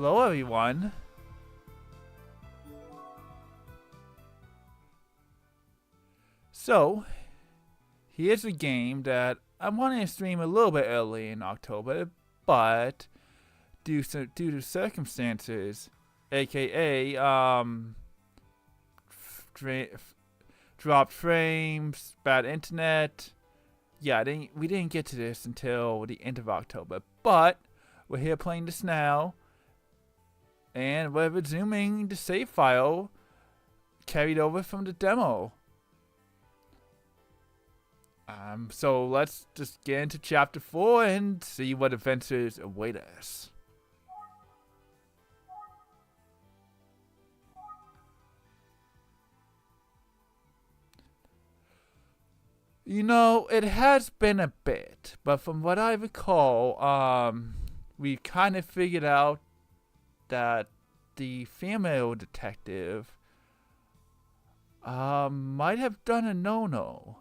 Hello, everyone. So, here's a game that I'm wanting to stream a little bit early in October, but due to circumstances, aka dropped frames, bad internet. Yeah, we didn't get to this until the end of October, but we're here playing this now, and we're resuming the save file carried over from the demo. So let's just get into chapter 4 and see what adventures await us. You know, it has been a bit, but from what I recall, we kind of figured out that the female detective might have done a no-no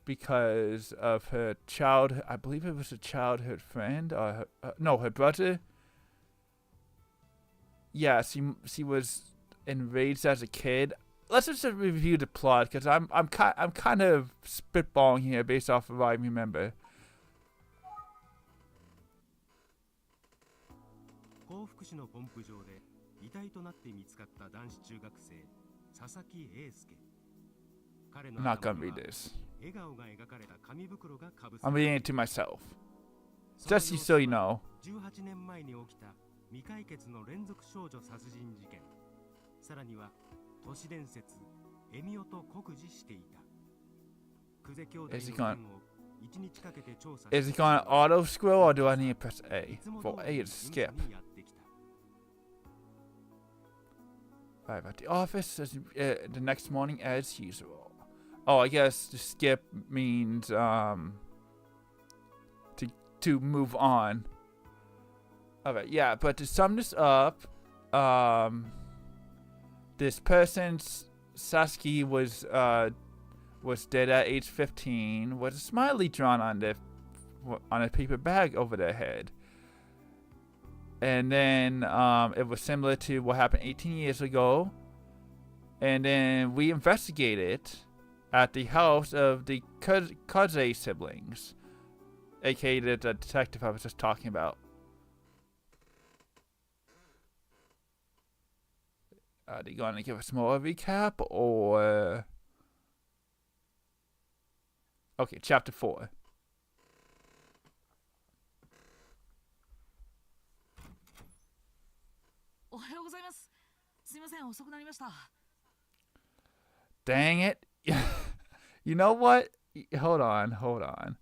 because of her childhood. I believe it was a childhood friend, or her brother. Yeah, she was enraged as a kid. Let's just review the plot, because I'm kind of spitballing here based off of what I remember. I'm not gonna read this. I'm reading it to myself. Just so you know. Is it going to auto scroll, or do I need to press A? For A is skip. Right, at the office, the next morning as usual. Oh, I guess the skip means to move on. Alright, yeah, but to sum this up, this person, Sasuke, was dead at age 15, with a smiley drawn on a paper bag over their head. And then it was similar to what happened 18 years ago. And then we investigated at the house of the Kaze siblings, aka the detective I was just talking about. Are they going to give us more recap, or... Okay, chapter 4. Dang it. You know what? Hold on.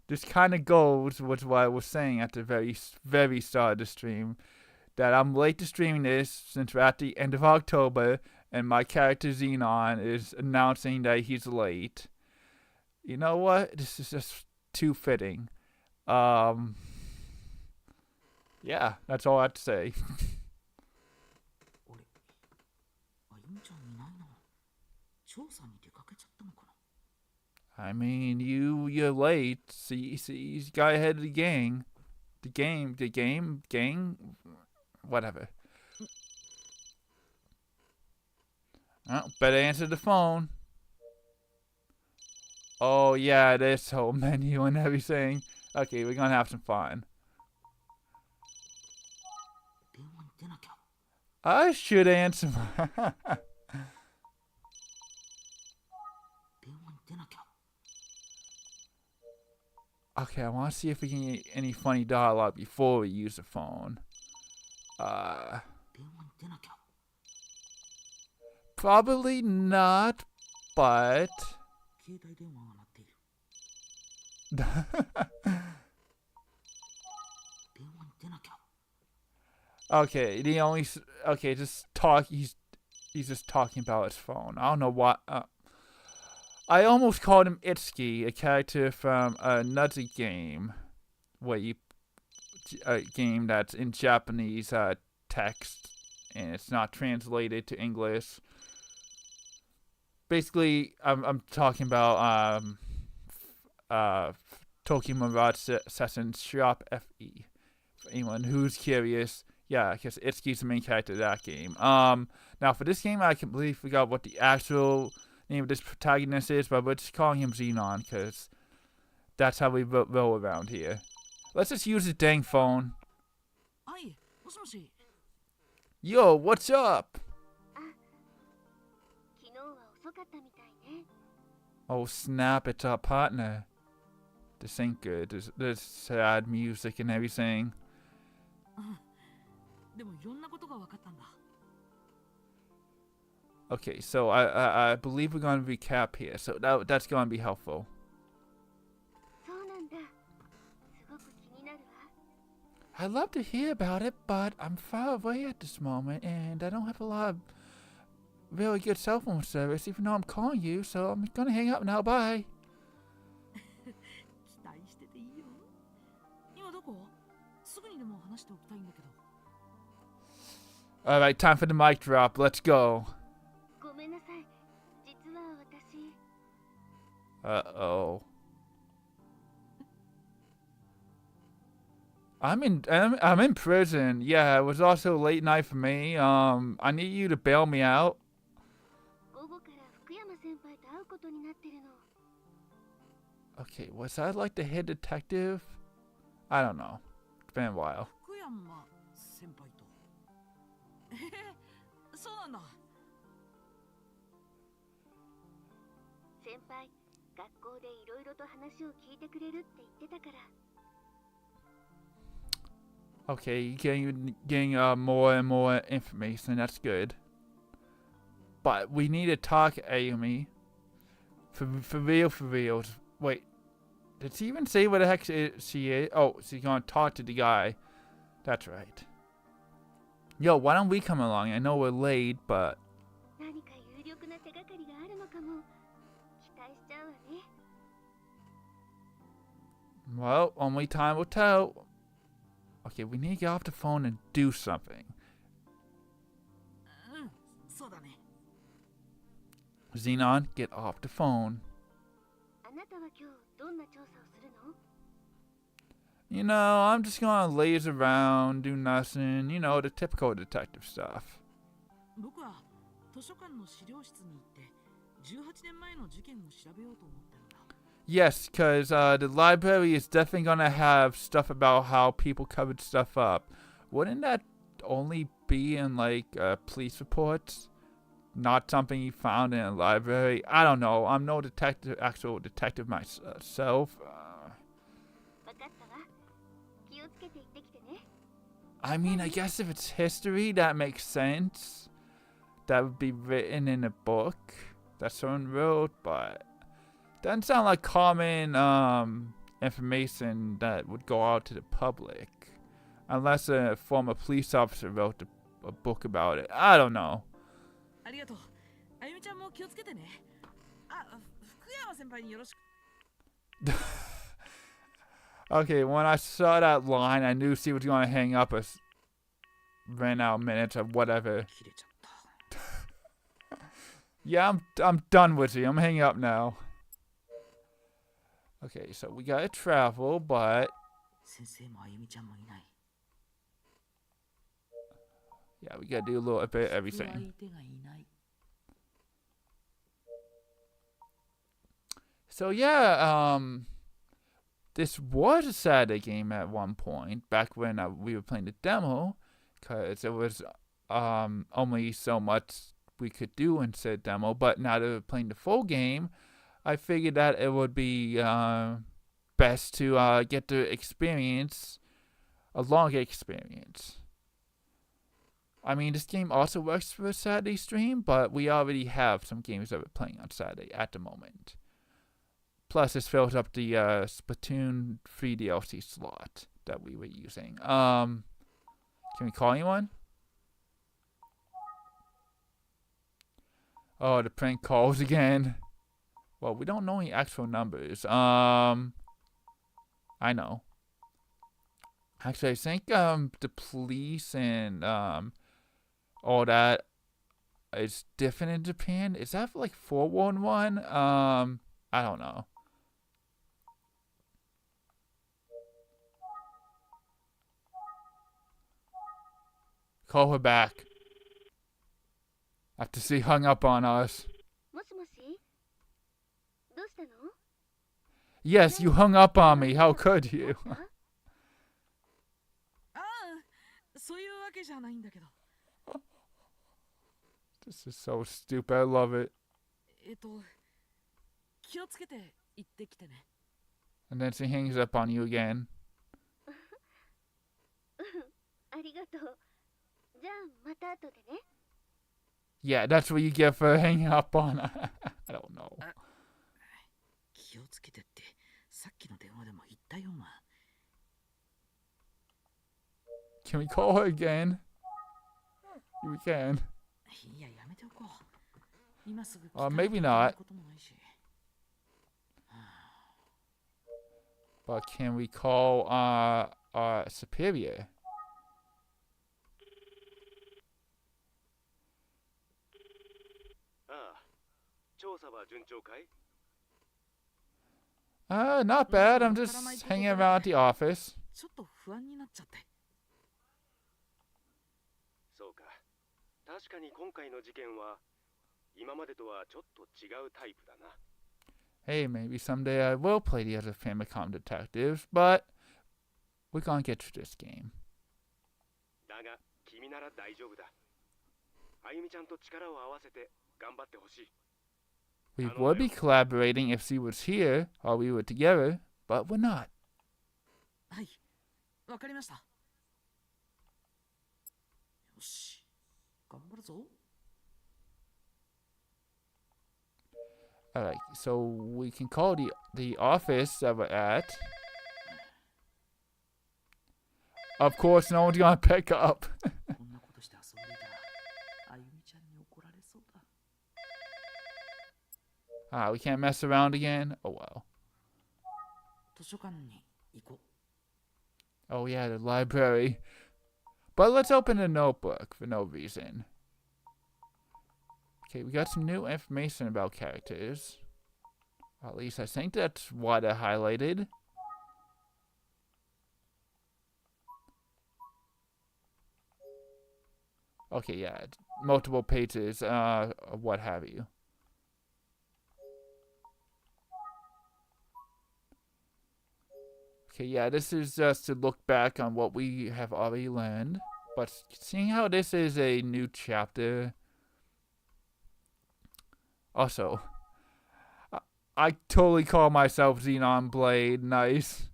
This kind of goes with what I was saying at the very, very start of the stream. That I'm late to streaming this since we're at the end of October, and my character Xenon is announcing that he's late. You know what? This is just too fitting. Yeah, that's all I have to say. I mean, you're late. See, he's got ahead of the gang. The gang. Whatever. Oh, better answer the phone. Oh yeah, this whole menu and everything. Okay, we're gonna have some fun. I should answer. Okay, I want to see if we can get any funny dialogue before we use the phone. Probably not, but... Okay, just talk. He's just talking about his phone. I don't know what. I almost called him Itsuki, a character from another game, a game that's in Japanese text and it's not translated to English. Basically, I'm talking about Tokyo Mirage Sessions Shop FE. anyone who's curious, yeah, because Itsuki's the main character of that game. Now for this game, I completely forgot what the actual name of this protagonist is, but we're just calling him Xenon because that's how we roll around here. Let's just use his dang phone. Yo, what's up? Oh snap, it's our partner. This ain't good. There's sad music and everything. Okay, so I believe we're going to recap here, so that's going to be helpful. I'd love to hear about it, but I'm far away at this moment, and I don't have a lot of really good cell phone service, even though I'm calling you, so I'm going to hang up now. Bye. Alright, time for the mic drop. Let's go. Uh-oh. I'm in prison. Yeah, it was also a late night for me. I need you to bail me out. Okay, was I like the head detective? I don't know. It's been a while. Okay, getting more and more information. That's good. But we need to talk, Ayumi. For real. Wait, did she even say what the heck she is? Oh, she's gonna talk to the guy. That's right. Yo, why don't we come along? I know we're late, but... Well, only time will tell. Okay, we need to get off the phone and do something. Xenon, get off the phone. You know, I'm just gonna laze around, do nothing, you know, the typical detective stuff. Yes, because the library is definitely gonna have stuff about how people covered stuff up. Wouldn't that only be in, like, police reports? Not something you found in a library? I don't know. I'm no actual detective myself. I mean, I guess if it's history, that makes sense. That would be written in a book that someone wrote, but doesn't sound like common information that would go out to the public. Unless a former police officer wrote a book about it. I don't know. Okay, when I saw that line, I knew she was going to hang up. Ran out minutes or whatever. Yeah, I'm done with you. I'm hanging up now. Okay, so we gotta travel, but yeah, we gotta do a little bit of everything. So yeah, this was a Saturday game at one point, back when we were playing the demo, because it was only so much we could do in said demo, but now that we're playing the full game, I figured that it would be best to get the experience, a longer experience. I mean, this game also works for a Saturday stream, but we already have some games that we're playing on Saturday at the moment. Plus, this fills up the Splatoon 3 DLC slot that we were using. Can we call anyone? Oh, the prank calls again. Well, we don't know any actual numbers. I know. Actually, I think the police and all that is different in Japan. Is that like 411? I don't know. Call her back. After she hung up on us. もしもしどうしたの Yes, you hung up on me. How could you? ああ、そういうわけじゃないんだけど。This is so stupid. I love it. 気をつけて行ってきてね。 And then she hangs up on you again. ありがとう。じゃあまた後でね。 Yeah, that's what you get for hanging up on. I don't know. 気をつけてってさっきの電話でも言ったよな。 Can we call her again? We can. いや、やめておこう。今すぐ maybe not. But can we call our superior? Not bad. I'm just hanging around at the office. ちょっと不安になっちゃって。そうか。確かに今回の事件は今までとはちょっと違うタイプだな。 Hey, maybe someday I will play the other Famicom detectives, but we're gonna get through this game. だが君なら大丈夫だ。あゆみちゃんと力を合わせて頑張ってほしい。 We would be collaborating if she was here or we were together, but we're not. はい、わかりました。よし、頑張るぞ。 Alright, so we can call the office that we're at. Of course, no one's gonna pick up. こんなことして遊んでいたらあゆみちゃんに怒られそうだ。 We can't mess around again? Oh well. 図書館に行こう。 Oh yeah, the library. But let's open a notebook for no reason. Okay, we got some new information about characters. At least I think that's what I highlighted. Okay, yeah, multiple pages, what have you. Okay, yeah, this is just to look back on what we have already learned. But seeing how this is a new chapter... Also, I totally call myself Xenon Blade. Nice.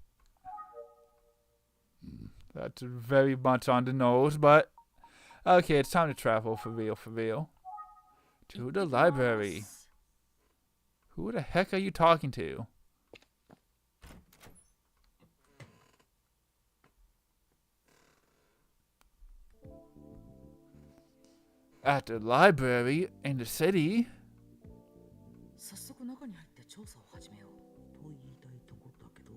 That's very much on the nose, but... Okay, it's time to travel for real. To the library. Who the heck are you talking to? At the library in the city? 早速中に入って調査を始めようと言いたいところだけど。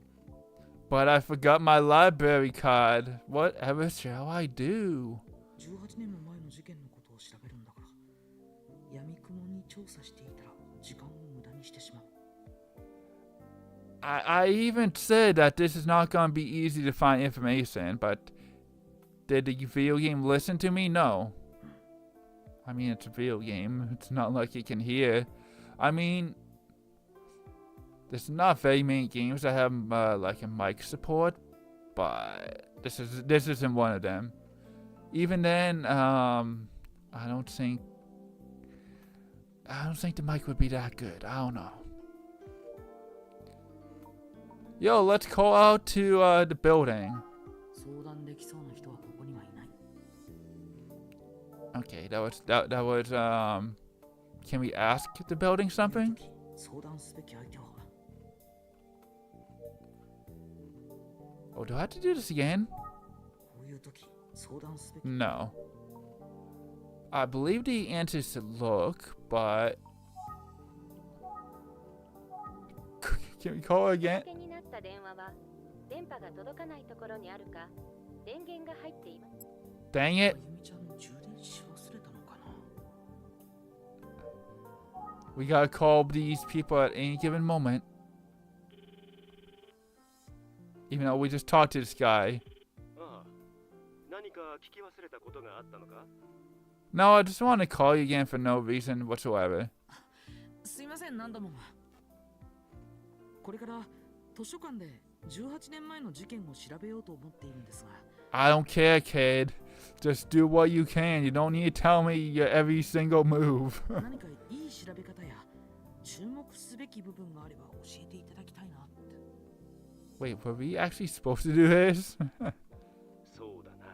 But I forgot my library card. Whatever shall I do? 18年も前の事件のことを調べるんだから、闇雲に調査していたら時間を無駄にしてしまう。 I even said that this is not going to be easy to find information, but did the video game listen to me? No. I mean, it's a video game. It's not like it can hear. I mean, there's not very many games that have like a mic support, but this isn't one of them. Even then, I don't think the mic would be that good. I don't know. Yo, let's call out to the building. 相談できそうな人はここにはいない。 Okay, that was can we ask the building something? 相談すべき相手は。 Oh, do I have to do this again? こういう時相談すべき。 No. I believe the answer is to look, but can we call her again? 気になった電話は電波が届かないところにあるか電源が入っています。 Dang あ it. ゆみちゃん充電し忘れたのかな。 We gotta call these people at any given moment. Even though we just talked to this guy. ああ、何何か聞き忘れたことがあったのか？ No, I just want to call you again for no reason whatsoever. すいません、何度も。これから図書館で18年前の事件を調べようと思っているんですが。I don't care, kid. Just do what you can. You don't need to tell me your every single move. 何かいい調べ方や注目すべき部分があれば教えていただきたいなって。Wait, were we actually supposed to do this? そうだな。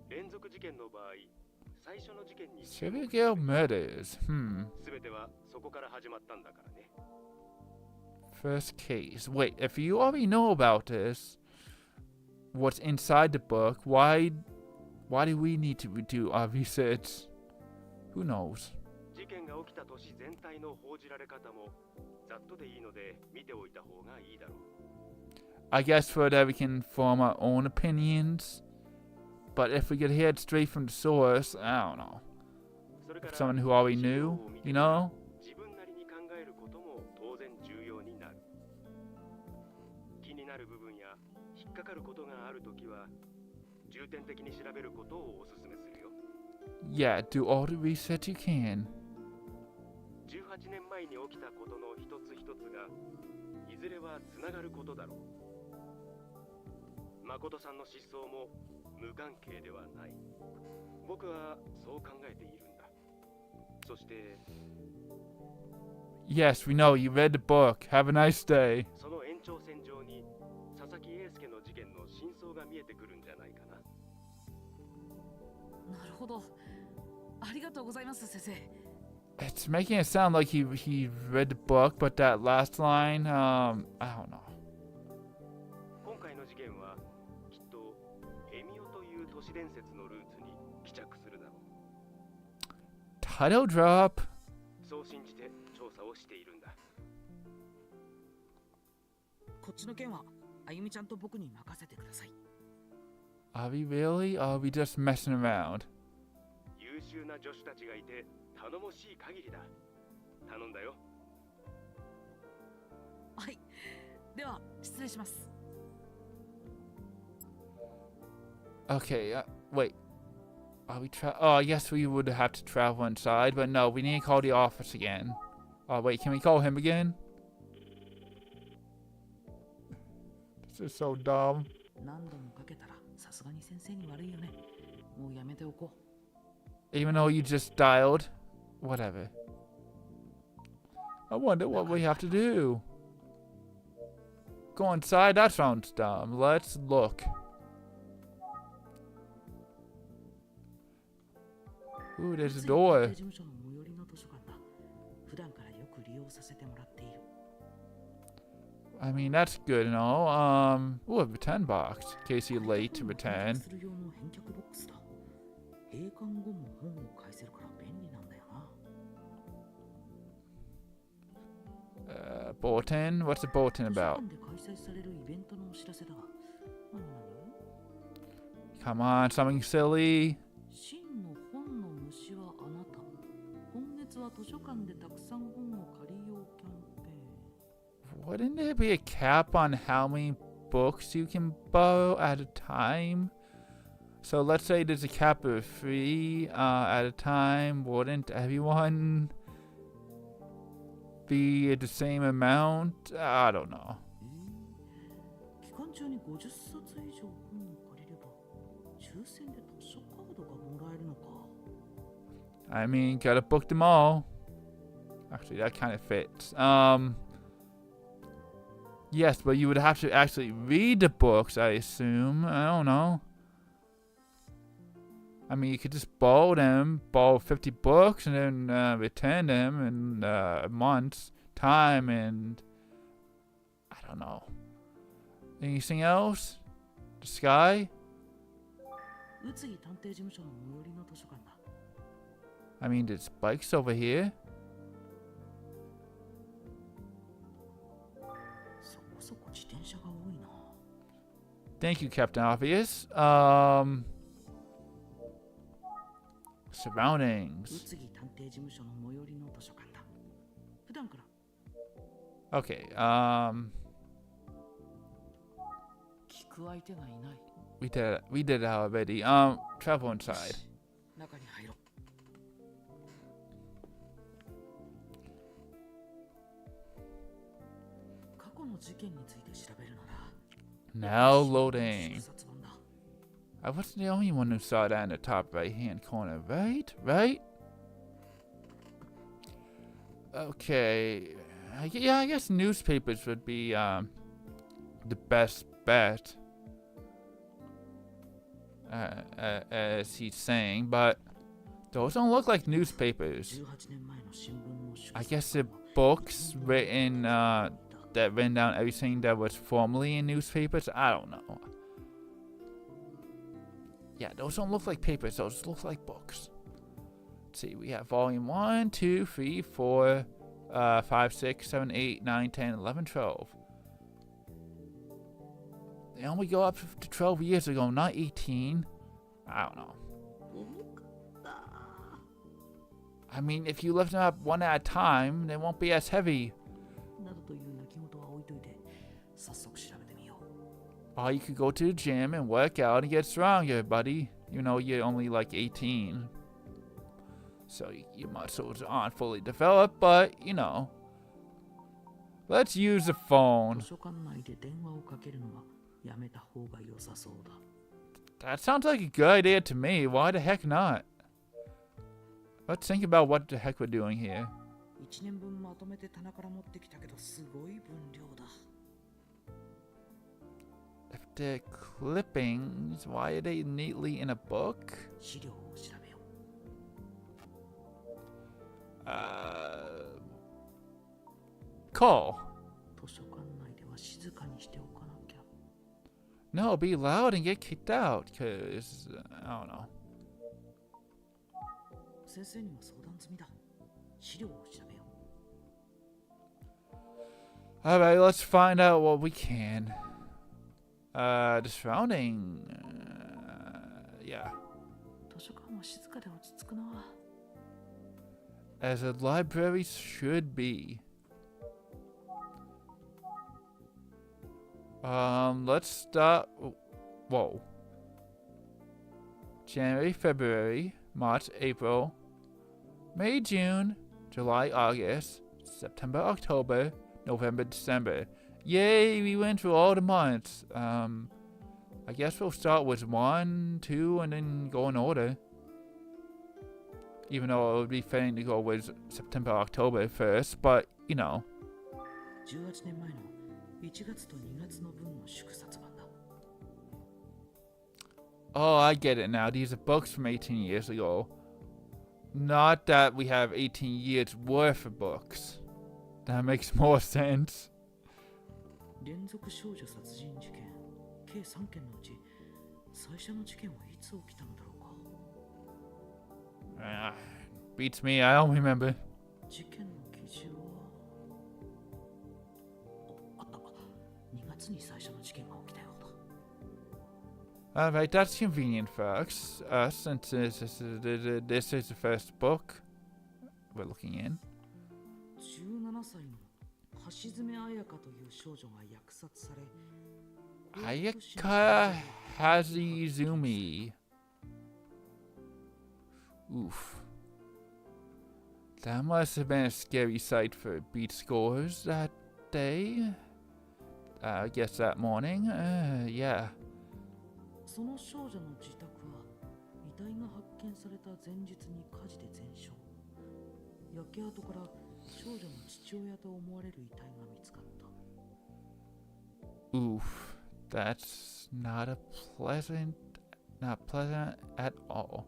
連続事件の場合、最初の事件に Serial murders. 全てはそこから始まったんだからね。First case. Wait, if you already know about this, what's inside the book, why do we need to do our research? Who knows? 事件が起きた年全体の報じられ方もざっとでいいので見ておいた方がいいだろう。I guess for that we can form our own opinions. But if we could hear it straight from the source, I don't know. それから Someone who already knew, you know? 自分なりに考えることも当然重要になる。気になる部分や引っかかることがあるときは重点的に調べることをお勧めするよ。Yeah, do all the research you can. 18年前に起きたことの一つ一つがいずれはつながることだろう。誠さんの失踪も無関係ではない。僕はそう考えているんだ。そして Yes, we know. You read the book. Have a nice day. その延長線上に佐々木英介の事件の真相が見えてくるんじゃないかな。なるほど。ありがとうございます、先生。It's making it sound like he read the book, but that last line, I don't know. 今回の事件はきっとエミオという都市伝説のルーツに帰着するだろう。 Title drop. そう信じて調査をしているんだ。こっちの件はあゆみちゃんと僕に任せてください。Are we really? Or are we just messing around? 優秀な助手たちがいて頼もしい限りだ。頼んだよ。はい。では失礼します。Okay, wait. Are we Oh, I guess we would have to travel inside, but no, we need to call the office again. Oh, wait, can we call him again? This is so dumb. 何度もかけたらさすがに先生に悪いよね。もうやめておこう。 Even though you just dialed. Whatever. I wonder what we have to do. Go inside? That sounds dumb. Let's look. Ooh, there's a door. 事務所の最寄りの図書館だ。普段からよく利用させてもらっている。I mean, that's good, you know. Ooh, a return box. In case you're late to return. する用の返却ボックスだ。閉館後も本を返せるから便利なんだよな。Bulletin? What's the bulletin 図書 about? 館で開催されるイベントのお知らせだが。何 Come on, something silly. 真の本の虫はあなた。今月は図書館でたくさん本を借りようキャンペーン。 Wouldn't there be a cap on how many books you can borrow at a time? So let's say there's a cap of 3 at a time. Wouldn't everyone be the same amount? I don't know. 期間中に50冊以上本を借りれば抽選で図書カードがもらえるのか。 I mean, gotta book them all. Actually, that kind of fits. Yes, but you would have to actually read the books, I assume. I don't know. I mean, you could just borrow 50 books, and then return them in a month's time, and I don't know. Anything else? The sky? 宇津木探偵事務所の最寄りの図書館だ。 I mean, there's bikes over here. そこそこ自転車が多いな。 Thank you, Captain Obvious. 宇 Surroundings. 津木探偵事務所の最寄りの図書館だ。普段から Okay, 聞く相手がいない。We did it already. Travel inside. 中に入ろう。過去の事件について調べるなら。Now loading. 祝殺版だ。I wasn't the only one who saw that in the top right-hand corner, right? Right? Okay. Yeah, I guess newspapers would be the best bet. As he's saying, but those don't look like newspapers. 18年前の新聞の祝 I 殺 guess 版 the は books written that written down everything that was formerly in newspapers. I don't know. Yeah, those don't look like papers. Those look like books. Let's see. We have volume 1, 2, 3, 4, 5, 6, 7, 8, 9, 10, 11, 12. They only go up to 12 years ago, not 18. I don't know. 重かった。 I mean, if you lift them up one at a time, they won't be as heavy. などという泣き言は置いといて、早速調べてみよう。 Or you could go to the gym and work out and get stronger, buddy. You know, you're only like 18. So your muscles aren't fully developed, but, you know. Let's use the phone. 図書館内で電話をかけるのはやめた方が良さそうだ。 That sounds like a good idea to me. Why the heck not? Let's think about what the heck we're doing here. 1年分まとめて棚から持ってきたけどすごい分量だ。 If they're clippings, why are they neatly in a book? 資料を調べよう。 Call. 図書館内では静かにしておかなきゃ。 No, be loud and get kicked out, cause, I don't know. 先生にも相談済みだ。資料を調べよう。 Alright, let's find out what we can. The surrounding. Yeah. 図書館は静かで落ち着くな。 As a library should be. Let's start. Whoa. January, February, March, April, May, June, July, August, September, October, November, December. Yay, we went through all the months. I guess we'll start with 1, 2, and then go in order. Even though it would be fitting to go with September, October first, but, you know. 18年前の1月と2月の分の祝殺版だ。 Oh, I get it now. These are books from 18 years ago. Not that we have 18 years worth of books. That makes more sense. 連続少女殺人事件計3件のうち最初の事件はいつ起きたのだろうか。 Beats me, I don't remember. 事件の記事はあった。2月に最初の事件が起きたようだ。 Alright, that's convenient for us, since this is the first book we're looking in. 17歳の橋爪彩香という少女が虐殺され Ayaka Hazizumi. Oof. That must have been a scary sight for beat scores that day. I guess that morning. Yeah. その少女の自宅は遺体が発見された前日に火事で全焼。焼け跡から少女の父親と思われる遺体が見つかった。 Oof. That's not pleasant at all.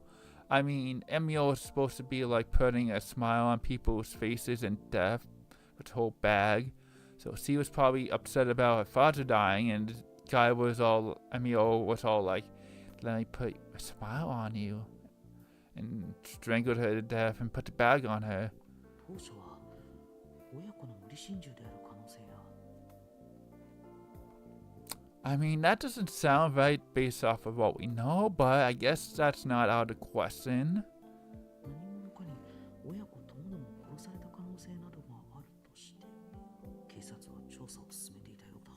I mean, Emio is supposed to be like putting a smile on people's faces in death with her whole bag. So she was probably upset about her father dying, and the guy was all, Emio was all like, let me put a smile on you. And strangled her to death and put the bag on her. 当初は親子の無理心中である可能性や。 I mean, that doesn't sound right based off of what we know, but I guess that's not out of the question. 何者かに親子ともども殺された可能性などがあるとして、警察は調査を進めていたよう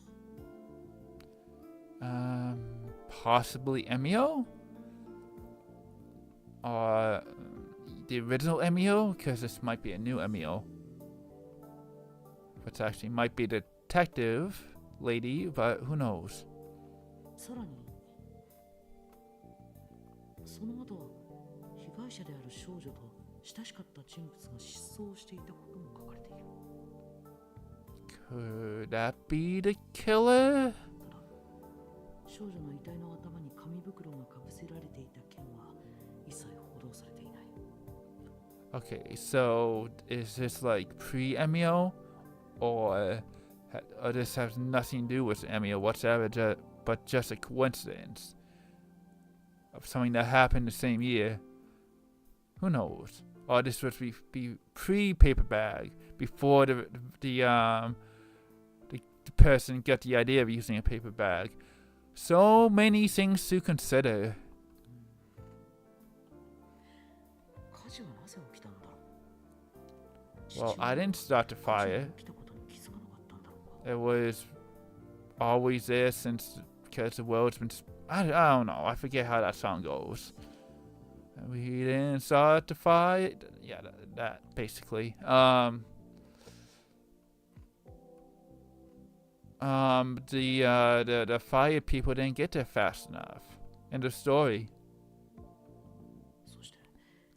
だ。possibly Emio? Or the original Emio? Because this might be a new Emio. Which actually might be the detective lady, but who knows? さらにその後被害者である少女と親しかった人物が失踪していたことも書かれている。 Could that be the killer? ただ少女の遺体の頭に紙袋がかぶせられていた件は一切報道されていない。 Okay, so is this like pre-Emio? Or this has nothing to do with Emio whatsoever, but just a coincidence of something that happened the same year? Who knows? Or this was be pre-paper bag, before the person got the idea of using a paper bag. So many things to consider. 火事はなぜ起きたんだろう。 Well, I didn't start the 火事 fire. が起きたことに気づかなかったんだろうか。 It was always there since, because the world's been. I don't know. I forget how that song goes. We didn't start the fire. Yeah, that basically. The fire people didn't get there fast enough. End of story. そして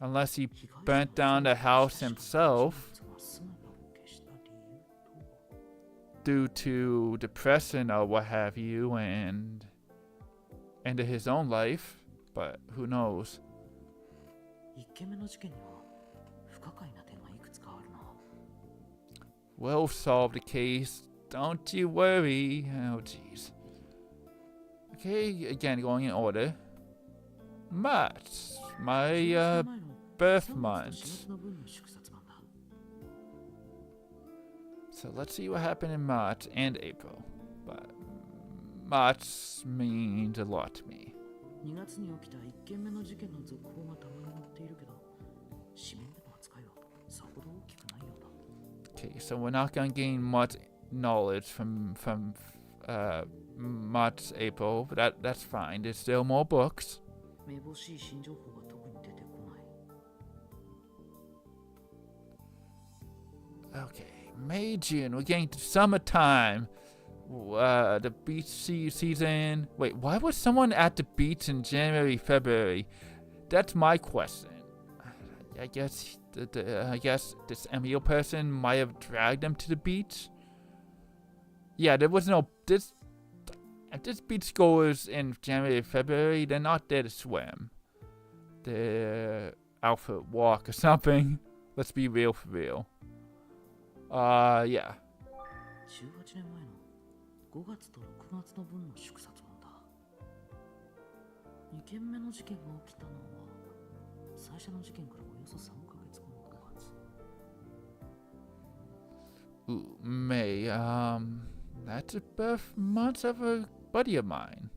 Unless he 被害者 burnt down the house himself 人物が姿を消した理由とは。 due to depression or what have you, and ended his own life. But who knows? 1件目の事件には不可解な点がいくつかあるな。 We'll solve the case. Don't you worry. Oh, jeez. Okay, again, going in order. March. My 1年前の birth 3 month. 月と4月の分の祝冊版だ。 So let's see what happened in March and April. But March means a lot to me. 2月に起きた1件目の事件の続報がたまに載っているけど、紙面での扱いはさほど大きくないようだ。 Okay, so we're not gonna gain much knowledge from March, April, but that's fine. There's still more books. めぼしい新情報が特に出てこない。 Okay, May, June. We're getting to summertime. The beach season. Wait, why was someone at the beach in January, February? That's my question. I guess this Emio person might have dragged them to the beach. Yeah, there was no this beach goers in January, February. They're not there to swim. They're out for a walk or something. Let's be real for real. Yeah. 18年前の5月と6月の分の祝冊版だ。2件目の事件が起きたのは最初の事件からおよそ3ヶ月後の5月。 Ooh, May. That's the birth month of a buddy of mine.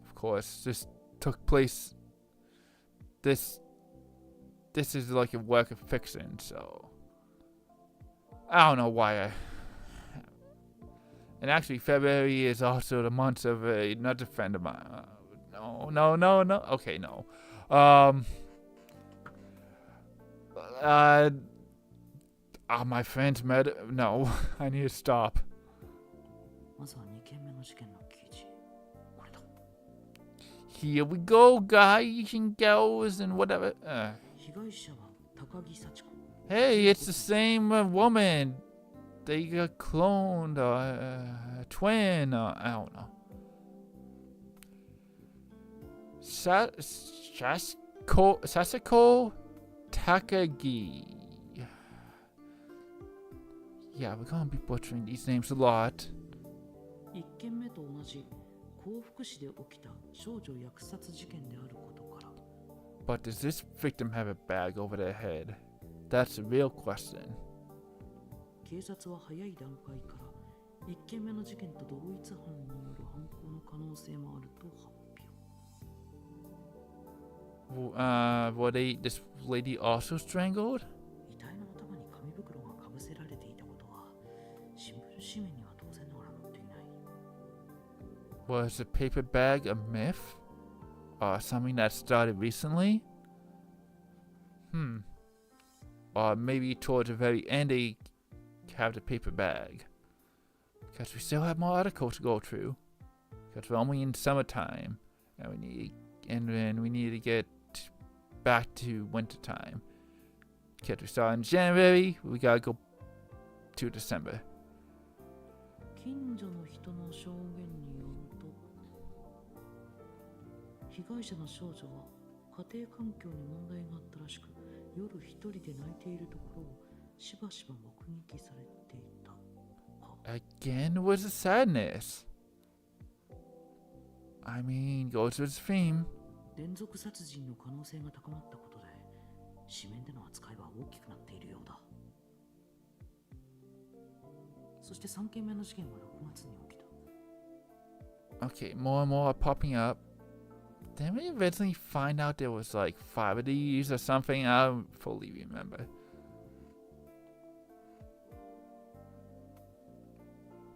Of course, this took place. This is like a work of fiction, so I don't know why I. And actually, February is also the month of another friend of mine. No. Okay, no. Are my friends murder? No, I need to stop. まずは2件目の事件の記事。これだ。 Here we go, guys and girls and whatever. 被害者は高木幸子。 Hey, it's the same woman. They got cloned or a twin or I don't know. Sasako Takagi. Yeah, we're gonna be butchering these names a lot. 1件目と同じ甲府市で起きた少女虐殺事件であることから。 But does this victim have a bag over their head? That's the real question. 警察は早い段階から1件目の事件と同一犯による犯行の可能性もあると発Were this lady also strangled? 表。遺体の頭に紙袋がかぶせられていたことは新聞紙面には当然ながら載っていない。Was the paper bag a myth? Or something that started recently? Or maybe towards the very end they have the paper bag. Because we still have more articles to go through. Because we're only in summertime. And then we need to get back to wintertime. Because we start in January, we gotta go to December. 近所の人の証言によると、被害者の少女は家庭環境に問題があったらしく、夜一人で泣いているところをしばしば目撃されていた。Again was the sadness. I mean, goes with the theme. 連続殺人の可能性が高まったことで、紙面での扱いは大きくなっているようだ。そして3件目の事件は6月に起きた。Okay, more and more are popping up. Didn't we eventually find out there was like 5 of these or something? I don't fully remember.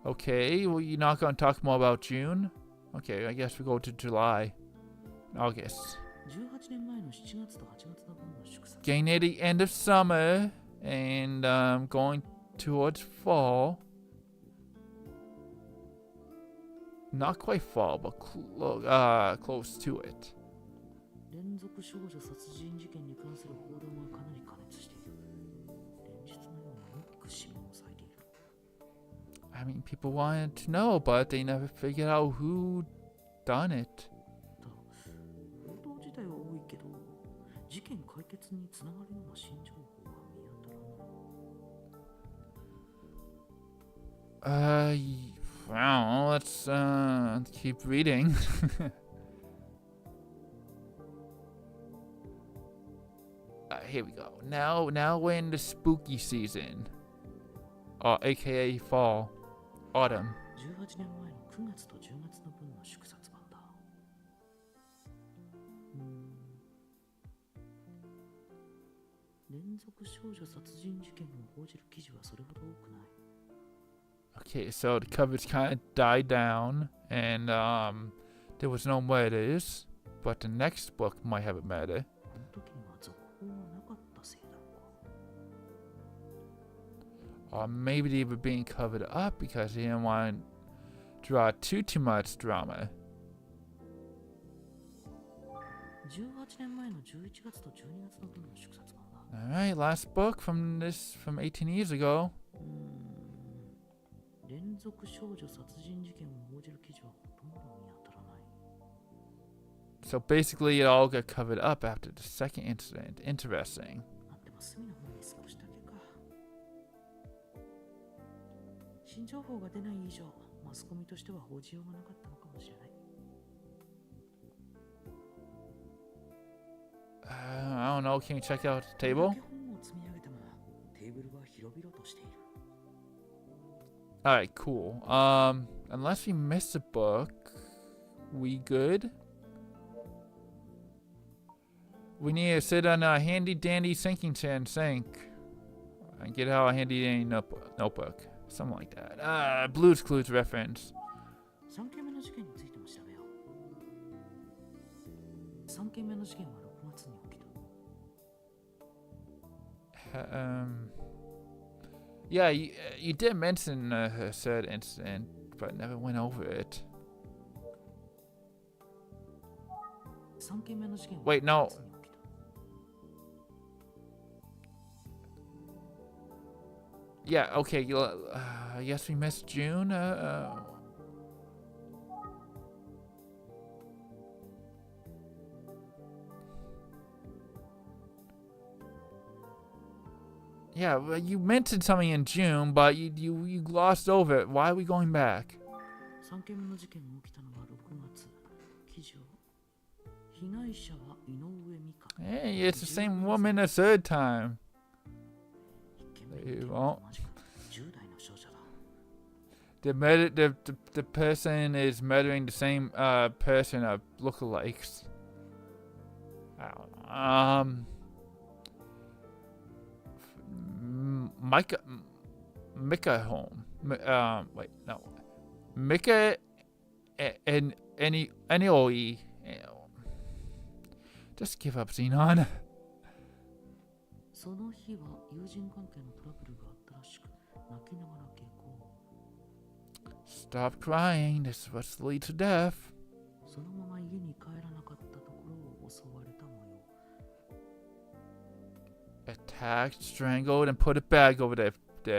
Okay, well, you're not going to talk more about June? Okay, I guess we go to July. August. 18年前の7月と8月の分の祝祭。 Getting near the end of summer and going towards fall. Not quite fall, but close to it. 連続少女殺人事件に関する報道がかなり過熱している。連日のように大きく紙面を割いている。I mean, people wanted to know, but they never figured out who done it. ただ、報道自体は多いけど、事件解決につながるような新情報が見当たらない。Well, let's keep reading. Here we go. Now we're in the spooky season. AKA fall, autumn. 18年前の9月と10月の分の祝殺版だ。連続少女殺人事件を報じる記事はそれほど多くない。Okay, so the coverage kind of died down, and there was no murders, but the next book might have a murder. この時には続報がなかったせいだろうか。Or maybe they were being covered up because they didn't want to draw too much drama. 18年前の11月と12月の分の祝殺版だ。Alright, last book from 18 years ago. 連続少女殺人事件を報じる記事はほとんど見当たらない。 So basically it all got covered up after the second incident. Interesting. なんでも隅の方に少しだけか。新情報が出ない以上、マスコミとしては報じようがなかったのかもしれない。I don't know, can you check out the これ table? だけ本を積み上げても、テーブルは広々としている。Alright, cool. Unless we missed a book, we good? We need to sit on a handy dandy sinking chair and sink. And get out a handy dandy notebook. Something like that. Blue's Clues reference. 3件目の事件についても調べよう。3件目の事件は6月に起きた。Yeah, you did mention her third incident, but never went over it. 3件目の事件は Wait, no. 6月に起きた。Yeah, okay. I guess we missed June. Yeah, well, you mentioned something in June, but you glossed over it. Why are we going back? 3件目の事件が起きたのは6月。記事を。被害者は井上美香。 Hey, it's the same woman a third time. 1件目の事件は同じく10代の少女だ。The person is murdering the same person of lookalikes. I don't know. Micah home. Wait, no. Micah and anyway, just give up, Xenon. その日は友人関係のトラブルがあったらしく、泣きながら下校。Stop crying. This was lead to death. そのまま家に帰らなかったところを襲われた模様。Attacked, strangled, and put a bag over their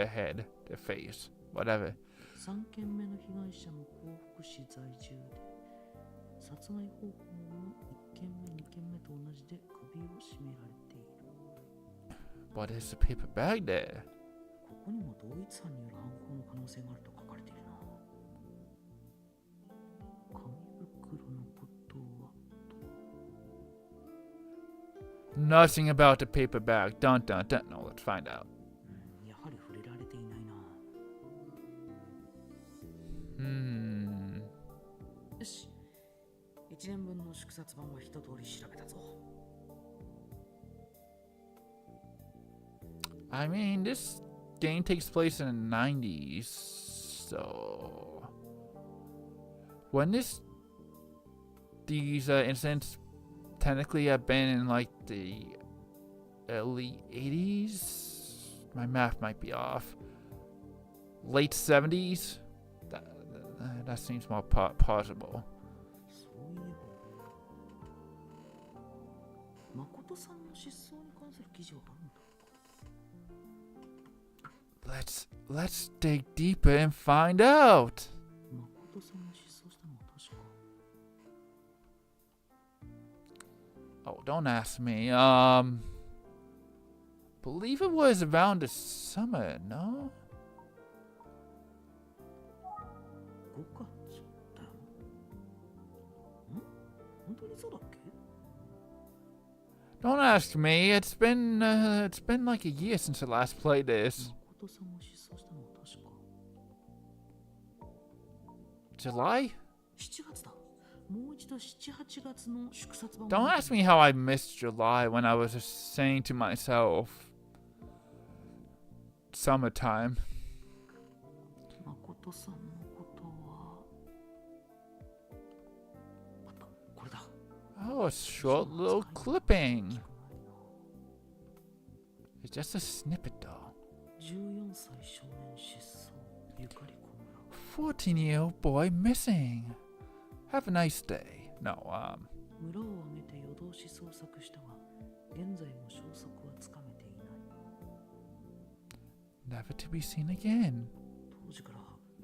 head, their face, whatever. 3件目の被害者も幸福市在住で、殺害方法も1件目2件目と同じで首を絞められている。What is the paper bag there? ここにも同一犯による犯行の可能性があると書かれているな。紙袋のことはと。 Nothing about the paper bag. Dun dun dun. No, let's find out. やはり触れられていないな。よし。1年分の縮刷版は一通り調べたぞ。I mean, this game takes place in the 90s, so when these incidents technically have been in like the early 80s, my math might be off. Late 70s, that seems more possible. そういえば、誠さんの失踪に関する記事はあるんだ。Let's dig deeper and find out. 誠さんが失踪したのは確か。Oh, don't ask me. Believe it was around the summer, no? 5月だよ。本当にそうだっけ？ Don't ask me. It's been like a year since I last played this. 誠さんが失踪したのは確か。July? 7月だ。もう一度7、8月の縮刷版。 Don't ask me how I missed July when I was just saying to myself, summertime. 誠さんのことは。あった、これだ。 Oh, a short little clipping. It's just a snippet, though. 14歳少年失踪。ゆかり小村。 14-year-old boy missing. Have a nice day. No, 村を挙げて夜通し捜索したが、現在も消息はつかめていない。 never to be seen again. 当時から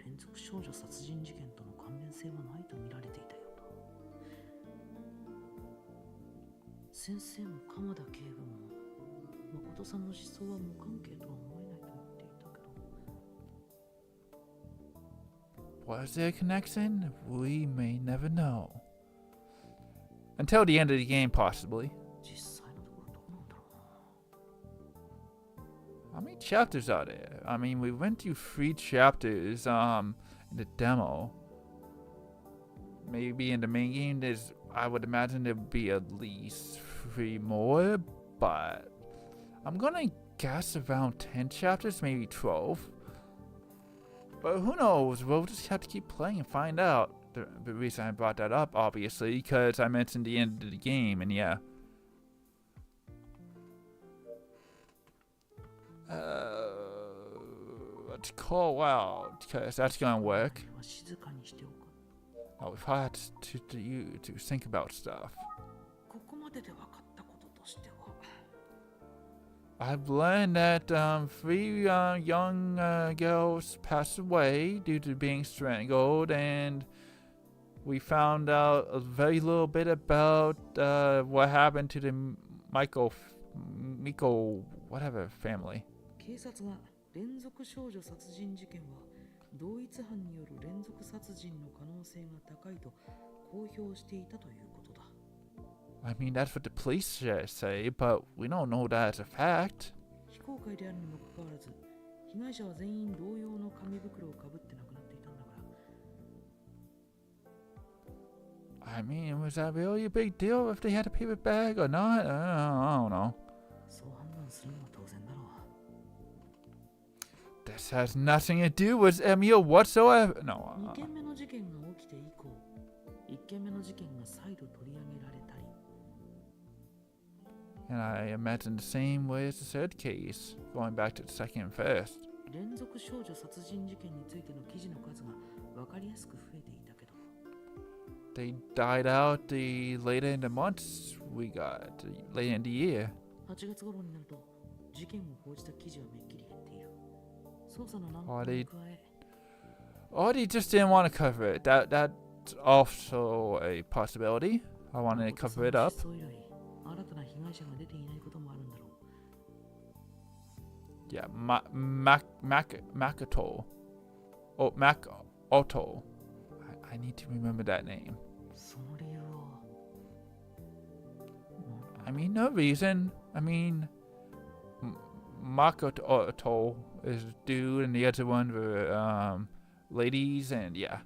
連続少女殺人事件との関連性はないと見られていたようだ。先生も鎌田警部も誠さんの失踪は無関係とは思えないと言っていたけど。 Was there a connection? We may never know. Until the end of the game, possibly. 実際のところどうなんだろうな。 How many chapters are there? I mean, we went through 3 chapters in the demo. Maybe in the main game, I would imagine there would be at least 3 more, but I'm gonna guess around 10 chapters, maybe 12. But who knows? We'll just have to keep playing and find out. The reason I brought that up, obviously, because I mentioned the end of the game, and yeah. Let's call out, because that's gonna work. は静かにしておく。 Oh, we've had to think about stuff. ここまでで分かったこととしては。 I've learned that 3 young girls passed away due to being strangled, and we found out a very little bit about what happened to the Miko whatever family. 警察が連続少女殺人事件は同一犯による連続殺人の可能性が高いと公表していたということだ。 I mean, that's what the police say, but we don't know that as a fact. 非公開であるにもかかわらず、被害者は全員同様の紙袋をかぶって亡くなっていたんだから。 I mean, was that really a big deal if they had a paper bag or not? I don't know. そう判断するのは当然だろう。 This has nothing to do with Emio whatsoever. No. 2件目の事件が起きて以降、1件目の事件が再度取り上げられたり、 And I imagine the same way as the third case, going back to the second and first. 連続少女殺人事件についての記事の数が分かりやすく増えていたけど、 They died out the later in the months we got, later in the year. 8月頃になると事件を報じた記事はめっきり減っている。捜査の難航 Oh, に they 加え、 or they just didn't want to cover it. That's also a possibility. I wanted to cover it up. 失踪以来、新たな被害者が出ていないこともあるんだろう。 Yeah, Makoto. Oh, Makoto. I need to remember that name. その理由は、 I mean, no reason. I mean, Makoto is a dude, and the other one were ladies, and yeah.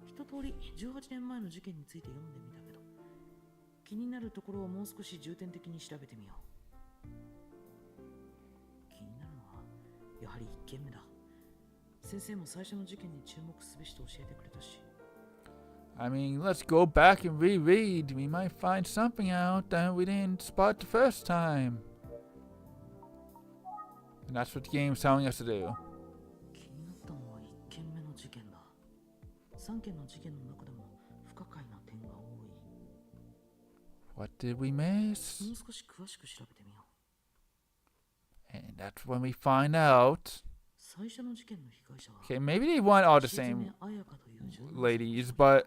一通り18年前の事件について読んでみたけど、気になるところをもう少し重点的に調べてみよう。気になるのはやはり1件目だ。先生も最初の事件に注目すべしと教えてくれたし。 I mean, let's go back and reread. We might find something out that we didn't spot the first time. And that's what the game's telling us to do. 気になったのは1件目の事件だ。3件の事件の中でも不可解な点が多い。 What did we miss? もう少し詳しく調べてみよう。 And that's when we find out. 最初の事件の被害者は、 Okay, maybe they weren't all the 岸 same 爪彩香という女性 ladies, but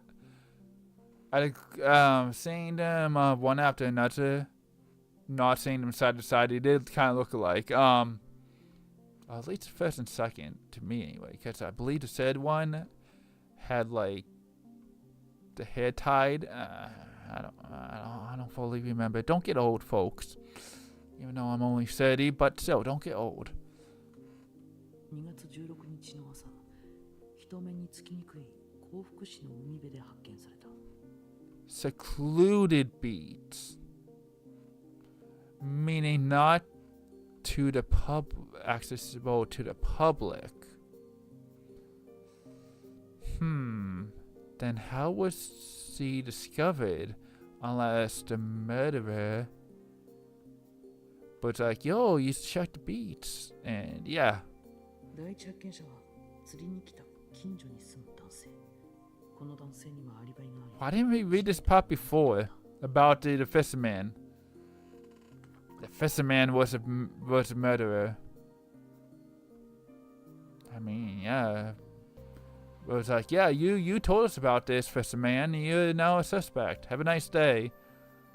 seeing them one after another, not seeing them side to side, they did kind of look alike. At least the first and second, to me anyway, because I believe the third one had like the hair tied. I don't fully remember. Don't get old, folks. Even though I'm only 30, but still, don't get old. 2月16日の朝、人目につきにくい幸福市の海辺で発見された。 Secluded beats, meaning not to the accessible to the public. Then how was she discovered unless the murderer was like, yo, you should check the beats? And yeah. 第一発見者は釣りに来た近所に住む男性。この男性にはアリバイがあり、 Why didn't we read this part before about the fisherman? The fisherman was a murderer. I mean, yeah. It was like, yeah, you told us about this fisherman. You're now a suspect. Have a nice day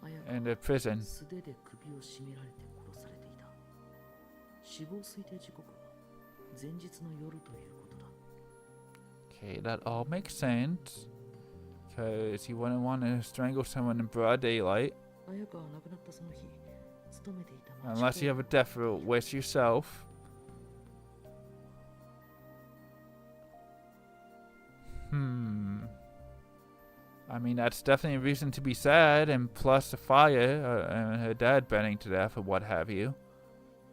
彩香 in the prison. 素手で首を絞められて殺されていた。死亡推定時刻は前日の夜ということだ。 Okay, that all makes sense. Because he wouldn't want to strangle someone in broad daylight. 彩香は亡くなったその日、勤めていた Unless you have a death row with yourself. I mean, that's definitely a reason to be sad, and plus the fire and her dad burning to death or what have you.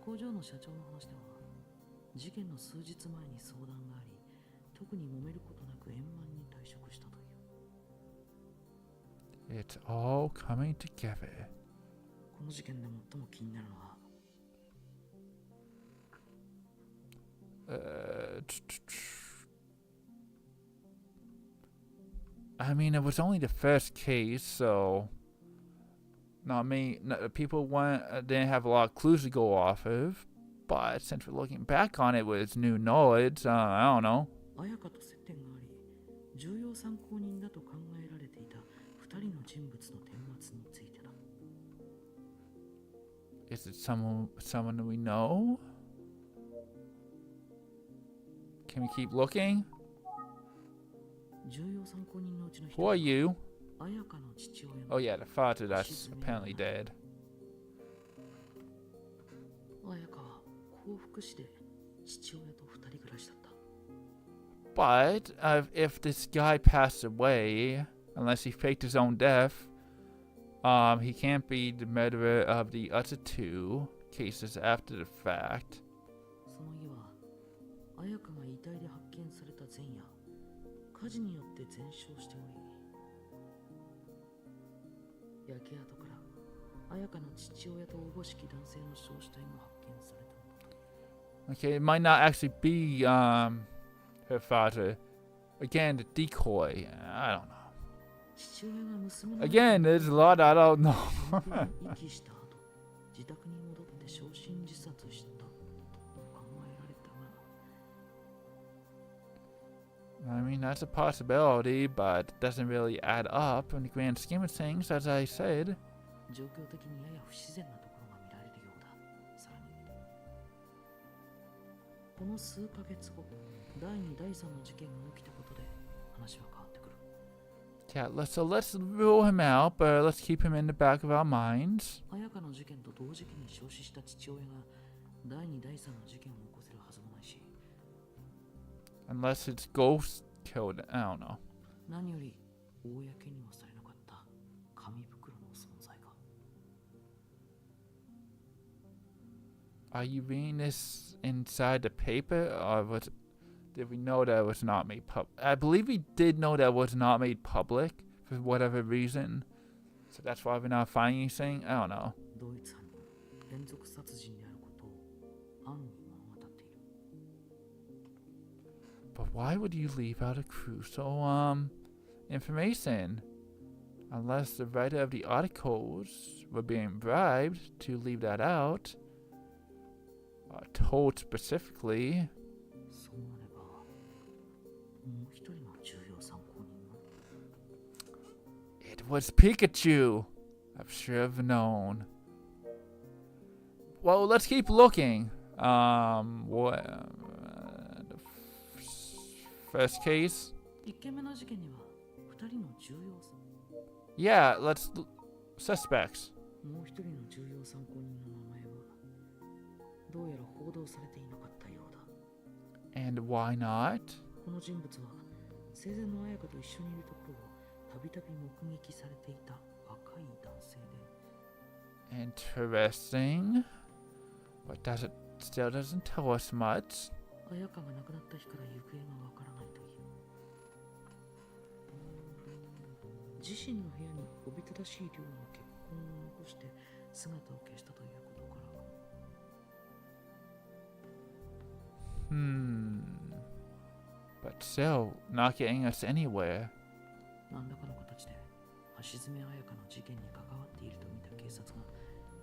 工場の社長の話では、事件の数日前に相談があり、特に揉めることなく円満に退職したという。 It's all coming together. この事件で最も気になるのは、 I mean, it was only the first case, so people didn't have a lot of clues to go off of. But since we're looking back on it with new knowledge, I don't know. 彩香と接点があり、重要参考人だと考えられていた2人の人物の顛末についてだ。 Is it someone we know? Can we keep looking? 重要参考人のうちの一 Who are 人 you? は彩香の父親の Oh yeah, the father that's apparently dead. 彩香は幸福市で父親と2人暮らしだった。 But if this guy passed away, unless he faked his own death, he can't be the murderer of the other two cases after the fact. その家は彩香が遺体で発見された前夜、火事によって全焼しており、焼け跡から彩香の父親とおぼしき男性の焼死体が発見されたのだ。 Okay, it might not actually be her father. Again, the decoy. I don't know. 父親が娘の Again, there's a lot I don't know. 息した後、自宅に戻って焼身自殺したと考えられたが、 I mean, that's a possibility, but it doesn't really add up in the grand scheme of things, as I said. 状況的にやや不自然なところが見られるようだ。さらに、この数ヶ月後、第2、第3の事件が起きたことで話は変わってくる。 Yeah, let's rule him out, but let's keep him in the back of our minds. 彩香の事件と同時期に焼死した父親が第2、第3の事件を起こせるはずもないし、 Unless it's ghost killed. I don't know. 何より公にはされなかった紙袋の存在が。 Are you reading this inside the paper, or did we know that it was not made public? I believe we did know that it was not made public for whatever reason. So that's why we're not finding anything. I don't know. 同一犯に連続殺人であることを暗に物語っている。 But why would you leave out a crucial information? Unless the writer of the articles were being bribed to leave that out. Told specifically. そうなれば、もう一人の重要参考人は It was Pikachu. I should have known. Well, let's keep looking. What? The first case? 1件目の事件には2人の重要 Yeah, suspects. もう一人の重要参考人の名前はどうやら報道されていなかったようだ。 And why not? この人物は生前の彩香と一緒にいるところをたびたび目撃されていた若い男性で、 Interesting. But still doesn't tell us much. 彩香が亡くなった日から行方がわからないという。自身の部屋におびただしい量の血痕を残して姿を消したということから、 But still, not getting us anywhere. 何らかの形で橋爪彩香の事件に関わっていると見た警察が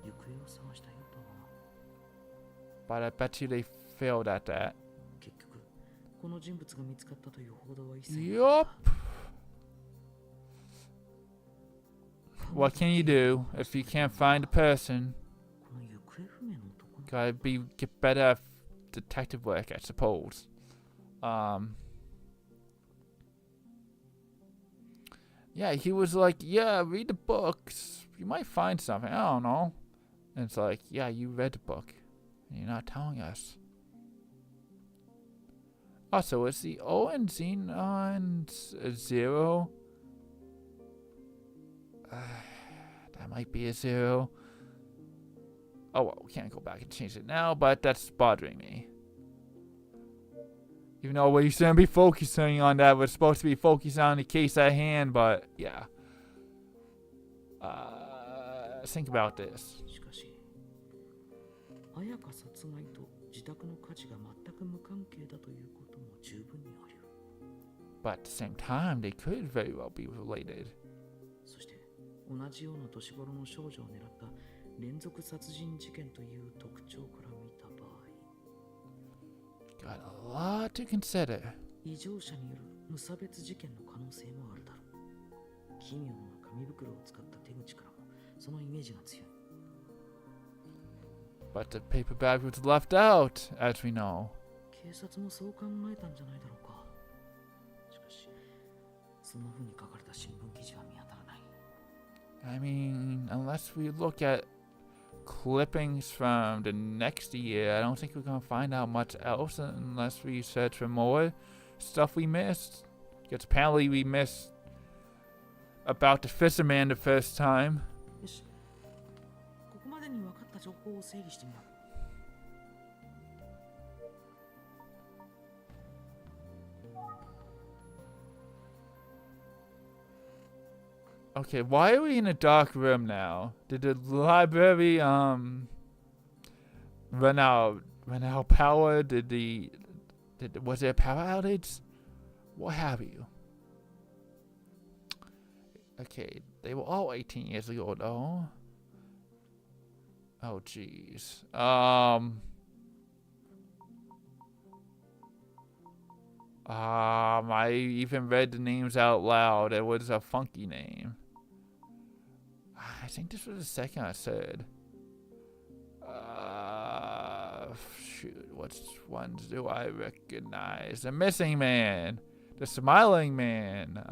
行方を探したよとは。 But I bet you they failed at that. 結局この人物が見つかったという報道は一切 Yup. What can you do if you can't find the person? この行方不明の男に Get better at detective work, I suppose. Yeah, he was like, yeah, read the books. You might find something. I don't know. And it's like, yeah, you read the book. And you're not telling us. Also, is the O and Xenon a 0? That might be a 0. Oh, well, we can't go back and change it now, but that's bothering me. Even though we shouldn't be focusing on that, we're supposed to be focused on the case at hand, but yeah. Think about this. しかし彩香殺害と自宅の火事が全く無関係だということも十分にあり得る。 But at the same time, they could very well be related. そして同じような年頃の少女を狙った連続殺人事件という特徴から見た場合、 Got a lot to consider. 異常者による無差別事件の可能性もあるだろう。奇妙な紙袋を使った手口からもそのイメージが強い。 But the paper bag was left out, as we know. 警察もそう考えたんじゃないだろうか。しかしそんな風に書かれた新聞記事は見当たらない。 I mean, unless we look at clippings from the next year, I don't think we're gonna find out much else unless we search for more stuff we missed. Because apparently we missed about the fisherman the first time. よし、ここまでに分かった情報を整理してみよう。Okay, why are we in a dark room now? Did the library run out power? Was there a power outage? What have you? Okay, they were all 18 years ago though. Oh jeez. I even read the names out loud. It was a funky name. I think this was the second I said. Shoot, which ones do I recognize? The missing man. The smiling man.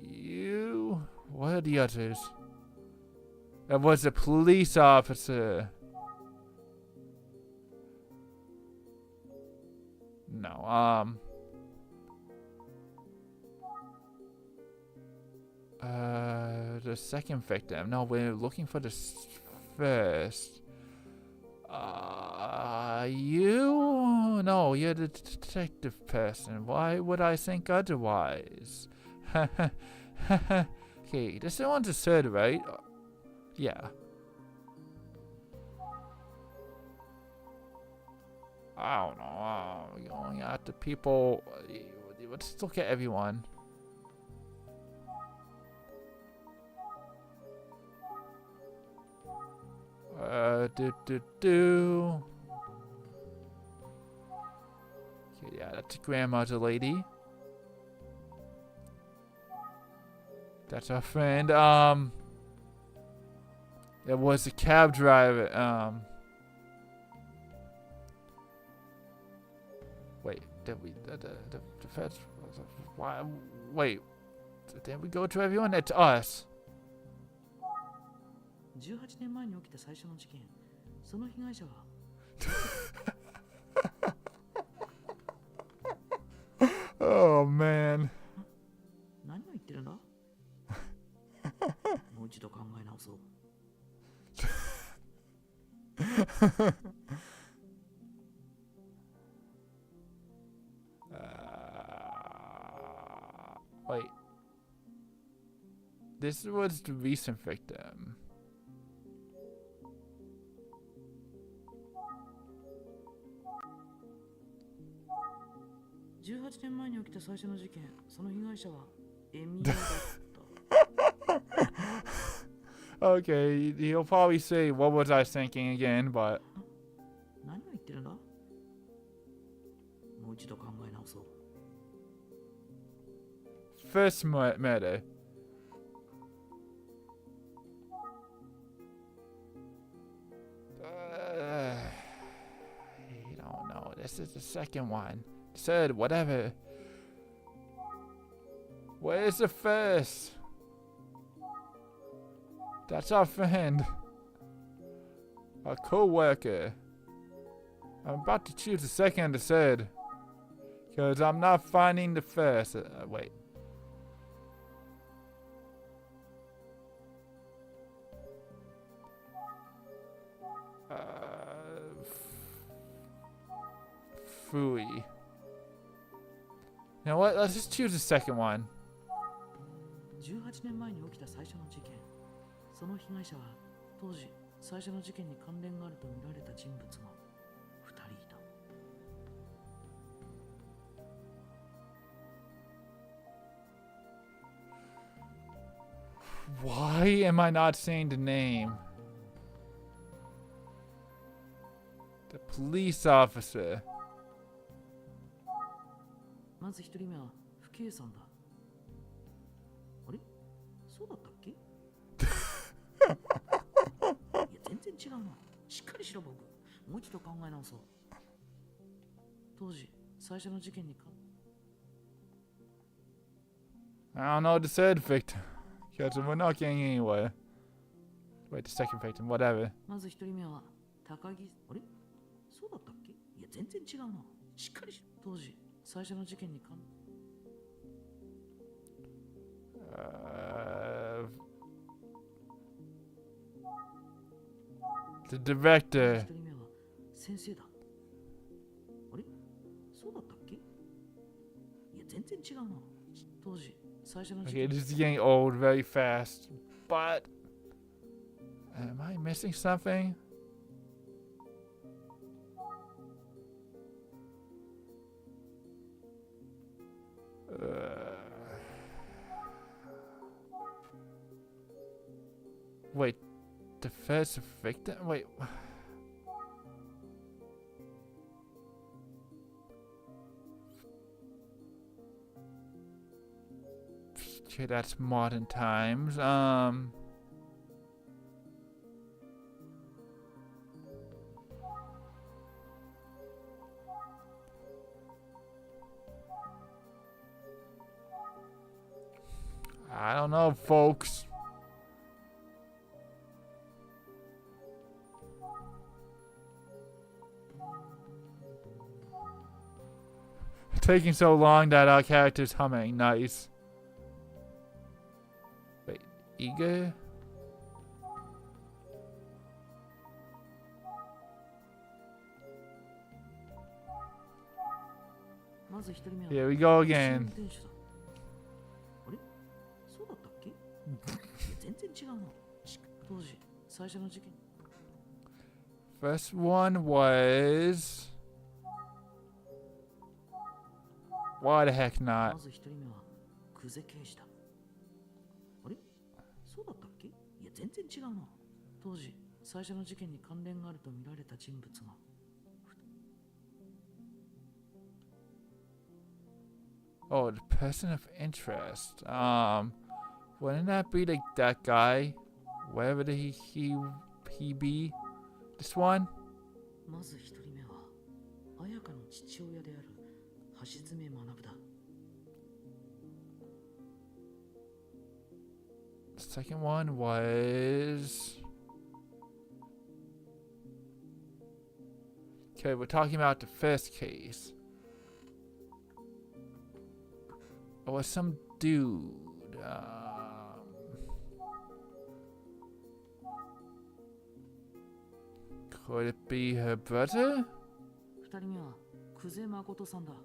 You? What are the others? That was a police officer. No, the second victim. No, we're looking for the first. You? No, you're the detective person. Why would I think otherwise? Okay, this one's a third, right? Yeah. I don't know. Going after people. Let's look at everyone. Okay, yeah, that's grandma's a lady. That's our friend. It was a cab driver. Wait, did we the feds? Why? Wait, did we go to everyone? It's us. 18年前に起きた最初の事件、その被害者は Oh man. 何を言ってるんだ？もう一度考え直そう。Wait. This was the recent victim. 18年前に起きた最初の事件、その被害者はエミオだった。Okay, he'll probably say, what was I thinking again, but... 何を言ってるんだ？もう一度考え直そう。 First murder. You don't know. This is the second one. Third, whatever. Where's the first? That's our friend. Our co-worker. I'm about to choose the second and the third. Because I'm not finding the first. Wait. Fooey. You know what? Let's just choose the second one. 18年前に起きた最初の事件。その被害者は当時最初の事件に関連があると見られた人物が2人いた。Why am I not saying the name? The police officer. まず1人目は不敬さんだ。あれ？そうだったっけ？いや、全然違うな。しっかりしろ僕。もう一度考え直そう。当時、最初の事件にI don't know the third victim. Because we're not getting anywhere. Wait, the second victim, whatever. まず1人目は高木。あれ？そうだったっけ？いや、全然違うな。しっかりしろ。当時、最初の事件にThe director. 1人目は先生だ。あれそうだったっけ？いや、全然違うな。当時、最初の事 Okay, 件。 this is getting old very fast. But am I missing something? Wait, the first victim? Wait. Okay, that's modern times. I don't know, folks. Taking so long that our character's humming. Nice. Wait, eager? Here we go again. あれそうだったっけ？いや、全然違うな。当時、最初の事件。 First one was... Why the heck ま not? ず一人目は久世刑事だ。あれそうだったっけ？いや、全然違うな。当時、最初の事件に関連があると見られた人物が。 Oh, the person of interest. Wouldn't that be like that guy? Wherever he be? This one? まず一人目は綾香の父親である橋爪学だ。 The second one was... Okay, we're talking about the first case. It was some dude. Could it be her brother? 二人目は久世誠さんだ。ん？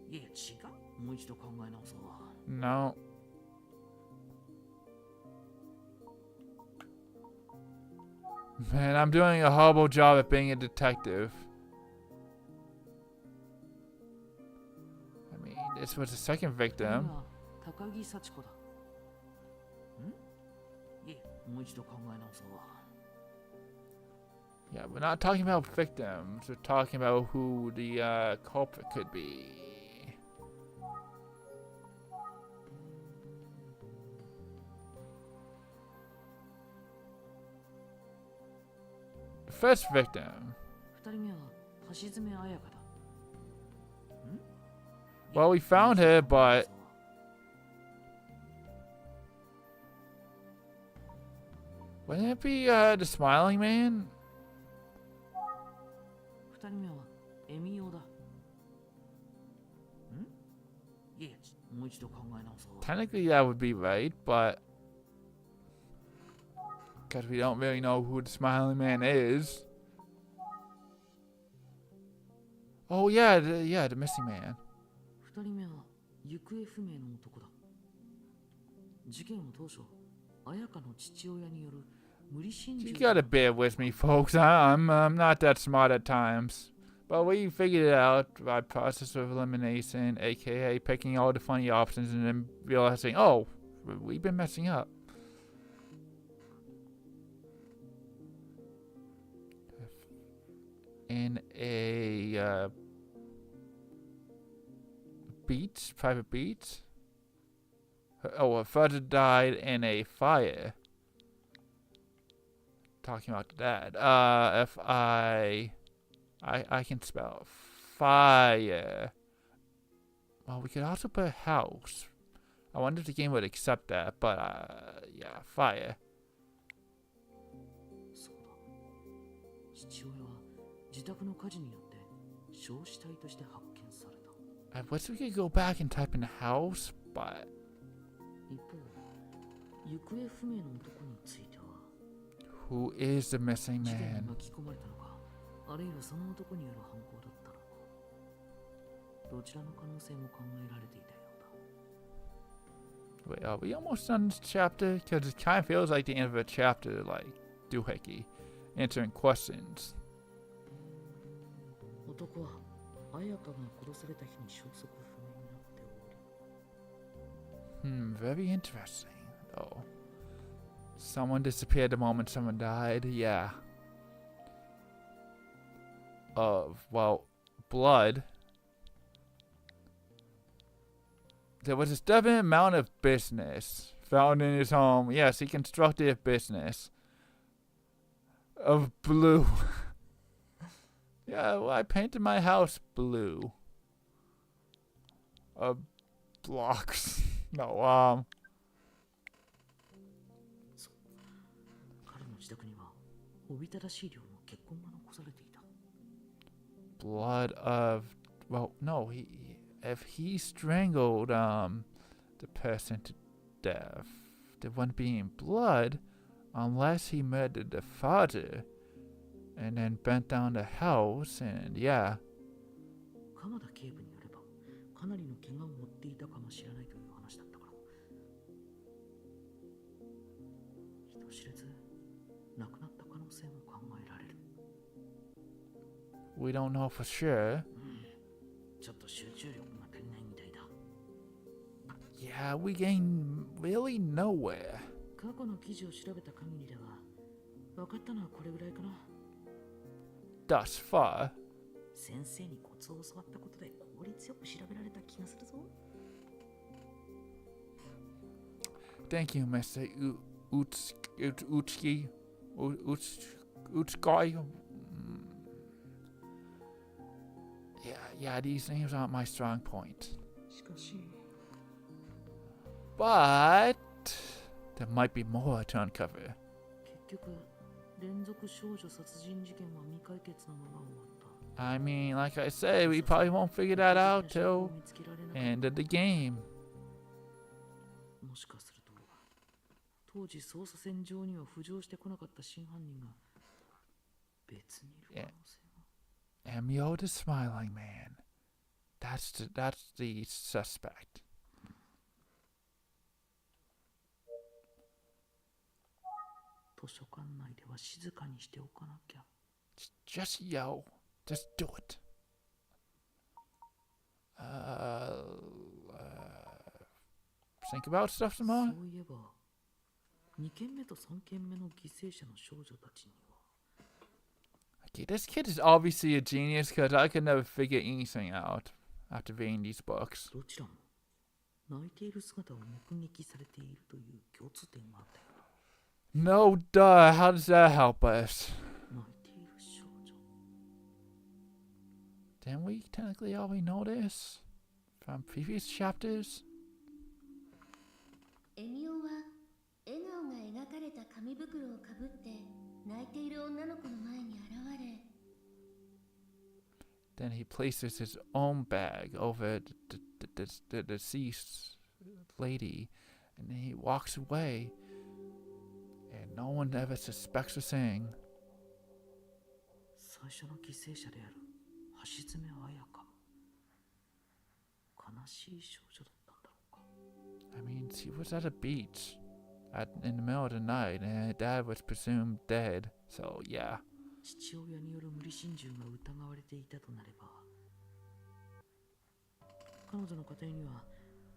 いやいや、違う。もう一度考え直そう。 No. Man, I'm doing a horrible job at being a detective. I mean, this was the second 二人目 victim. は高木幸子だ。ん？いえ、もう一度考え直そう。 Yeah, we're not talking about victims. We're talking about who the culprit could be. The first victim. 二人目は橋爪綾香だ。ん？ Well, we found her, but wouldn't it be the smiling man? 二人目はエミオだ。ん？いや、もう一度考え直そう。 Technically, that would be right, but because we don't really know who the smiling man is. Oh yeah, the missing man. 二人目は行方不明の男だ。事件を当初、綾香の父親による無理心 You 中。 gotta bear with me, folks. I'm not that smart at times. But we figured it out by process of elimination, aka picking all the funny options and then realizing, oh, we've been messing up. In a beach, private beach. Oh, a father died in a fire. Talking about that. If I can spell fire. Well, we could also put house. I wonder if the game would accept that, but yeah, fire. そうだ。父親は自宅の火事によって焼死体として発見された。 I wish we could go back and type in the house, but 一方、行方不明の男については、Who is the missing 事件に man? 巻き込まれたのか、あるいはその男による犯行だったのか、どちらの可能性も考えられていたようだ。 Wait, are we almost done this chapter? Because it kind of feels like the end of a chapter, like Doohickey, answering questions. 男は綾香が殺された日に消息不明になっており、 Very interesting, though. Someone disappeared the moment someone died. Yeah. Well, blood. There was a stubborn amount of business found in his home. Yes, he constructed a business of blue. Yeah, well, I painted my house blue. Blocks. No, 彼の自宅にはおびただしい量の血痕が残されていた。 blood of, well, no, if he strangled the person to death, there wouldn't be any blood unless he murdered the father and then burnt down the house. And yeah, 鎌田警部によればかなりの怪我を負っていたかもしれないという話だったから、人知れず亡くなった可能性も考えられる。 we don't know for sure. ちょっと集中力が足りないみたいだ。 Yeah, we gain really nowhere. 過去の記事を調べた限りでは分かったのはこれぐらいかな。 Thus far. 先生にコツを教わったことで効率よく調べられた気がするぞ。 Thank you, Mr. Utsuki. Utsuki. Yeah, these names aren't my strong point. しかし But there might be more to uncover. 結局連続少女殺人事件は未解決のまま終わった。 I mean, like I said, we probably won't figure that out till 見つけられなかった。 end of the game. もしかすると当時捜査線上には浮上してこなかった真犯人が別にいる可能性が。 Emio the smiling man. That's the suspect. 図書館内では静かにしておかなきゃ。 Just yell. Just do it. Think about stuff some more? そういえば2件目と3件目の犠牲者の少女たちには Okay, this kid is obviously a genius because I could never figure anything out after reading these books. どちらも泣いている姿を目撃されているという共通点があったよ。 No duh, how does that help us? 泣いている少女。 Didn't we technically already know this from previous chapters? エミオは笑顔が描かれた紙袋をかぶって泣いている女の子の前に現れ、 Then he places his own bag over the deceased lady, and then he walks away, and no one ever suspects a thing. 最初の犠牲者である橋爪彩香。悲しい少女だったんだろうか。 I mean, she was at a beach in the middle of the night, and her dad was presumed dead, so yeah. 父親による無理心中が疑われていたとなれば、彼女の家庭には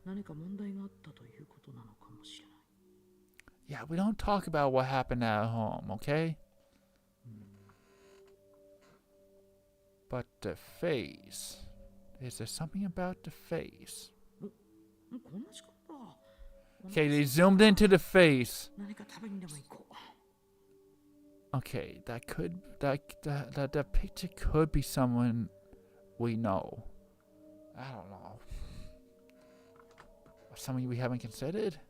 何か問題があったということなのかもしれない。 Yeah, we don't talk about what happened at home, okay? But the face. Is there something about the face? こんな時間だ。 Okay, they zoomed into the face. 何か食べにでも行こう。 Okay, that picture could be someone we know. I don't know. Or someone we haven't considered?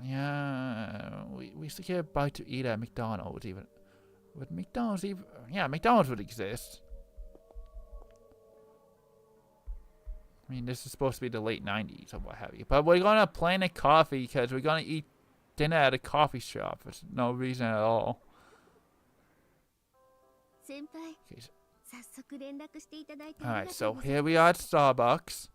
Yeah, we used to get a bite to eat at McDonald's even. Would McDonald's even... Yeah, McDonald's would exist. I mean, this is supposed to be the late 90s or what have you. But we're going to Planet Coffee because we're going to eat dinner at a coffee shop for no reason at all. 先輩 Okay, 早速連絡していただいてあり alright, がとう so ござい here ます we are at Starbucks.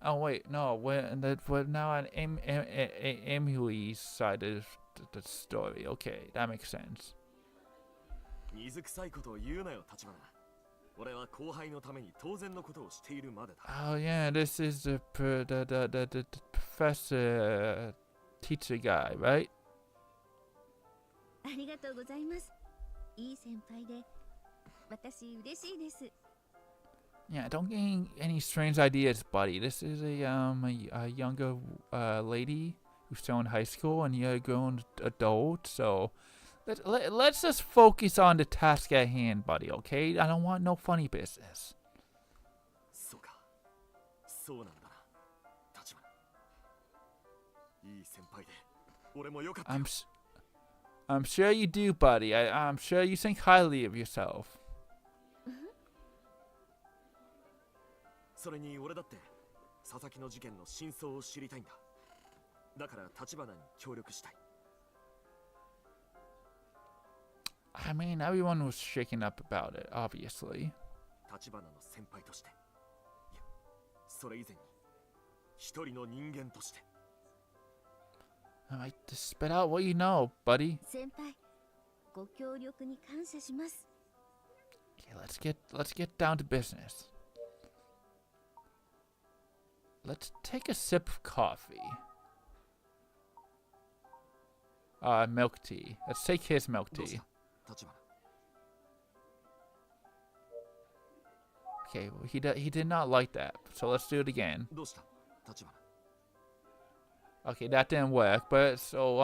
Oh wait, no, we're now on Emily's side of the story. Okay, that makes sense. 水臭いことを言うなよ、立花。俺は後輩のために当然のことをしているまでだ。Oh yeah, this is the professor teacher guy, right? ありがとうございます。いい先輩で私嬉しいです。 Yeah, don't get any strange ideas, buddy. This is a younger lady who's still in high school, and you're a grown adult. So let's just focus on the task at hand, buddy. Okay? I don't want no funny business. そうか。そうなんだな、立花。いい先輩で、俺もよかったよ。I'm sure you do, buddy. I'm sure you think highly of yourself. それに俺だって佐々木の事件の真相を知りたいんだ。だから立花に協力したい。I mean, everyone was shaken up about it, obviously. 立花の先輩として、いや、それ以前に一人の人間として。Alright, just spit out what you know, buddy. 先輩ご協力に感謝します。 Okay, let's get down to business. Let's take a sip of coffee. Milk tea. Let's take his milk どうし tea. た、立花。 Okay, well, he did not like that. So let's do it again. どうした、立花。 Okay, that didn't work. But so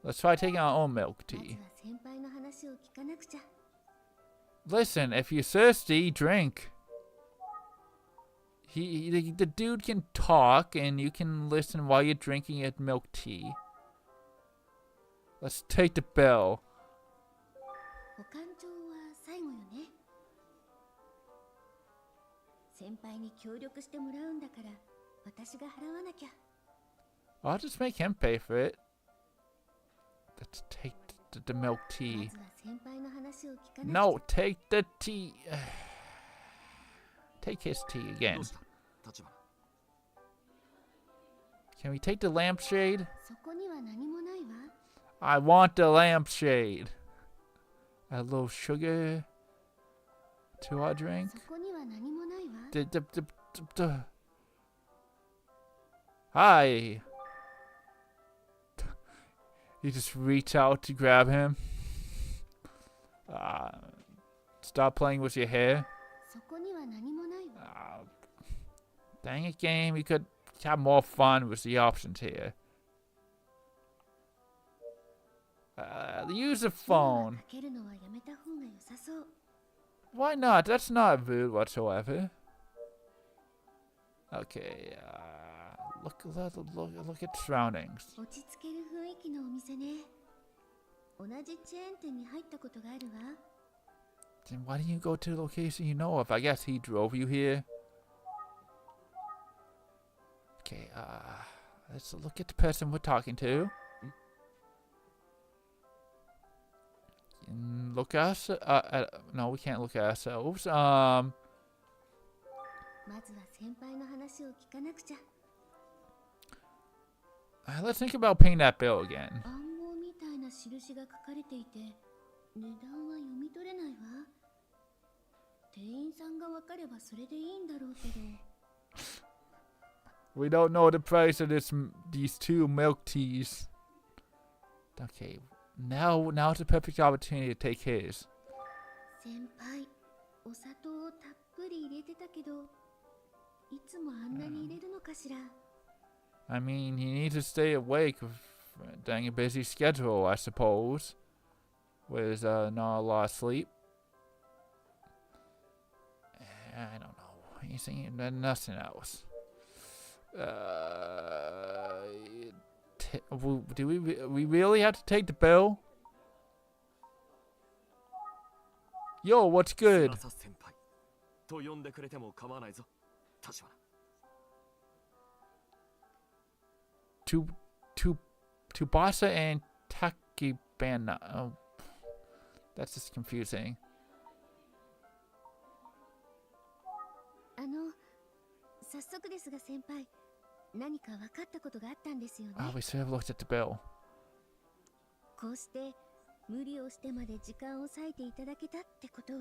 let's try taking our own milk まず tea. は先輩の話を聞かなくちゃ。 Listen, if you're thirsty, drink. The dude can talk, and you can listen while you're drinking your milk tea. Let's take the bill. 保管帳は最後よね。先輩に協力してもらうんだから私が払わなきゃ。 I'll just make him pay for it. Let's take the milk ま tea. ずは先輩の話を聞かなくちゃ。 No, take the tea. Take his tea ど again. うした、立花。 Can we take the lampshade? そこには何もないわ。 I want the lampshade. A little sugar to our drink. そこには何もないわ。 Hi. You just reach out to grab him. Stop playing with your hair. そこには何もないわ。 Dang it, game. You could have more fun with the options here. Use the 電話 phone. かけるのはやめた方が良さそう。 Why not? That's not rude whatsoever. Okay, look at the surroundings. 落ち着ける雰囲気のお店ね。同じチェーン店に入ったことがあるわ。 Then why didn't you go to the location you know of? I guess he drove you here. Okay, let's look at the person we're talking to. Look at us. No, we can't look at ourselves. まずは先輩の話を聞かなくちゃ。 Let's think about paying that bill again. 暗号みたいな印が書かれていて、値段は読み取れないわ。店員さんがわかればそれでいいんだろうけど。 We don't know the price of these two milk teas. Okay, now's the perfect opportunity to take his. 先輩、お砂糖をたっぷり入れてたけど、いつもあんなに入れるのかしら。 I mean, he needs to stay awake during a busy schedule, I suppose. With not a lot of sleep. I don't know. Anything, nothing else. Do we really have to take the bill? Yo, what's good? 翼先輩と呼んでくれても構わないぞ、立花。To Tsubasa and Takibana. Oh, that's just confusing. 早速ですが先輩、何か分かったことがあったんですよね。Oh, we should have looked at the bill. こうして無理をしてまで時間を割いていただけたってことは。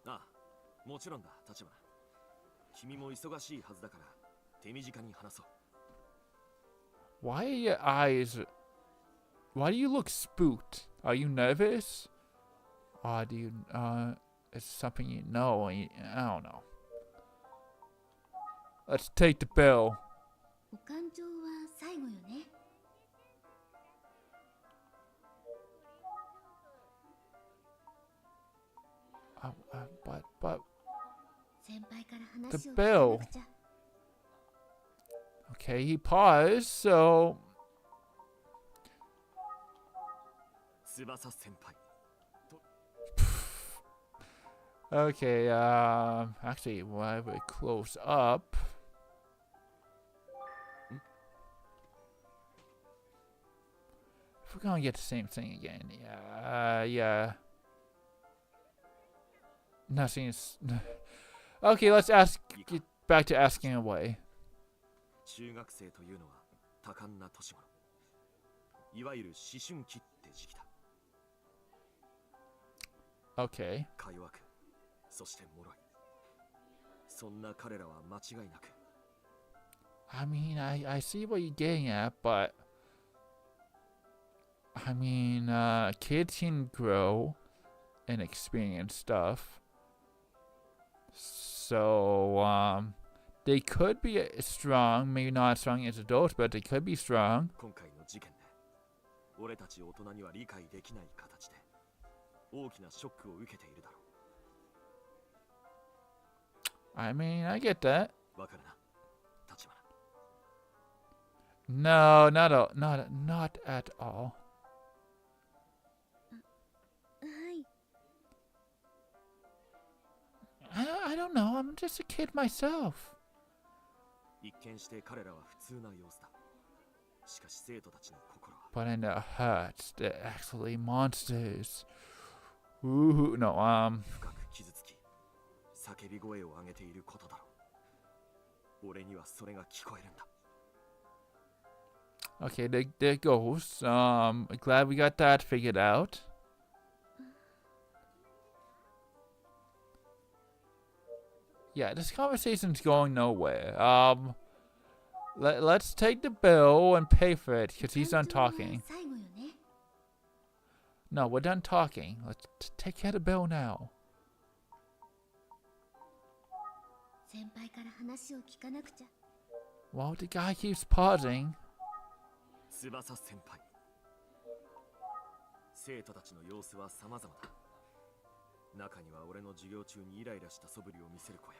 ああ、もちろんだ、立花。君も忙しいはずだから、手短に話そう。Why are your eyes... Why do you look spooked? Are you nervous? Or do you, it's something you know and I don't know. Let's take the bill. お感情は最後よね。But... 先輩から話を The 聞か bill. なくちゃ。Okay, he paused, so... 翼先輩。 Okay, actually, while we're close up... If we're gonna get the same thing again, yeah. Nothing's... Okay, let's get back to asking away. 中学生というのは多感な年頃。いわゆる思春期って時期だ。 Okay. か弱く、そして脆い。そんな彼らは間違いなく。I mean, I see what you're getting at, but... I mean, kids can grow and experience stuff. So, they could be strong, maybe not as strong as adults, but they could be strong. 今回の事件で、俺たち大人には理解できない形で大きなショックを受けているだろ I mean, I get that. う。わかるな、立花。 No, not at all. はい。 I don't know. I'm just a kid myself. 一見して彼らは普通な様子だ。しかし生徒たちの心は。 But in their hearts, they're actually monsters. Ooh, no, 深く傷つき、叫び声を上げていることだろう。俺にはそれが聞こえるんだ。 Okay, there it goes. Glad we got that figured out. Yeah, this conversation's going nowhere. Let's take the bill and pay for it, because he's done talking. 最後よね。 No, we're done talking. Let's take care of the bill now. 先輩から話を聞かなくちゃ。 Well, the guy keeps pausing. 翼先輩。生徒たちの様子は様々だ。中には俺の授業中にイライラした素振りを見せる子や。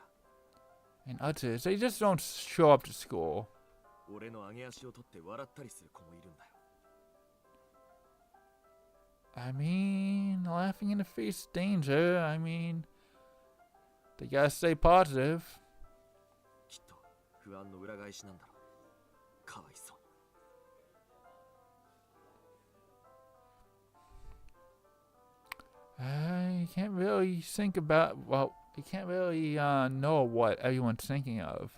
And others, they just don't show up to school. 俺の上げ足を取って笑ったりする子もいるんだよ。 I mean, laughing in the face is danger. I mean, they gotta stay positive. きっと不安の裏返しなんだろう。かわいそうに。 I can't really think about, well, you can't really know what everyone's thinking of,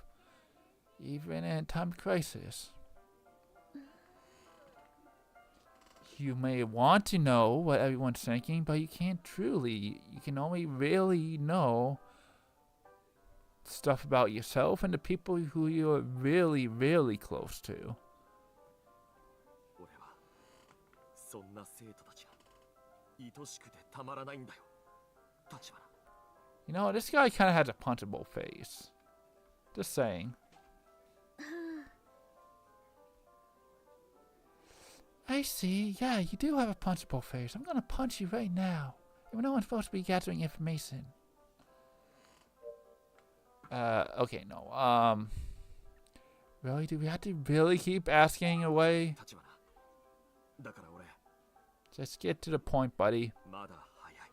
even in a time of crisis. You may want to know what everyone's thinking, but you can't truly. You can only really know stuff about yourself and the people who you're really, really close to. 俺はそんな生徒たちが愛しくてたまらないんだよ。立花。 You know, this guy kind of has a punchable face. Just saying. I see. Yeah, you do have a punchable face. I'm gonna punch you right now. Even though I'm supposed to be gathering information. Okay, no. Really? Do we have to really keep asking away? 立花。だから俺。 Just get to the point, buddy. まだ早い。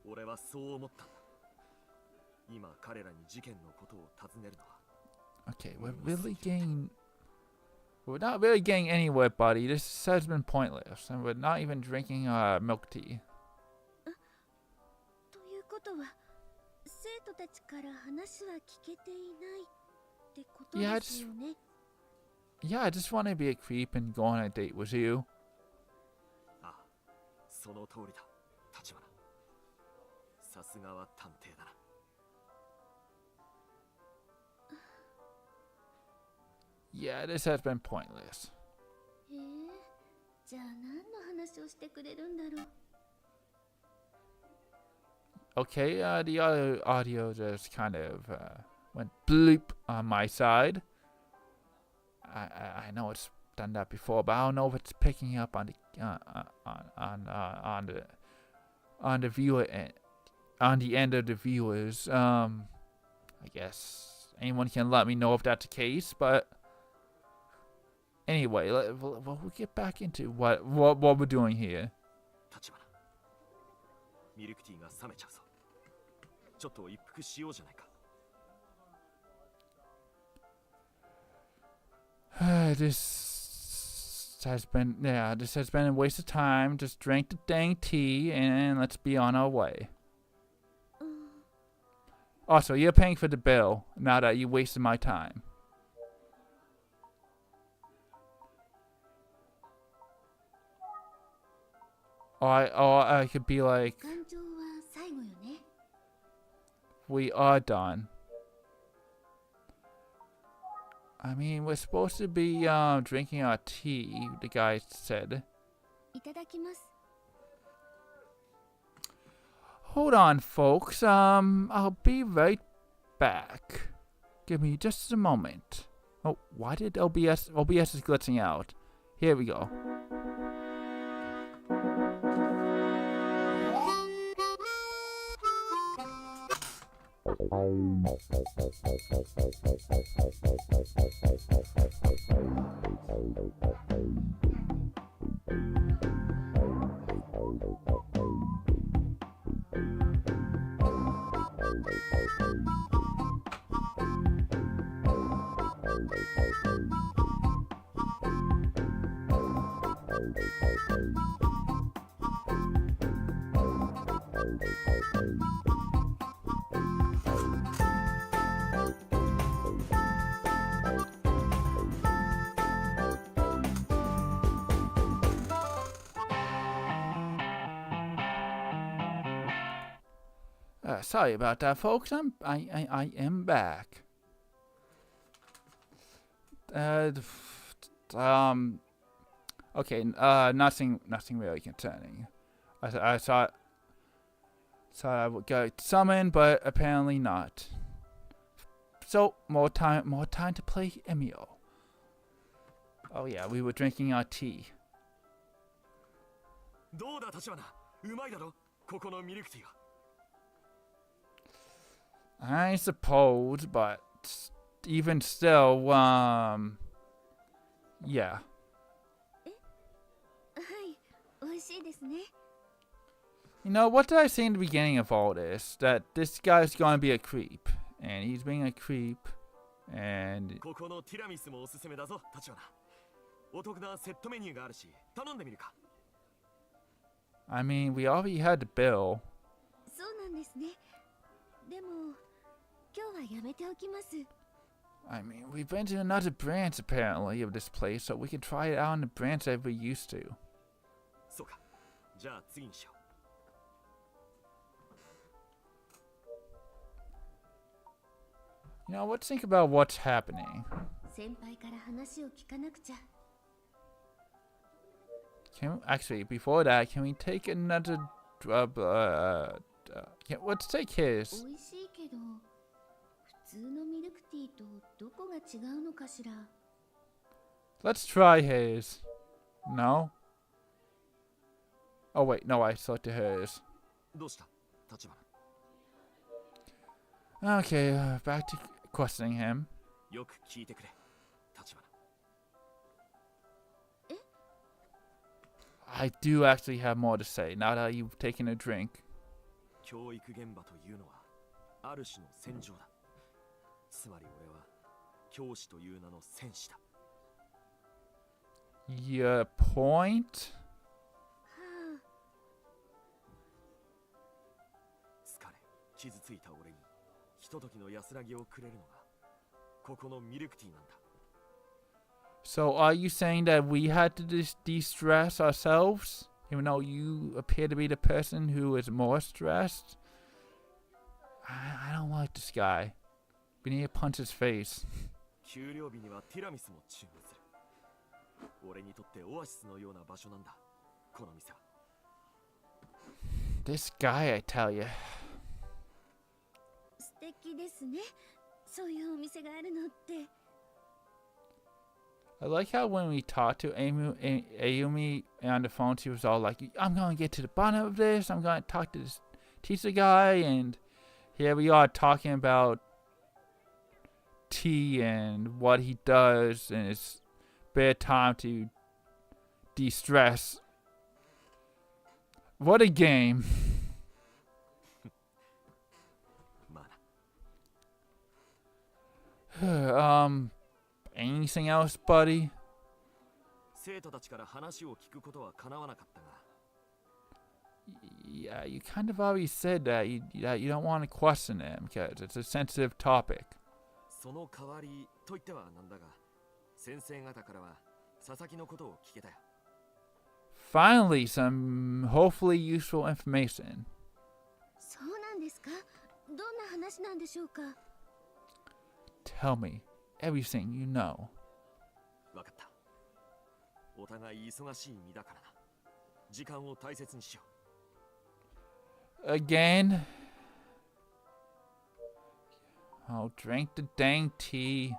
俺はそう思ったんだ。今彼らに事件のことを尋ねるのは。Okay, we're not really getting anywhere, buddy. This has been pointless, and we're not even drinking milk tea. ということは生徒たちから話は聞けていないってことですよね。 Yeah, I just want to be a creep and go on a date with you. ああ、その通りだ、立花。さすがは探偵だな。Yeah, this has been pointless. へえ、じゃあ何の話をしてくれるんだろう。 Okay, the other audio just kind of went bloop on my side. I know it's done that before, but I don't know if it's picking up on the viewer end, on the end of the viewers. I guess anyone can let me know if that's the case, but anyway, we'll get back into what we're doing here. 立花、ミルクティーが冷めちゃうぞ。ちょっと一服しようじゃないか。This has been a waste of time. Just drink the dang tea and let's be on our way. Also, you're paying for the bill now that you wasted my time. Or I could be like, 感情は最後よね。 we are done. I mean, we're supposed to be drinking our tea, the guy said. いただきます。 Hold on, folks. I'll be right back. Give me just a moment. Oh, why did OBS is glitching out? Here we go. Sorry about that, folks. I am back. Okay. Nothing really concerning. I thought I would get summoned, but apparently not. So more time to play Emio. Oh yeah, we were drinking our tea. どうだ立花、うまいだろ、ここのミルクティーは。 I suppose, but even still, yeah. はい、美味しいですね。 You know, what did I say in the beginning of all this? That this guy's gonna be a creep. And he's being a creep. And ここのティラミスもおすすめだぞ、立花。お得なセットメニューがあるし、頼んでみるか。 I mean, we already had the bill. そうなんですね。でも今日はやめておきます。 I mean, we've been to another branch apparently of this place, so we can try it out in the branch that we used to. そうか。じゃあ次にしよう。 You know, let's think about what's happening. 先輩から話を聞かなくちゃ。 Actually, before that, can we take another... let's take his. 美味しいけど、普通のミルクティーとどこが違うのかしら。 Let's try his. No? Oh wait, no, I selected hers. どうした、立花。 Okay, back to questioning him. よく聞いてくれ、立花。 I do actually have more to say now that you've taken a drink. 教育現場というのはある種の戦場だ。つまり俺は教師という名の戦士だ。 Your point? は疲れ傷ついた俺にひとときの安らぎをくれるのがここのミルクティーなんだ。 So are you saying that we had to de-stress ourselves? Even though you appear to be the person who is more stressed? I don't like this guy. We need to punch his face. 給料日にはティラミスも注文する。俺にとってオアシスのような場所なんだ、この店は。 This guy, I tell you. あ、素敵ですね。そういうお店があるのって。 I like how when we talked to Ayumi on the phone, she was all like, I'm going to get to the bottom of this. I'm going to talk to this teacher guy. And here we are talking about tea and what he does in his spare time to de-stress. What a game. まあな。 Anything else, buddy? 生徒たちから話を聞くことは叶わなかったが、 Yeah, you kind of already said that you don't want to question them because it's a sensitive topic. その代わりと言ってはなんだが、先生方からは佐々木のことを聞けたよ。 Finally, some hopefully useful information. そうなんですか。どんな話なんでしょうか。 Tell me everything you know. わかった。お互い忙しい身だからな。時間を大切にしよう。 Again? Oh, drink the dang tea.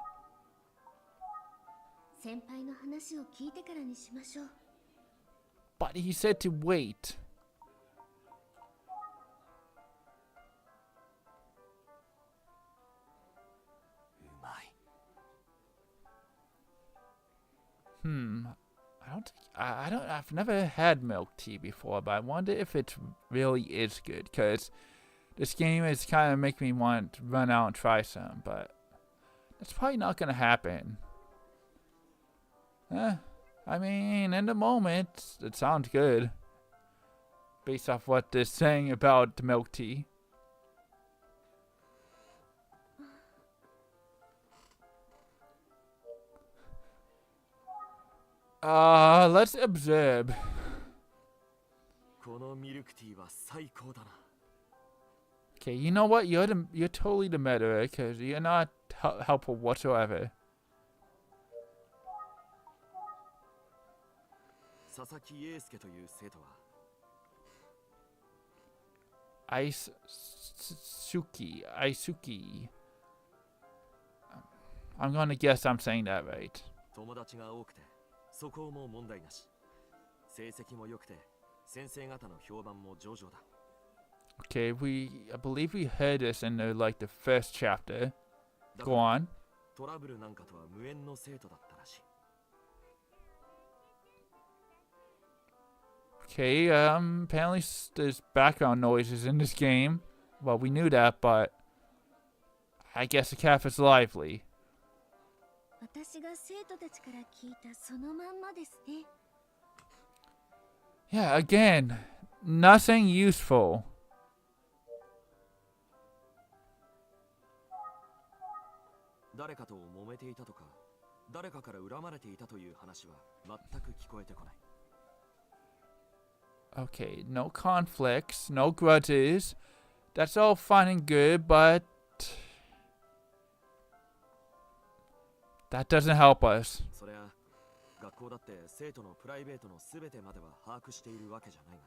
先輩の話を聞いてからにしましょう。 But he said to wait. うまい。 I've never had milk tea before, but I wonder if it really is good, because this game is kind of making me want to run out and try some, but that's probably not going to happen. I mean, in the moment, it sounds good, based off what they're saying about the milk tea. Let's observe. このミルクティーは最高だな。 Okay, you know what? You're totally the murderer, because you're not helpful whatsoever. 佐々木英介という生徒は Aisuki. I'm gonna guess I'm saying that right. 友達が多くてそこも問題なし。成績も良くて先生方の評判も上々だ。 Okay, I believe we heard this in the first chapter. Go on. トラブルなんかとは無縁の生徒だったらしい。 Okay, apparently there's background noises in this game. Well, we knew that, but I guess the cafe's lively. 私が生徒たちから聞いたそのまんまですね。 Yeah, again, nothing useful. 誰かと揉めていたとか、誰かから恨まれていたという話は全く聞こえてこない。 Okay, no conflicts, no grudges. That's all fine and good, but that doesn't help us. そりゃ学校だって生徒のプライベートのすべてまでは把握しているわけじゃないが。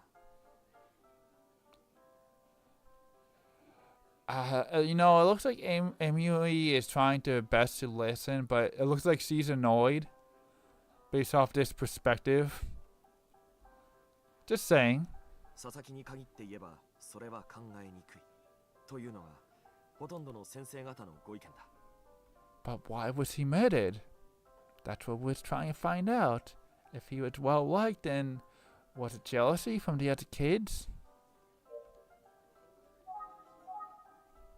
You know, it looks like Emio is trying to best to listen, but it looks like she's annoyed based off this perspective. Just saying. 佐々木に限って言えばそれは考えにくいというのがほとんどの先生方のご意見だ。 But why was he murdered? That's what we're trying to find out. If he was well liked, then was it jealousy from the other kids?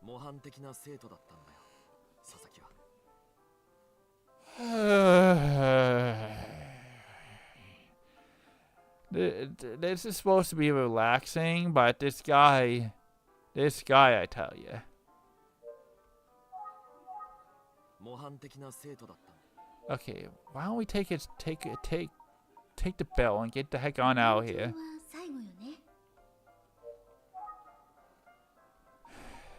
模範的な生徒だったんだよ、佐々木は。This is supposed to be relaxing, but this guy, I tell you. 模範的な生徒だったんだ。 Okay, why don't we take the bell and get the heck on out 勉強 here? は最後よね。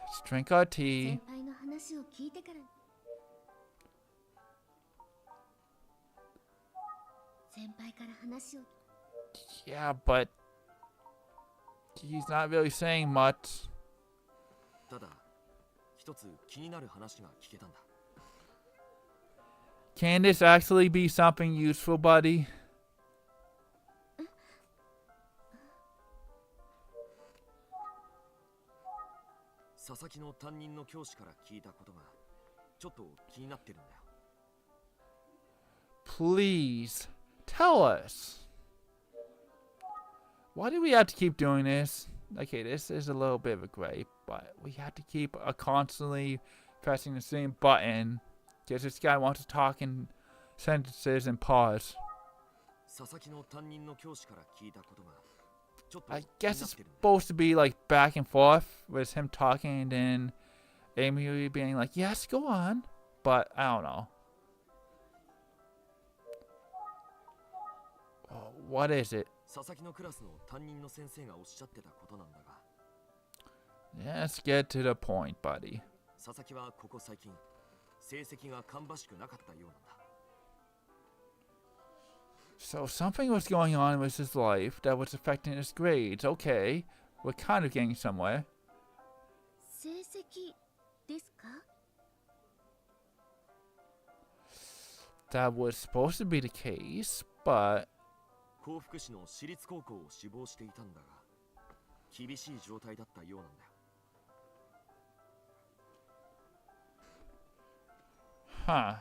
Let's drink our tea. 先輩の話を聞いてから先輩から話を Yeah, but he's not really saying much. ただ、一つ気になる話が聞けたんだ。 Can this actually be something useful, buddy? 佐々木の担任の教師から聞いたことがちょっと気になってるんだよ。 Please, tell us. Why do we have to keep doing this? Okay, this is a little bit of a gripe, but we have to keep constantly pressing the same button because this guy wants to talk in sentences and pause. 佐々木の担任の教師から聞いたことがちょっと I 気に guess な it's ってるんだよ。 supposed to be like back and forth with him talking and then Emio being like, yes, go on. But I don't know. Oh, what is it? 佐々木のクラスの担任の先生がおっしゃってたことなんだが、 Let's get to the point, buddy. 佐々木はここ最近成績が芳しくなかったようなんだ。 So something was going on with his life that was affecting his grades. Okay, we're kind of getting somewhere. 成績ですか？ That was supposed to be the case, but 幸福市の私立高校を志望していたんだが、厳しい状態だったようなんだよ。 huh.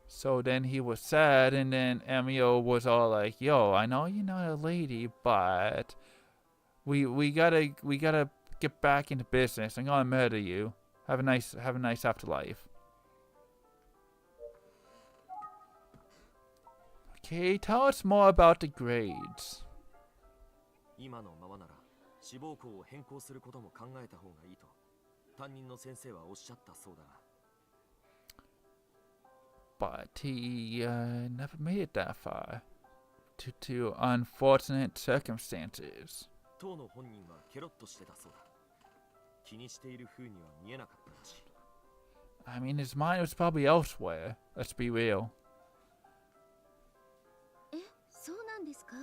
So then he was sad, and then Emio was all like, "Yo, I know you're not a lady, but we gotta get back into business. I'm gonna murder you. Have a nice afterlife." Okay, tell us more about the grades. 今のままなら志望校を変更することも考えた方がいいと担任の先生はおっしゃったそうだが、 But he never made it that far due to unfortunate circumstances. 当の本人はケロッとしてたそうだ。気にしている風には見えなかったらしい。 I mean, his mind was probably elsewhere. Let's be real. え、そうなんですか？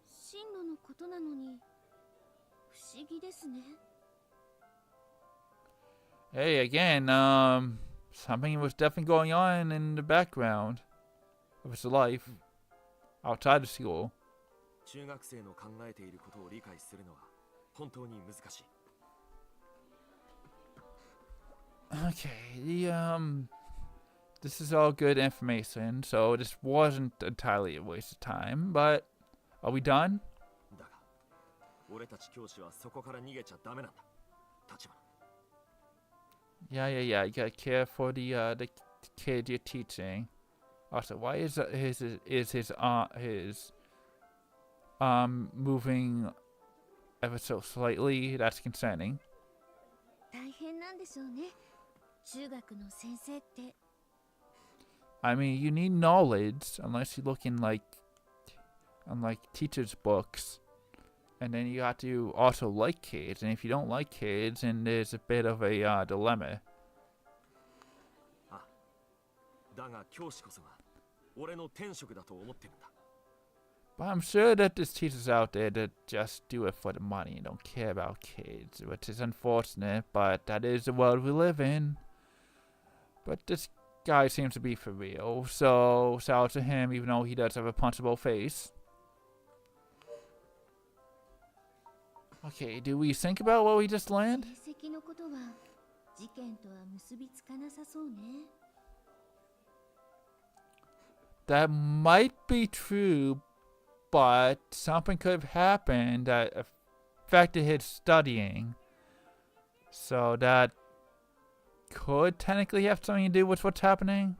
進路のことなのに不思議ですね。 Hey, again, something was definitely going on in the background of his life outside of school. 中学生の考えていることを理解するのは本当に難しい。 Okay, this is all good information, so this wasn't entirely a waste of time, but are we done? だが、俺たち教師はそこから逃げちゃダメなんだ。立花。 Yeah. You gotta care for the kid you're teaching. Also, why is his moving ever so slightly? That's concerning. 大変なんでしょうね。中学の先生って。 I mean, you need knowledge unless you look in like teachers' books, and then you have to also like kids. And if you don't like kids, then there's a bit of a dilemma. あ、だが教師こそが俺の天職だと思ってるんだ。 But I'm sure that there's teachers out there that just do it for the money and don't care about kids, which is unfortunate, but that is the world we live in. But this guy seems to be for real, so shout out to him, even though he does have a punchable face. Okay, do we think about what we just learned? 成績のことは事件とは結びつかなさそうね。 That might be true, but something could have happened that affected his studying. So that could technically have something to do with what's happening.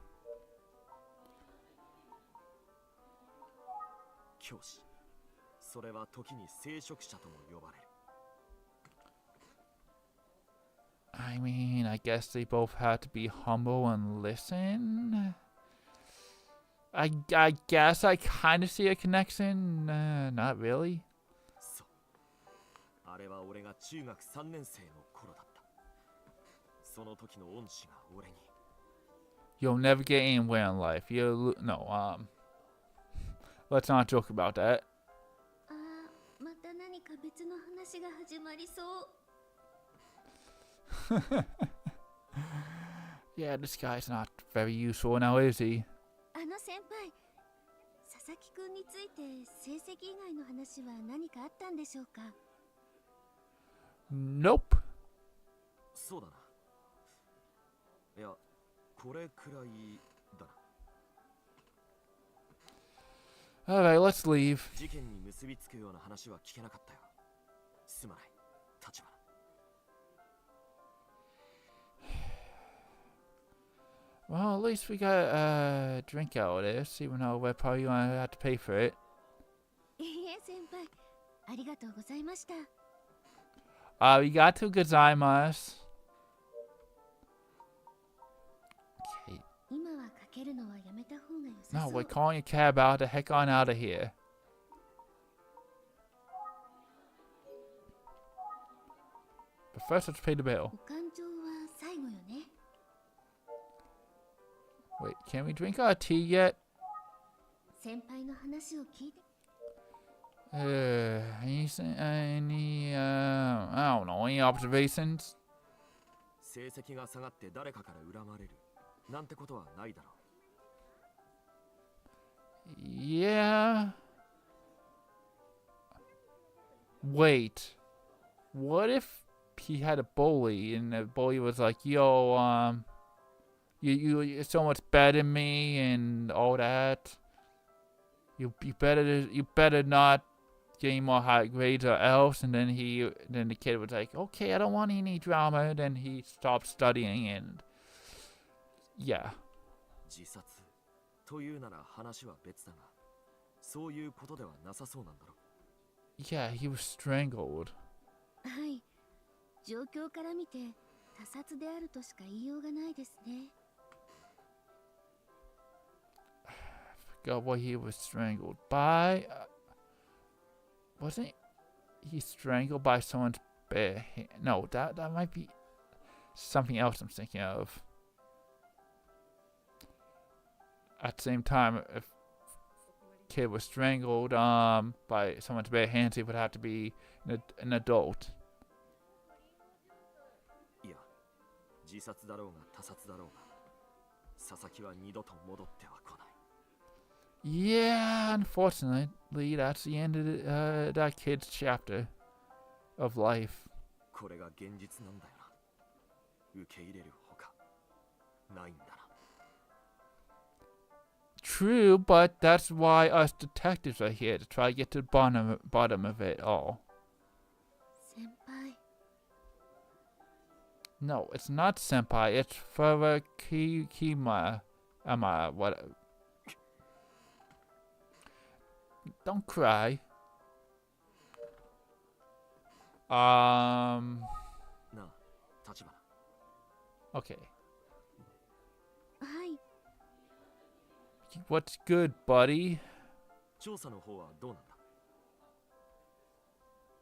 教師、それは時に聖職者とも呼ばれる。 I mean, I guess they both have to be humble and listen. I guess I kind of see a connection. Not really. そう。あれは俺が中学3年生の頃だった。その時の恩師が俺に。 You'll never get anywhere in life. Let's not joke about that. あー、また何か別の話が始まりそう。Yeah, this guy's not very useful now, is he? あの先輩、佐々木くんについて成績以外の話は何かあったんでしょうか？ Nope. そうだな。いや、これくらいだな。 Alright, let's leave. 事件に結びつくような話は聞けなかったよ。すまない、立花。 Well, at least we got a drink out of this, even though we're probably gonna have to pay for it. いいえ先輩、ありがとうございました。Arigato gozaimasu. Okay. 今はかけるのはやめた方が良さ No, そう。 we're calling a cab out the heck on out of here. But first, let's pay the bill. お勘定は最後よね。 Wait, can we drink our tea yet? 先輩の話を聞いて。I don't know, any observations? 成績が下がって誰かから恨まれるなんてことはないだろう。 Yeah. Wait. What if he had a bully and the bully was like, yo, you're so much better than me and all that. You better not get any more high grades or else. And then the kid was like, okay, I don't want any drama. Then he stopped studying and yeah. 自殺というなら話は別だが、そういうことではなさそうなんだろう。 Yeah, he was strangled. はい。状況から見て他殺であるとしか言いようがないですね。 Forgot what he was strangled by. Wasn't he strangled by someone's bare hand? No, that might be something else I'm thinking of. At the same time, if kid was strangled by someone's bare hands, he would have to be an adult. いや、自殺だろうが他殺だろうが、佐々木は二度と戻っては来ない。 Yeah, unfortunately, that's the end of that kid's chapter of life. これが現実なんだよな。受け入れるほかないんだな。 True, but that's why us detectives are here, to try to get to the bottom of it all. 先輩。 No, it's not senpai, it's Furakima. What? Don't cry. なあ、立花。 Okay. はい。 What's good, buddy? 調査の方はどうなんだ。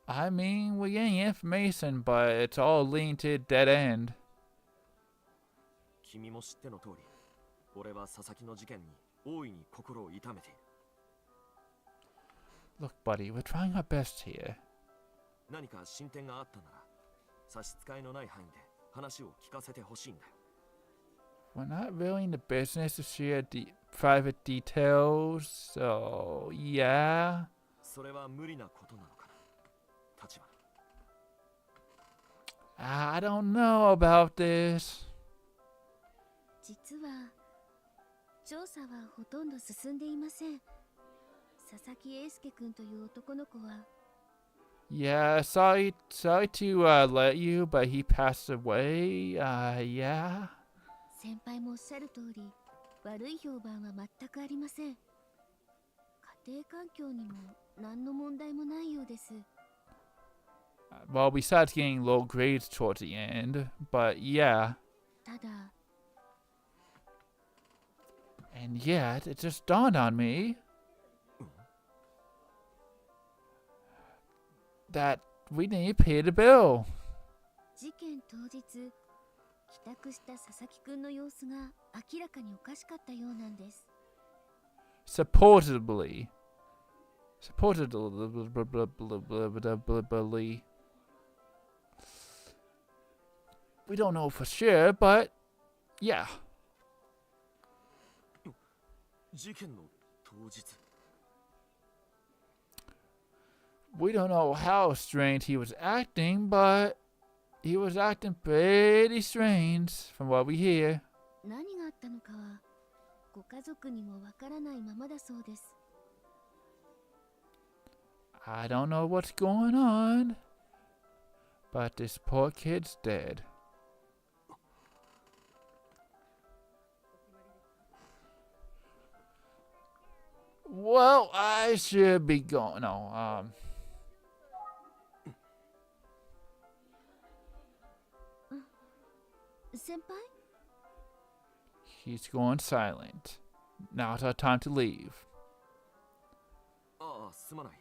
I mean, we're getting information, but it's all leading to a dead end. 君も知っての通り、俺は佐々木の事件に大いに心を痛めている。 Look, buddy, we're trying our best here. 何か進展があったなら、差し支えのない範囲で話を聞かせてほしいんだよ。 We're not really in the business to share private details, so yeah. それは無理なことなのかな、立花。 I don't know about this. 実は調査はほとんど進んでいません。佐々木英介君という男の子は Yeah, sorry to let you, but he passed away. Yeah. 先輩もおっしゃる通り、悪い評判は全くありません。家庭環境にも何の問題もないようです。Well, we started getting low grades towards the end, but yeah. ただ、And yet, it just dawned on me that we need to pay the bill. 事件当日、帰宅した佐々木くんの様子が明らかにおかしかったようなんです。Supposedly. We don't know for sure, but yeah. 事件の当日。 We don't know how strange he was acting, but he was acting pretty strange from what we hear. 何があったのかは、ご家族にもわからないままだそうです。I don't know what's going on, but this poor kid's dead. Well, I should be going. No, Senpai? he's going silent. Now's our time to leave. ああ、すまない。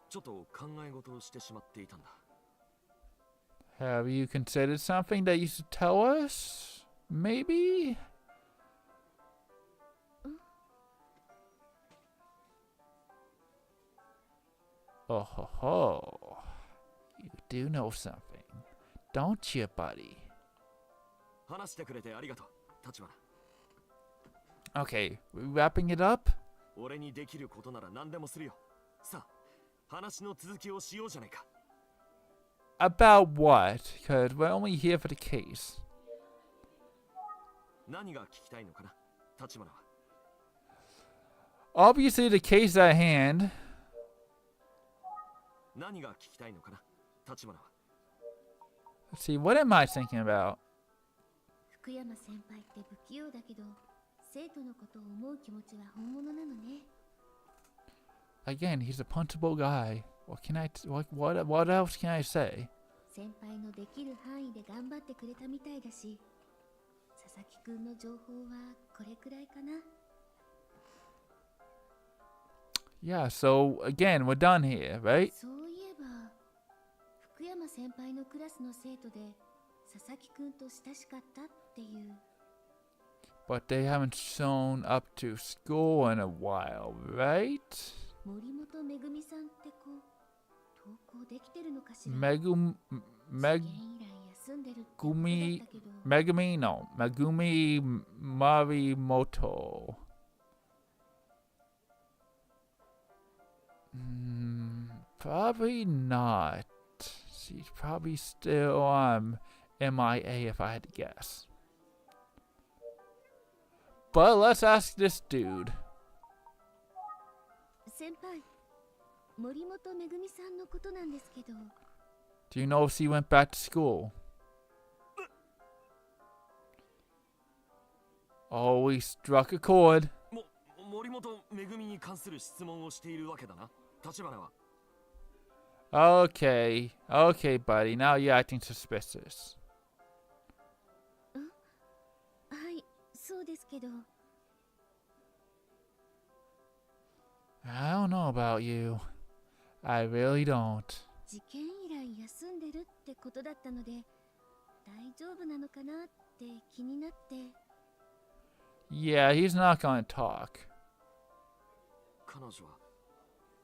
ちょっと考え事をしてしまっていたんだ。 Have you considered something that you should tell us? Maybe? Oh ho ho. You do know something, don't you, buddy? 話してくれてありがとう、立花。 Okay, we wrapping it up? 俺にできることなら何でもするよ。さあ、話の続きをしようじゃないか。 About what? Because we're only here for the case. 何が聞きたいのかな、立花は。 Obviously, the case at hand. 何が聞きたいのかな、立花は。 Let's see, what am I thinking about? 福山先輩って不器用だけど、生徒のことを思う気持ちは本物なのね。 Again, he's a punchable guy. What can I? What else can I say? 先輩のできる範囲で頑張ってくれたみたいだし、佐々木くんの情報はこれくらいかな。 Yeah. So again, we're done here, right? そういえば、福山先輩のクラスの生徒で佐々木くんと親しかったっていう。 But they haven't shown up to school in a while, right? 森本めぐみさんって子、登校できてるのかしら。 Megumi 試験以来休んでるってことだったけど。 Megumi Marimoto. Probably not. She's probably still MIA if I had to guess. But let's ask this dude. 先輩、森本めぐみさんのことなんですけど。 Do you know if she went back to school? Oh, we struck a chord. 森本めぐみに関する質問をしているわけだな、立花は。 Okay, buddy. Now you're acting suspicious. はい、そうですけど。 I don't know about you. I really don't. 事件以来休んでるってことだったので、大丈夫なのかなって気になって。 Yeah, he's not gonna talk. 彼女は、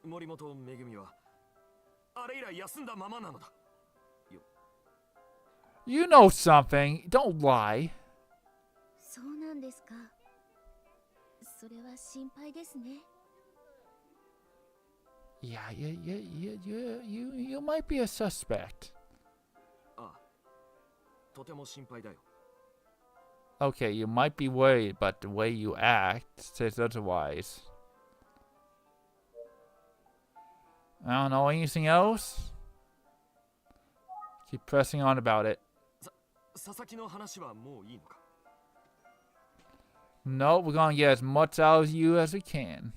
森本めぐみは、あれ以来休んだままなのだ。 You know something. Don't lie. そうなんですか。それは心配ですね。 Yeah, you might be a suspect. ああ、とても心配だよ。 Okay, you might be worried, but the way you act says otherwise. I don't know, anything else? Keep pressing on about it. 佐々木の話はもういいのか？ No, we're gonna get as much out of you as we can.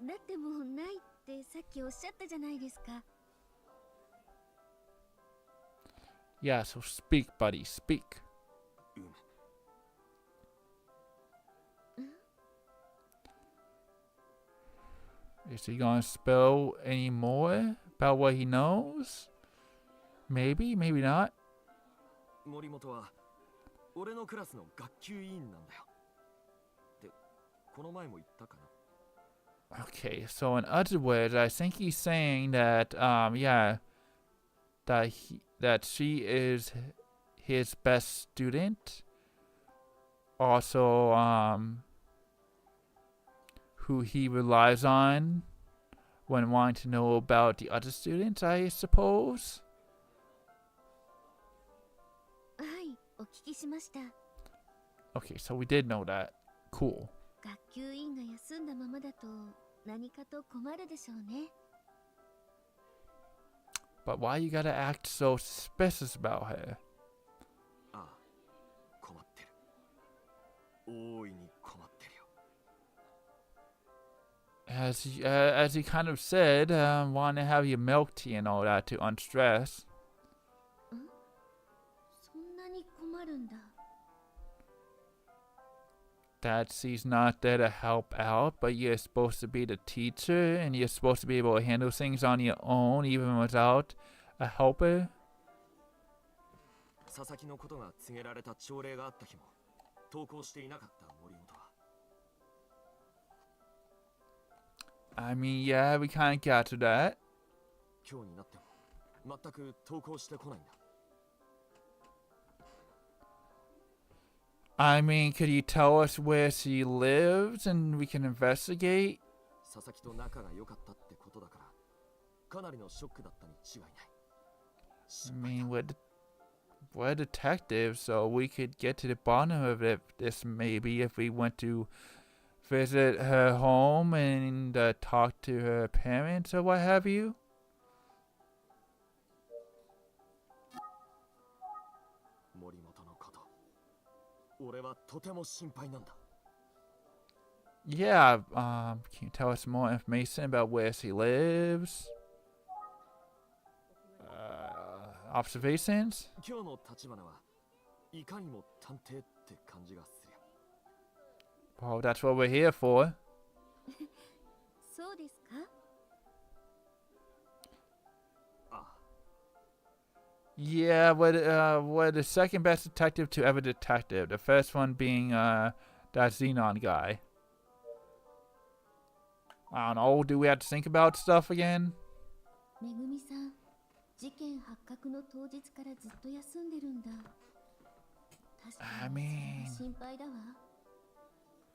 だってもうないってさっきおっしゃったじゃないですか。Yeah, so speak, buddy, speak. うむ。Is he gonna spill any more about what he knows? Maybe, maybe not. 森本は俺のクラスの学級委員なんだよ。ってこの前も言ったかな。 Okay, so in other words, I think he's saying that, yeah, that she is his best student. Also, who he relies on when wanting to know about the other students, I suppose. はい、お聞きしました。 Okay, so we did know that. Cool. 学級委員が休んだままだと何かと困るでしょうね。 But why you gotta act so suspicious about her? ああ、困ってる。大いに困ってるよ。 As he kind of said, want to have your milk tea and all that to unstress. そんなに困るんだ。 That she's not there to help out, but you're supposed to be the teacher and you're supposed to be able to handle things on your own even without a helper. 佐々木のことが告げられた朝礼があった日も登校していなかった森本は。 I mean, yeah, we kind of got to that. 今日になっても全く登校してこないんだ。 I mean, could you tell us where she lives and we can investigate? 佐々木と仲が良かったってことだからかなりのショックだったに違いない。 I mean, we're detectives, so we could get to the bottom of this maybe if we went to visit her home and talk to her parents or what have you. 森本のこと、俺はとても心配なんだ。 Yeah, can you tell us more information about where she lives? Observations? 今日の立花はいかにも探偵って感じがするよ。 Well, that's what we're here for. そうですか？ ああ、 Yeah, we're the second best detective to ever detective. The first one being that Xenon guy. I don't know, do we have to think about stuff again? めぐみさん、事件発覚の当日からずっと休んでるんだ。確か I に mean, 心配だわ。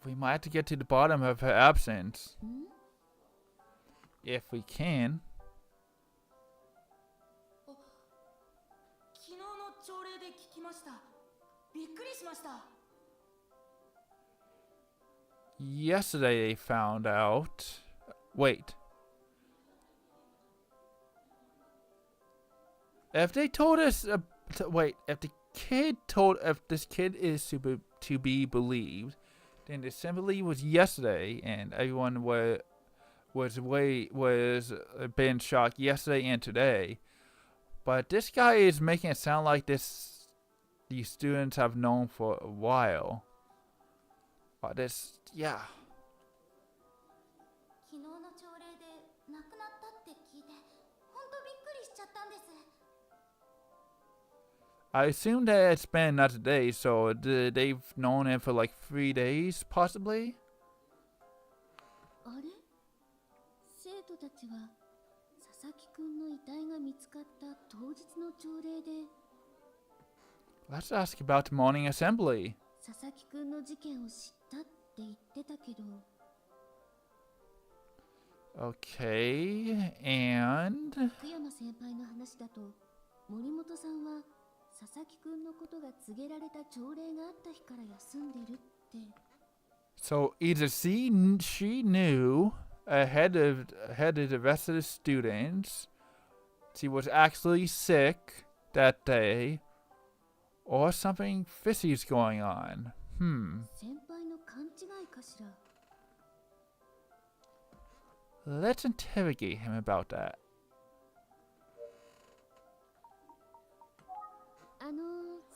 we might have to get to the bottom of her absence. ん？ If we can. 昨日の朝礼で聞きました。びっくりしました。 Yesterday they found out. Wait. If they told us, wait, if this kid is to be believed, then the assembly was yesterday, and everyone was been shocked yesterday and today. But this guy is making it sound like these students have known for a while. Yeah. 昨日の朝礼で亡くなったって聞いて、本当びっくりしちゃったんです。 I assume that it's been another day, so they've known him for like 3 days, possibly? あれ？生徒たちは佐々木くんの遺体が見つかった当日の朝礼で Let's ask about the morning assembly. 佐々木くんの事件を知ったって言ってたけど、 Okay, and 福山先輩の話だと森本さんは佐々木くんのことが告げられた朝礼があった日から休んでるって。 so either she knew ahead of the rest of the students, she was actually sick, that day, or something fishy's going on. 先輩の勘違いかしら。 Let's interrogate him about that.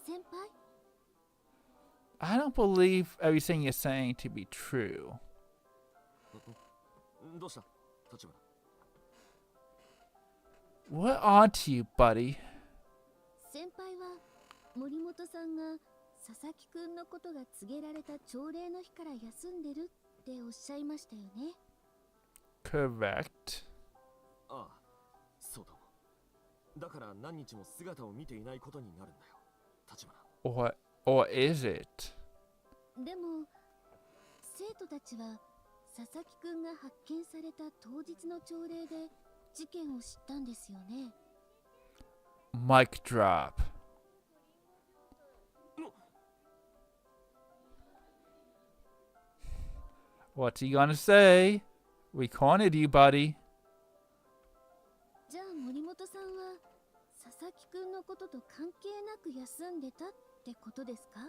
先輩 I don't believe everything you're saying to be true. どうした立花。 What on to you, buddy? 先輩は森本さんが佐々木くんのことが告げられた朝礼の日から休んでるっておっしゃいましたよね。 Correct. ああ、そうだ。だから何日も姿を見ていないことになるんだよ、立花。Or is it? でも生徒たちは佐々木くんが発見された当日の朝礼で事件を知ったんですよね。 Mic drop. What's he gonna say? We cornered you, buddy. じゃあ森本さんは佐々木くんのことと関係なく休んでたってことですか？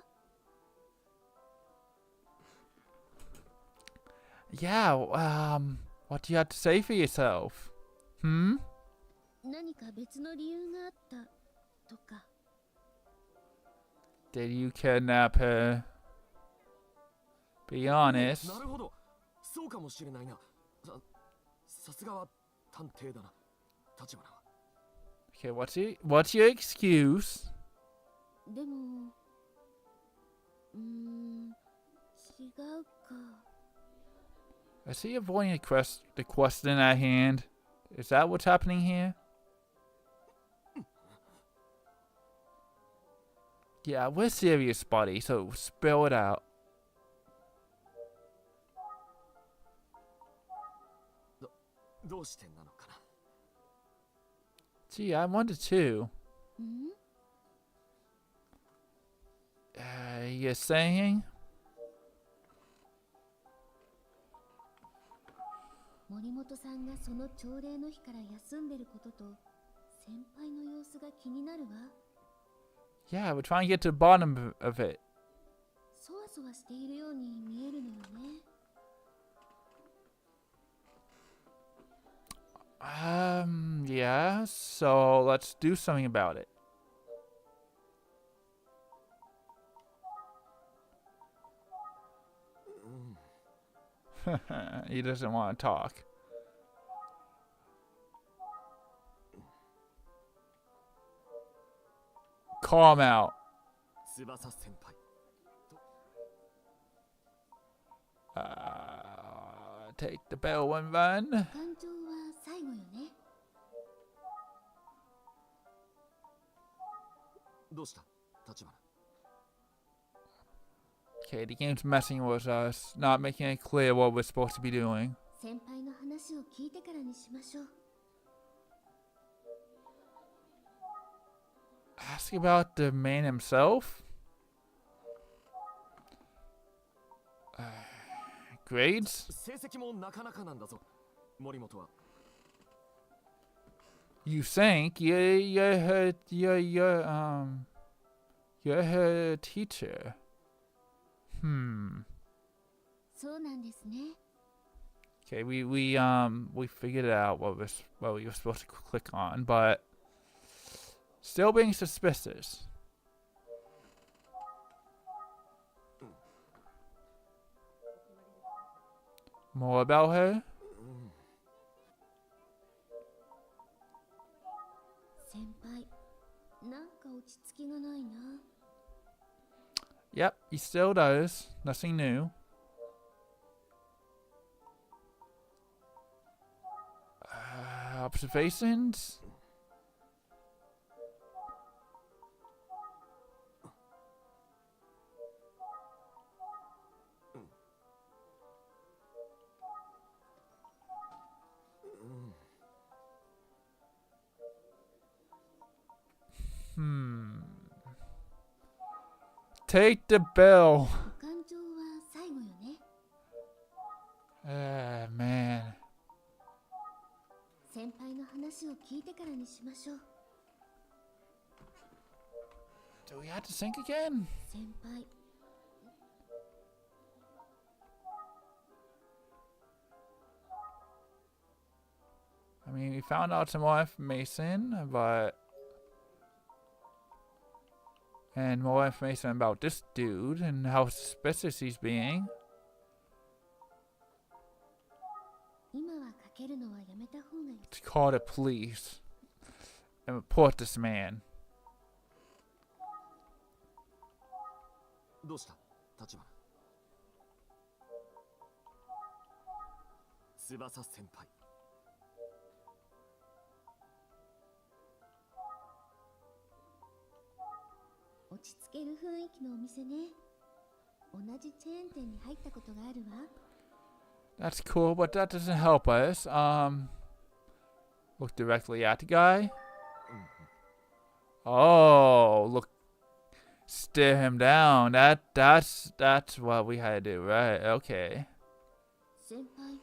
Yeah, what do you have to say for yourself? 何か別の理由があったとか。 Did you kidnap her? Be honest. なるほど、そうかもしれないな。さすがは探偵だな、立花は。 Okay, what's your excuse? でも違うか。 Is he avoiding the question at hand? Is that what's happening here? Yeah, we're serious, buddy, so spill it out. どうしてなのかな。 Gee, I wonder too. ん？ You're saying? 森本さんがその朝礼の日から休んでることと先輩の様子が気になるわ。 Yeah, we're trying to get to the bottom of it. そわそわしているように見えるのよね。 Yeah, so let's do something about it. He doesn't want to talk. Call him out. 翼先輩。 Take the bell and run. 感情は最後よね。 どうした立花。 Okay, the game's messing with us, not making it clear what we're supposed to be doing. 先輩の話を聞いてからにしましょう。 Ask about the man himself? Grades? 成績もなかなかなんだぞ、森本は。 You think you're her teacher. そうなんですね。 Okay, we figured out what we were supposed to click on, but still being suspicious. More about her? 先輩、なんか落ち着きがないな。 Yep, he still does. Nothing new. Observations? Take the bell. 感情は最後よね。 Man. 先輩の話を聞いてからにしましょう。Do we have to sink again? 先輩 I mean, we found out some more information, but... And more information about this dude and how suspicious he's being. 今はかけるのはやめた方がいい Let's call the police and report this man. どうした立花。翼先輩。落ち着ける雰囲気のお店ね同じチェーン店に入ったことがあるわ That's cool, but that doesn't help us. Look directly at the guy. Oh, look. Stare him down. That's what we had to do, right? Okay. 先輩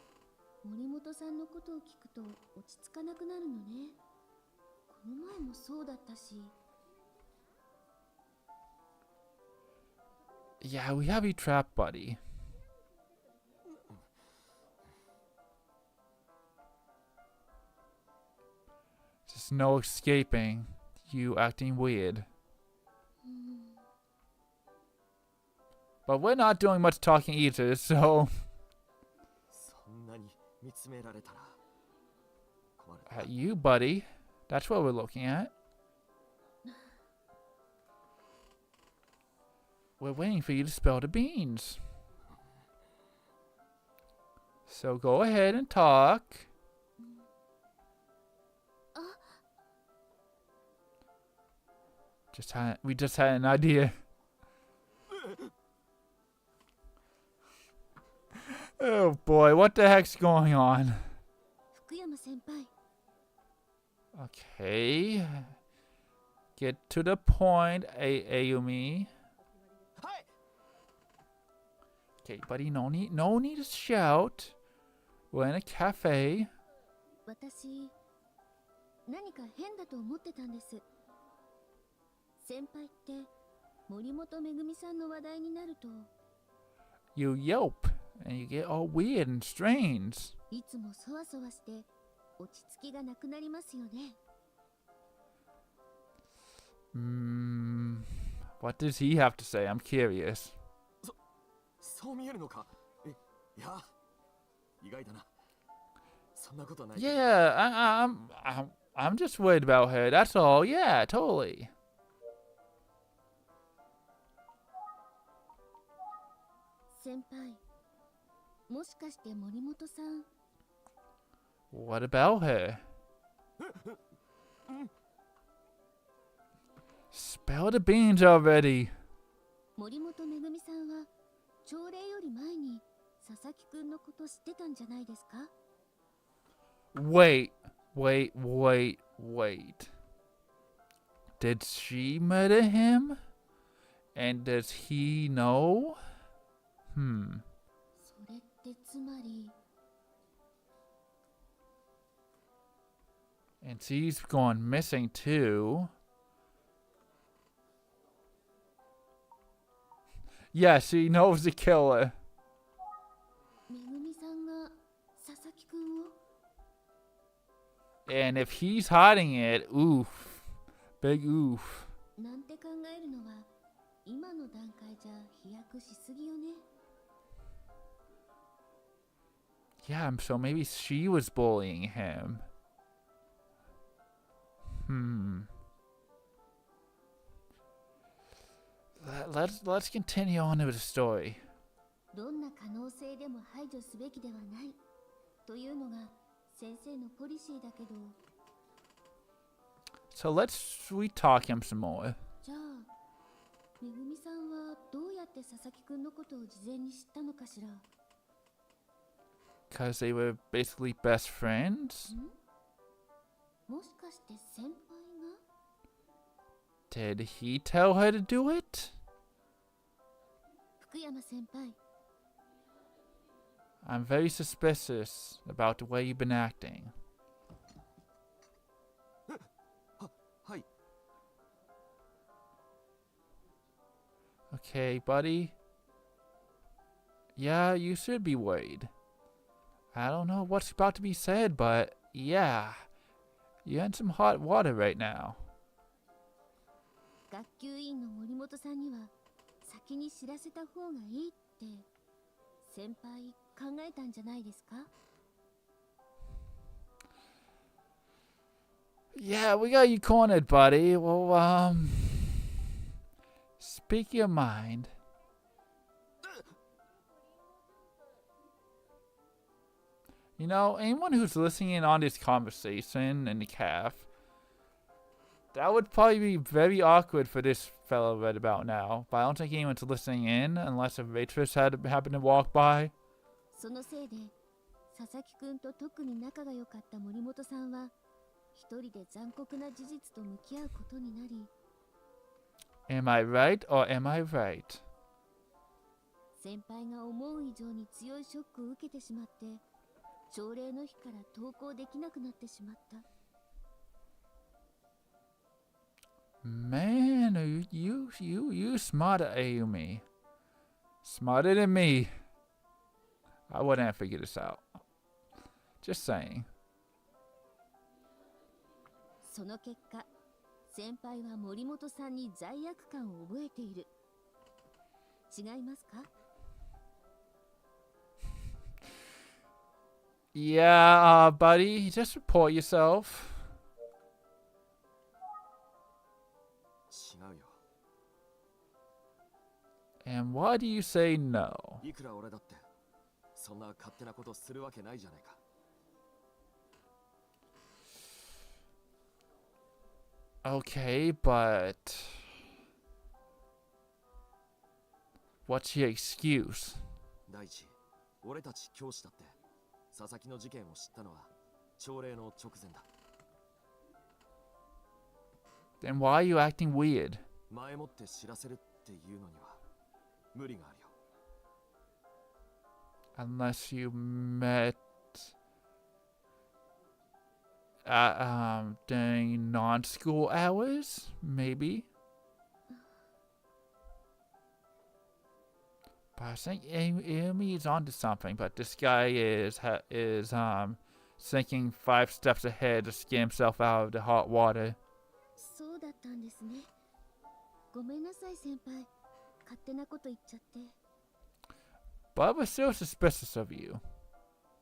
森本さんのことを聞くと落ち着かなくなるのねこの前もそうだったし Yeah, we have you trapped, buddy. Just no escaping. You acting weird. But we're not doing much talking either, so... そんなに見つめられたら困る。 At you, buddy. That's what we're looking at. We're waiting for you to spill the beans. So go ahead and talk. We just had an idea. Oh boy, what the heck's going on? 福山先輩 Okay. Get to the point, Ayumi. はい。 Okay, buddy, no need to shout. We're in a cafe. 私何か変だと思ってたんです先輩って森本めぐみさんの話題になると You yelp, and you get all weird and strange. いつもそわそわして落ち着きがなくなりますよね What does he have to say? I'm curious. そう見えるのか。いや、意外だな。そんなことない。 Yeah, I'm just worried about her. That's all. Yeah, totally. 先輩もしかして森本さん What about her? Spill the beans already. 森本めぐみさんは朝礼より前に佐々木くんのこと知ってたんじゃないですか Wait. Did she murder him? And does he know? それってつまり And she's gone missing too. Yeah, she knows the killer. めぐみさんが佐々木くんを And if he's hiding it, oof. Big oof. なんて考えるのは今の段階じゃ飛躍しすぎよね Yeah, so maybe she was bullying him. Let's continue on with the story. どんな可能性でも排除すべきではないというのが先生のポリシーだけど So let's sweet talk him some more. じゃあめぐみさんはどうやって佐々木くんのことを事前に知ったのかしら Because they were basically best friends? もしかして先輩が Did he tell her to do it? 福山先輩 I'm very suspicious about the way you've been acting. はい。Okay, buddy. Yeah, you should be worried. I don't know what's about to be said, but yeah. You're in some hot water right now. 学級委員の森本さんには先に知らせた方がいいって先輩考えたんじゃないですか？ Yeah, we got you cornered, buddy. Well, speak your mind. You know, anyone who's listening in on this conversation in the calf, that would probably be very awkward for this fellow right about now. But I don't think anyone's listening in unless a waitress happened to walk by. そのせいで佐々木くんと特に仲が良かった森本さんは一人で残酷な事実と向き合うことになり Am I right or am I right? 先輩が思う以上に強いショックを受けてしまって朝礼の日から登校できなくなってしまった。 Man, you smarter, Ayumi. Smarter than me. I wouldn't have figured this out. Just saying. その結果、先輩は森本さんに罪悪感を覚えている。違いますか？ Yeah, buddy, just report yourself. 違うよ。 And why do you say no? いくら俺だってそんな勝手なことするわけないじゃないか。 Okay, but what's your excuse? 第一、俺たち教師だって佐々木の事件を知ったのは朝礼の直前だ。 Then why are you acting weird? 前もって知らせるっていうのには無理があるよ。 Unless you met during non-school hours, maybe. But I think Amy is onto something. But this guy is sinking 5 steps ahead to get himself out of the hot water. そうだったんですね。ごめんなさい先輩。勝手なこと言っちゃって。 But I was still suspicious of you.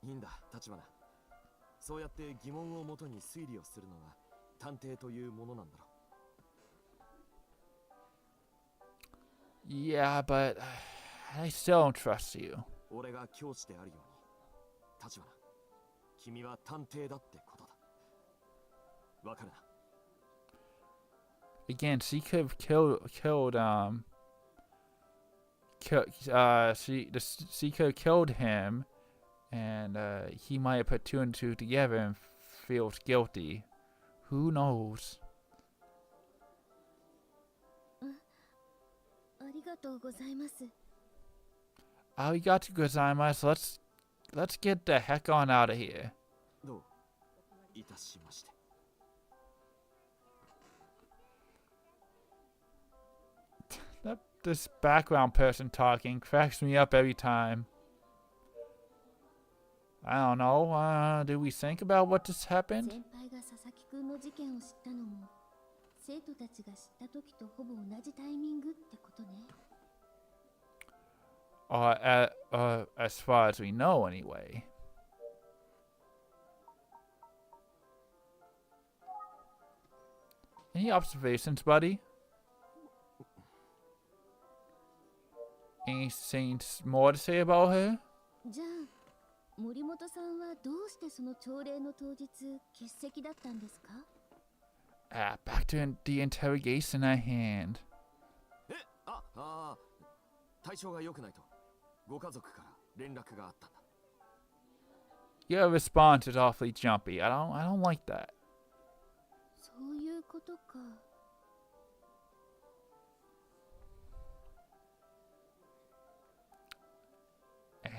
いいんだ、立花。そうやって疑問をもとに推理をするのが探偵というものなんだろう。 Yeah, but I still don't trust you. 俺が教師であるように、立花、君は探偵だってことだ。わかるな。 Again, she could have she could have killed him, and he might have put 2 and 2 together and feels guilty. Who knows? ありがとうございます。 Arigatou gozaimasu. Let's get the heck on out of here. どういたしまして。 This background person talking cracks me up every time. I don't know. Did we think about what just happened? 先輩が佐々木くんの事件を知ったのも生徒たちが知った時とほぼ同じタイミングってことね。 As far as we know, anyway. Any observations, buddy? Anything more to say about her? じゃあ森本さんはどうしてその朝礼の当日欠席だったんですか？ Back to the interrogation at hand. 体調が良くないとご家族から連絡があったんだ。 Your response is awfully jumpy. I don't like that. そういうことか。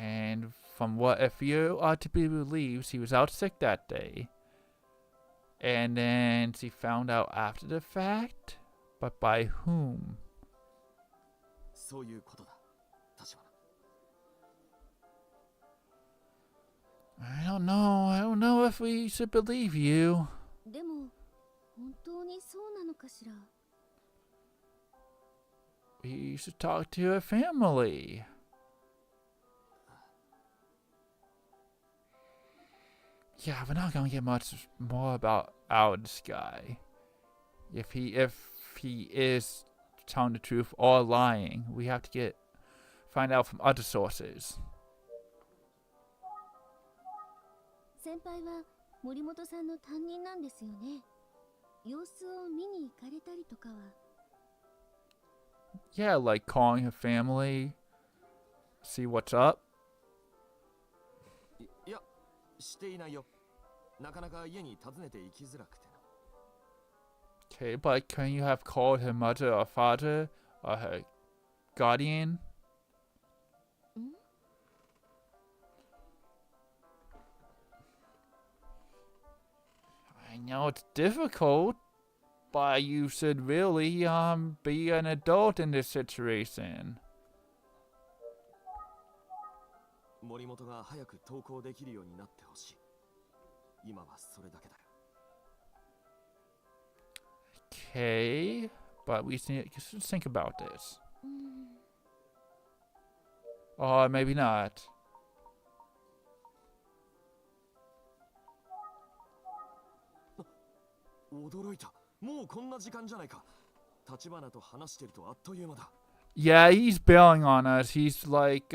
And from what if you are to be believed, she was out sick that day. And then she found out after the fact? But by whom? そういうことだ、立花。I don't know if we should believe you. でも本当にそうなのかしら。 We should talk to your family. Yeah, we're not gonna get much more about this guy. If he is telling the truth or lying, we have to find out from other sources. 先輩は森本さんの担任なんですよね。様子を見に行かれたりとかは。 Yeah, like calling her family, see what's up. いや、していないよ。なかなか家に訪ねて行きづらくてな。Okay, but can you have called her mother or father or her guardian? ん？ I know it's difficult, but you should really be an adult in this situation. 森本が早く登校できるようになってほしい。今はそれだけだよ。Okay, but we should think about this. Or maybe not. 驚いた。もうこんな時間じゃないか。立花と話してるとあっという間だ。Yeah, he's bailing on us. He's like,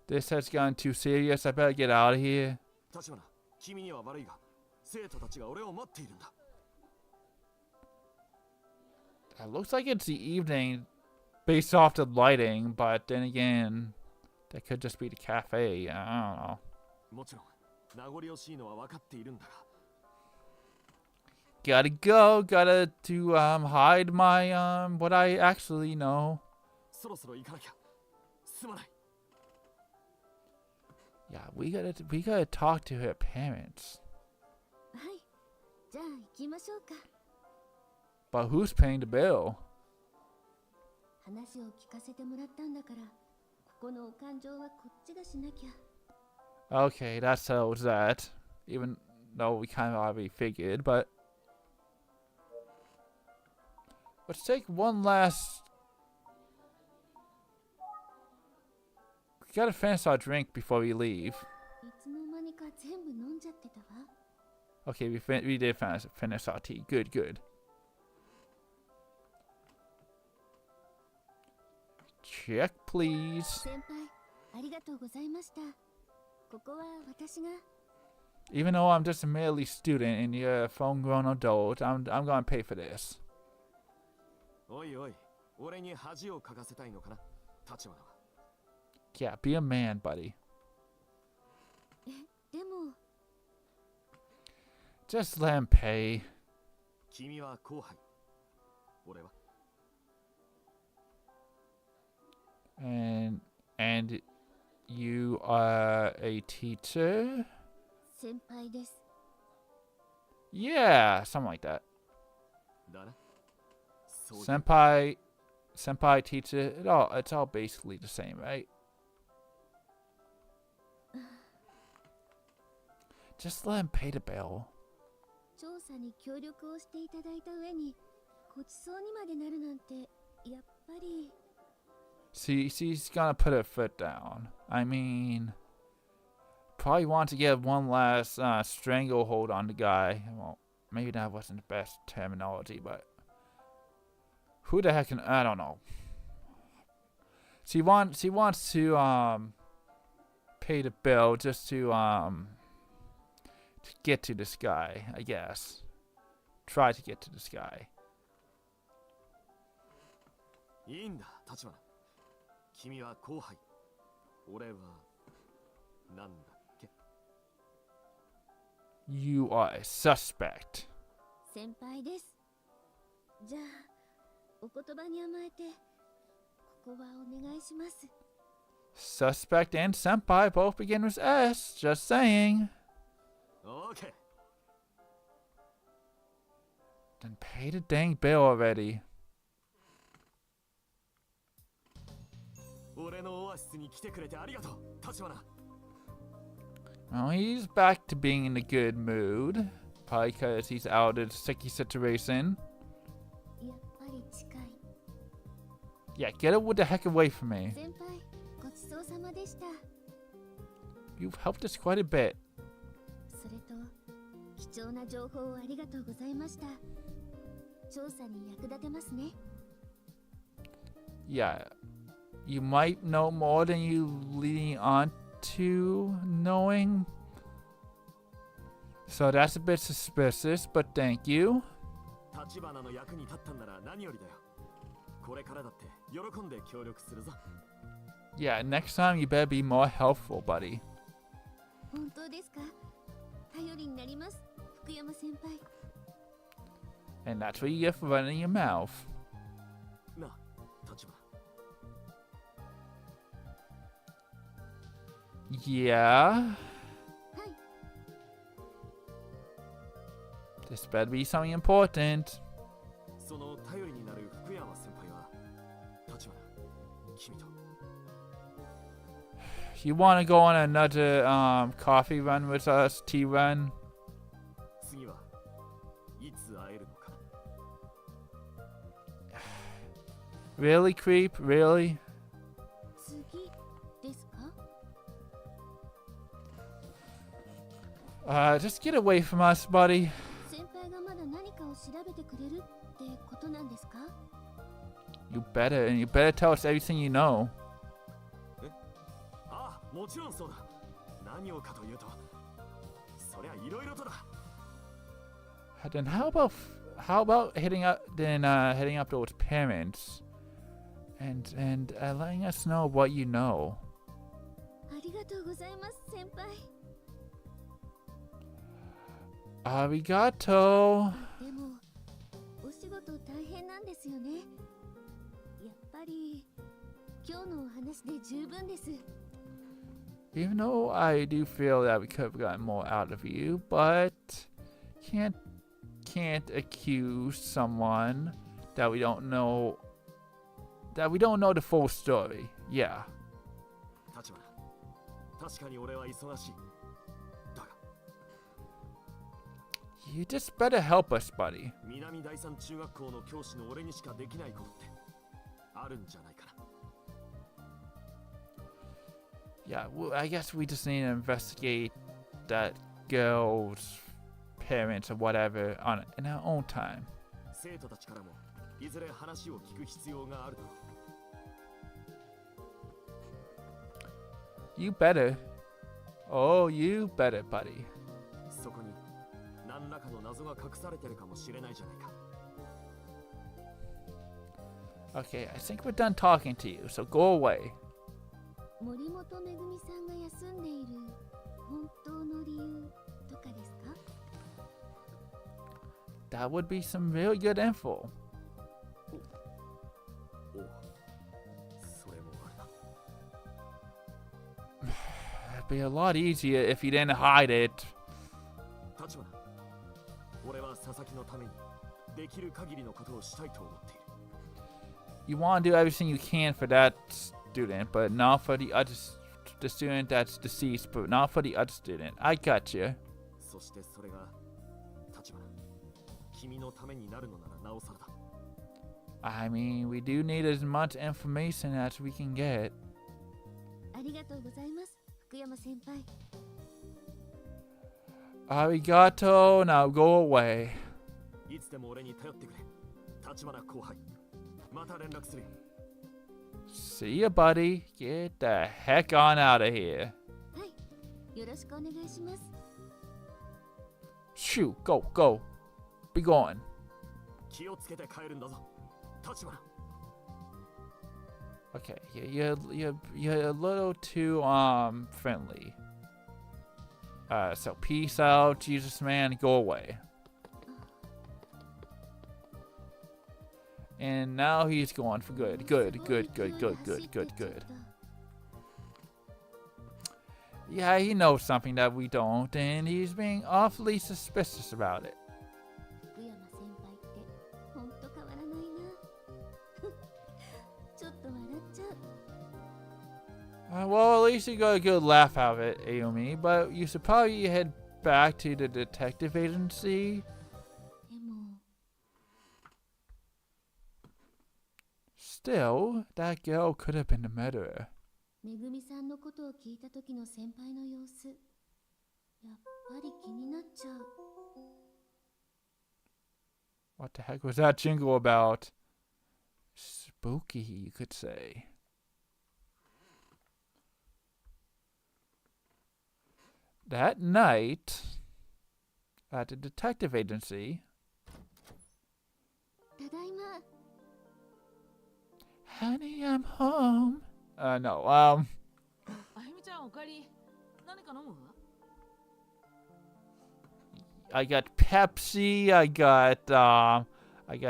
this has gotten too serious. I better get out of here. 立花、君には悪いが、生徒たちが俺を待っているんだ。It looks like it's the evening based off the lighting, but then again, that could just be the cafe. I don't know. もちろん、名残惜しいのは分かっているんだが。Gotta go. Gotta to hide my what I actually know. そろそろ行かなきゃ。すまない。Yeah, we gotta talk to her parents. はい。じゃあ行きましょうか。 But who's paying the bill? 話を聞かせてもらったんだから、ここのお勘定はこっちがしなきゃ。 Okay, that settles that. Even though we kind of already figured, but let's take one last. We gotta finish our drink before we leave. いつの間にか全部飲んじゃってたわ。 Okay, we did finish our tea. Good, good. Check, please. 先輩、ありがとうございました。ここは私が。 Even though I'm just a merely student and you're a full-grown adult, I'm gonna pay for this. おいおい、俺に恥をかかせたいのかな、立花は。Yeah, be a man, buddy. でも、 Just let him pay. 君は後輩。俺は。And you are a teacher? 先輩です。 Yeah, something like that. だな。そういう Senpai, teacher, it's all basically the same, right? Just let him pay the bill. 調査に協力をしていただいた上に、ごちそうにまでなるなんて、やっぱり。 She's gonna put her foot down. I mean, probably want to get one last stranglehold on the guy. Well, maybe that wasn't the best terminology, but who the heck I don't know. She wants to pay the bill just to get to this guy, I guess. Try to get to this guy. いいんだ、立花。君は後輩。俺は、なんだっけ。You are a suspect. 先輩です。じゃあ、お言葉に甘えて、ここはお願いします。 Suspect and senpai both begin with S. Just saying. オーケー。 Then pay the dang bill already. 俺のオアシスに来てくれてありがとう、立花。 Well, he's back to being in a good mood. Probably because he's out of the sticky situation. やっぱり近い。 Yeah, get it the heck away from me. 先輩、ごちそうさまでした。 You've helped us quite a bit. それと、貴重な情報をありがとうございました。調査に役立てますね。 Yeah, you might know more than you leading on to knowing. So that's a bit suspicious, but thank you. 立花の役に立ったんなら何よりだよ。これからだって喜んで協力するぞ。 Yeah, next time you better be more helpful, buddy. 本当ですか？頼りになります、福山先輩。 And that's what you get for running your mouth. なあ、立花。 Yeah. はい。 This better be something important. その頼りになる福山先輩は、立花、君と。 You want to go on another coffee run with us, tea run? 次はいつ会えるのか。 Really, creep? Really? 次ですか？ Just get away from us, buddy. 先輩がまだ何かを調べてくれるってことなんですか？ You better, and you better tell us everything you know. ああ、もちろんそうだ。何をかというと、そりゃいろいろとだ。 Then how about hitting up to its parents and letting us know what you know. ありがとうございます、先輩。 Arigato. でも、お仕事大変なんですよね。やっぱり、今日のお話で十分です。 Even though I do feel that we could have gotten more out of you, but can't accuse someone that we don't know the full story. Yeah. 立花、確かに俺は忙しい。だが、 You just better help us, buddy. 南第三中学校の教師の俺にしかできないことってあるんじゃないかな。 Yeah, well, I guess we just need to investigate that girl's parents or whatever in our own time. 生徒たちからもいずれ話を聞く必要があるだろう。 You better. Oh, you better, buddy. そこに何らかの謎が隠されてるかもしれないじゃないか。 Okay, I think we're done talking to you, so go away. 森本めぐみさんが休んでいる本当の理由とかですか？ That would be some really good info. おう、それもあるな。 It'd be a lot easier if you didn't hide it. 立花、俺は佐々木のためにできる限りのことをしたいと思っている。 You want to do everything you can for that student, but not for the student that's deceased, but not for the other student. I got you. そしてそれが立花、君のためになるのならなおさらだ。 I mean, we do need as much information as we can get. ありがとうございます、福山先輩。 Arigato, now go away. いつでも俺に頼ってくれ。立花後輩。また連絡するよ。 See ya, buddy. Get the heck on out of here. はい、よろしくお願いします。 Shoo, go, go. Be gone. 気をつけて帰るんだぞ。立花。 Okay, you're a little too friendly. So peace out, Jesus man, go away. And now he's gone for good. Good. Yeah, he knows something that we don't, and he's being awfully suspicious about it. 福山先輩ってほんと変わらないな。ちょっと笑っちゃう。Well, at least you got a good laugh out of it, Ayumi. But you should probably head back to the detective agency. でも Still, that girl could have been the murderer. めぐみさんのことを聞いた時の先輩の様子、やっぱり気になっちゃう。 What the heck was that jingle about? Spooky, you could say. That night, at the detective agency. ただいま。 Honey, I'm home. No, あゆみちゃんおかえり。何か飲む？ I got Pepsi, I got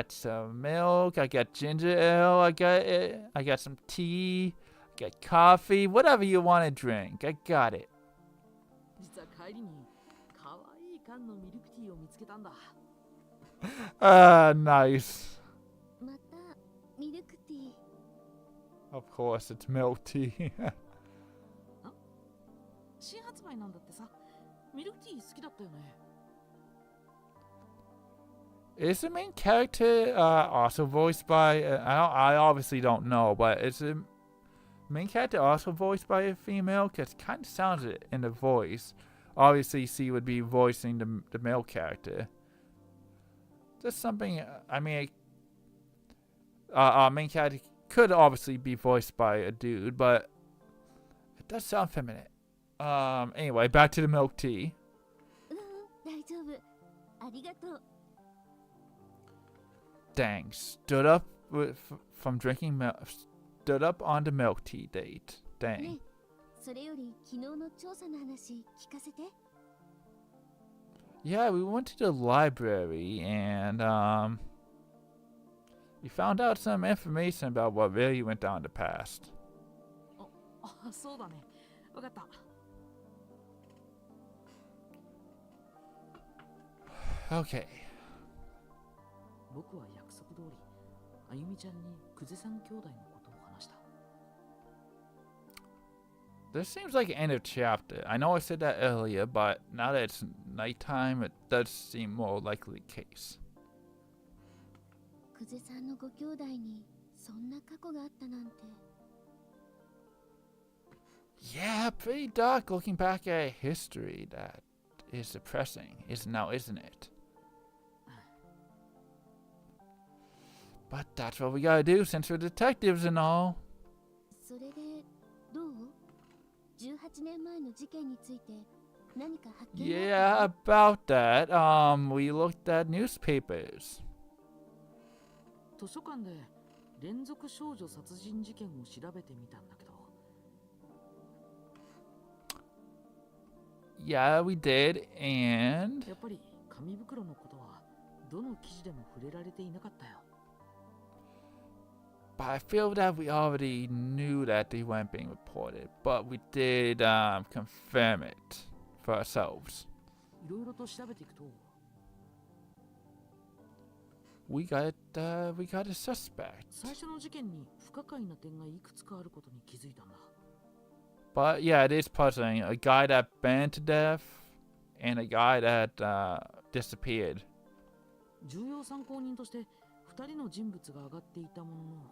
some milk, I got ginger ale, I got some tea, I got coffee, whatever you want to drink, I got it. 実は帰りに可愛い缶のミルクティーを見つけたんだ。Nice. またミルクティー。 Of course, it's milk tea. 新発売なんだってさ。ミルクティー好きだったよね。 Is the main character also voiced by? I obviously don't know, but is the main character also voiced by a female? Cause it kind of sounds it in the voice. Obviously, C would be voicing the male character. Just something. I mean, main character could obviously be voiced by a dude, but it does sound feminine. Anyway, back to the milk tea. 大丈夫。ありがとう。 Dang, stood up from drinking milk. Stood up on the milk tea date. ね Dang. それより昨日の調査の話聞かせて。 Yeah, we went to the library and we found out some information about what really went down in the past. あ、そうだね。わかった。 Okay. 僕は約束通り、あゆみちゃんに久世さん兄弟のことを話した。 This seems like an end of chapter. I know I said that earlier, but now that it's nighttime, it does seem more likely case. 久世さんのご兄弟にそんな過去があったなんて。 Yeah, pretty dark looking back at history. That is depressing, isn't it? But that's what we gotta do since we're detectives and all. それでどう ?18 年前の事件について何か発見があった Yeah, about that. We looked at newspapers. 図書館で連続少女殺人事件を調べてみたんだけど。 Yeah, we did, and やっぱり紙袋のことはどの記事でも触れられていなかったよ。 but I feel that we already knew that they weren't being reported, but we did confirm it for ourselves. いろいろと調べていくと、 We got a suspect. 最初の事件に不可解な点がいくつかあることに気づいたんだ。 But yeah, it is puzzling. A guy that burned to death and a guy that disappeared. 重要参考人として2人の人物が挙がっていたものの、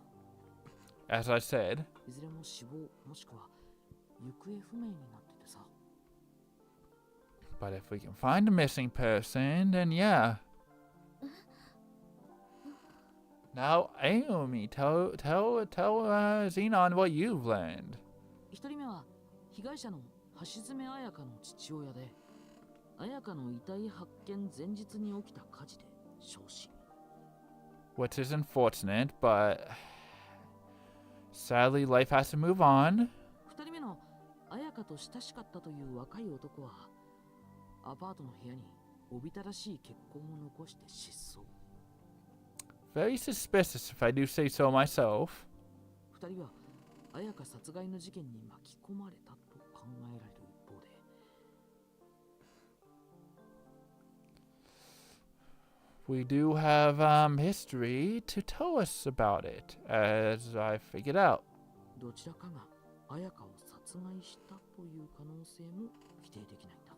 As I said, いずれも死亡もしくは行方不明になっててさ。 but if we can find a missing person, then yeah. Now, Ayumi, tell Xenon what you've learned. 1人目は被害者の橋爪彩香の父親で、彩香の遺体発見前日に起きた火事で焼死。 Which is unfortunate, but sadly life has to move on. 2人目の彩香と親しかったという若い男は、アパートの部屋におびただしい血痕を残して失踪。 Very suspicious if I do say so myself. 2人は彩香殺害の事件に巻き込まれたと考えられる一方で、 We do have history to tell us about it, as I figured out. どちらかが彩香を殺殺害したという可能性も否定できないんだ。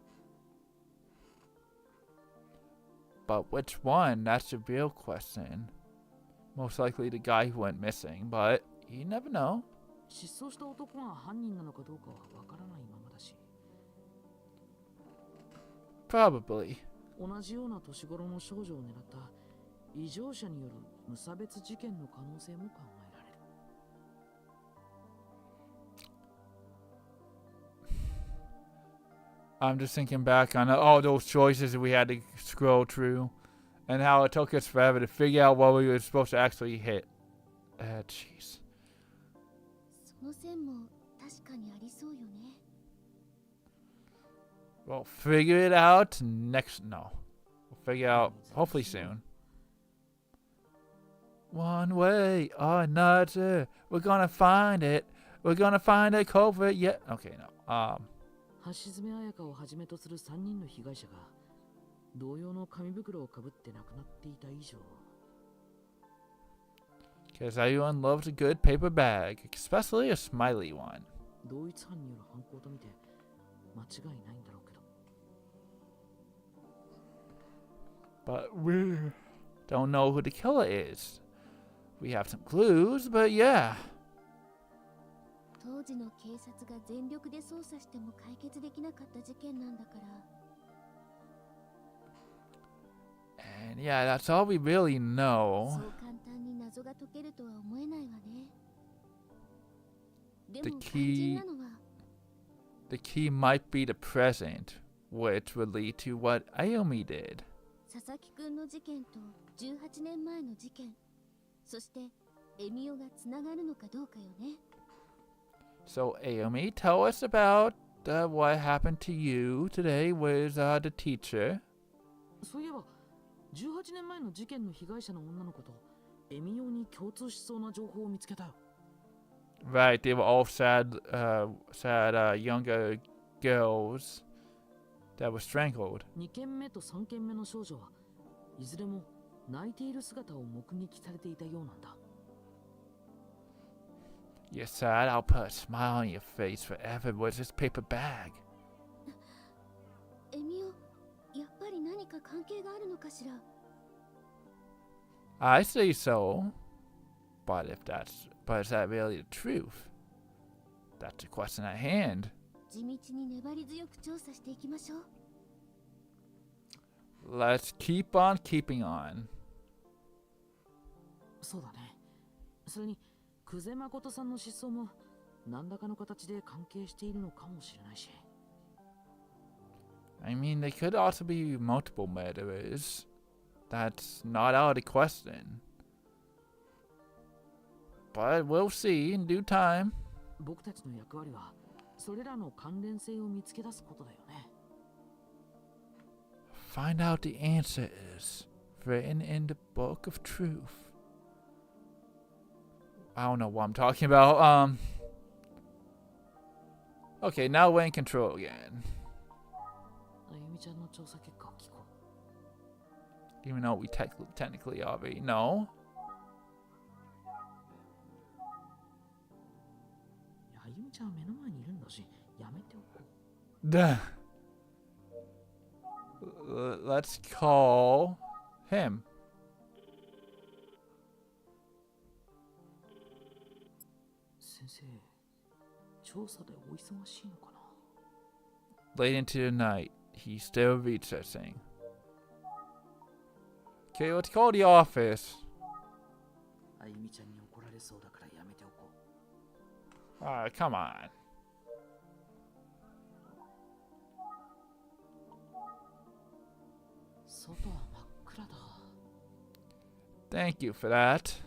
But which one? That's the real question. Most likely the guy who went missing, but you never know. 失踪した男が犯人なのかどうかはわからないままだし、 Probably. 同じような年頃の少女を狙った異常者による無差別事件の可能性も考えられる。 I'm just thinking back on all those choices that we had to scroll through and how it took us forever to figure out what we were supposed to actually hit. Jeez. その線も確かにありそうよね。 We'll figure it out next. No. We'll figure out hopefully soon. One way or another. We're gonna find it. We're gonna find a culprit. Yeah. Okay, no. 橋爪彩香をはじめとする3人の被害者が同様の紙袋をかぶって亡くなっていた以上、 Because everyone loves a good paper bag, especially a smiley one. 同一犯による犯行とみて間違いないんだろうけど。 But we don't know who the killer is. We have some clues, but yeah. 当時の警察が全力で捜査しても解決できなかった事件なんだから。 And yeah, that's all we really そ know. う簡単に謎が解けるとは思えないわね。で The も肝心なのは The key might be the present, which would lead to what Aomi did. 佐々木くんの事件と18年前の事件、そしてエミオがつながるのかどうかよね。 So Aomi, tell us about what happened to you today with the teacher. そういえば18年前の事件の被害者の女の子とエミオに共通しそうな情報を見つけたよ。 Right, they were all sad younger girls that were strangled. 2件目と3件目の少女はいずれも泣いている姿を目撃されていたようなんだ。 You're sad, I'll put a smile on your face forever with this paper bag. エミオ、やっぱり何か関係があるのかしら。 I say so. But is that really the truth? That's the question at hand. 地道に粘り強く調査していきましょう。 Let's keep on keeping on. そうだね。それに久世誠さんの失踪も何らかの形で関係しているのかもしれないし。 I mean, they could also be multiple murderers. That's not out of the question. But we'll see in due time. 僕たちの役割はそれらの関連性を見つけ出すことだよね。 Find out the answers written in the book of truth. I don't know what I'm talking about. Okay, now we're in control again. あゆみちゃんの調査結果を聞こう。 Even though we technically already know. あゆみちゃんは目の前にいるんだし、やめておこう。 Let's call him. 先生、調査でお忙しいのかな。 Late into the night, he's still researching. Okay, let's call the office. あゆみちゃんに怒られそうだからやめておこう。 Come on. 外は真っ暗だ。 Thank you for that.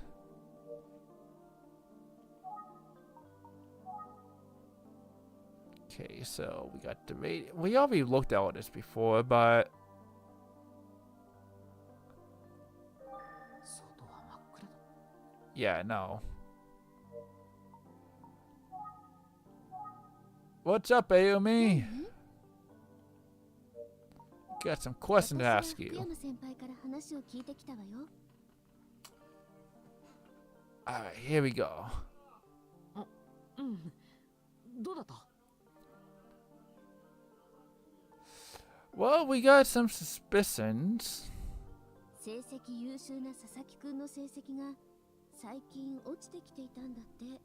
Okay, so we got the radio. We already looked at all this before, but 外は真っ暗だ。 yeah, no. What's up, Aomi? Got some questions to 私 ask は福 you. 山先輩から話を聞いてきたわよ。 Alright, here we go. うん。どうだった？ Well, we got some suspicions. 成績優秀な佐々木くんの成績が最近落ちてきていたんだって。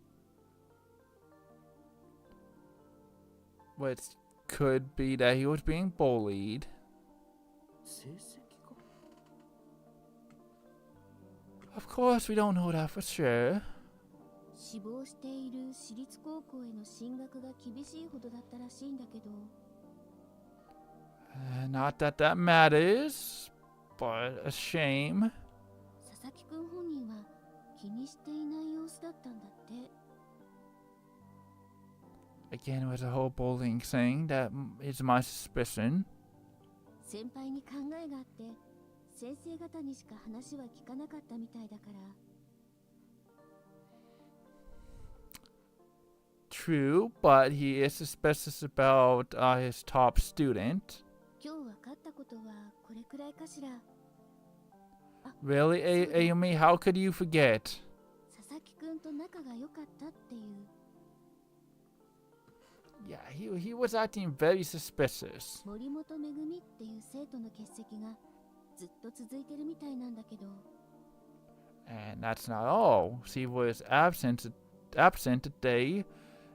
Which could be that he was being bullied. 成績か Of course, we don't know that for sure. 志望している私立高校への進学が厳しいほどだったらしいんだけど。Not that that matters, but a shame. 佐々木くん本人は気にしていない様子だったんだって。Again, with the whole bullying thing, that is my suspicion. 先輩に考えがあって先生方にしか話は聞かなかったみたいだから。True, but he is suspicious about his top student. 今日分かったことはこれくらいかしら。Really, Ayumi, how could you forget? 佐々木くんと仲が良かったっていう。Yeah, he was acting very suspicious. 森本めぐみっていう生徒の欠席がずっと続いてるみたいなんだけど。And that's not all. She was absent the day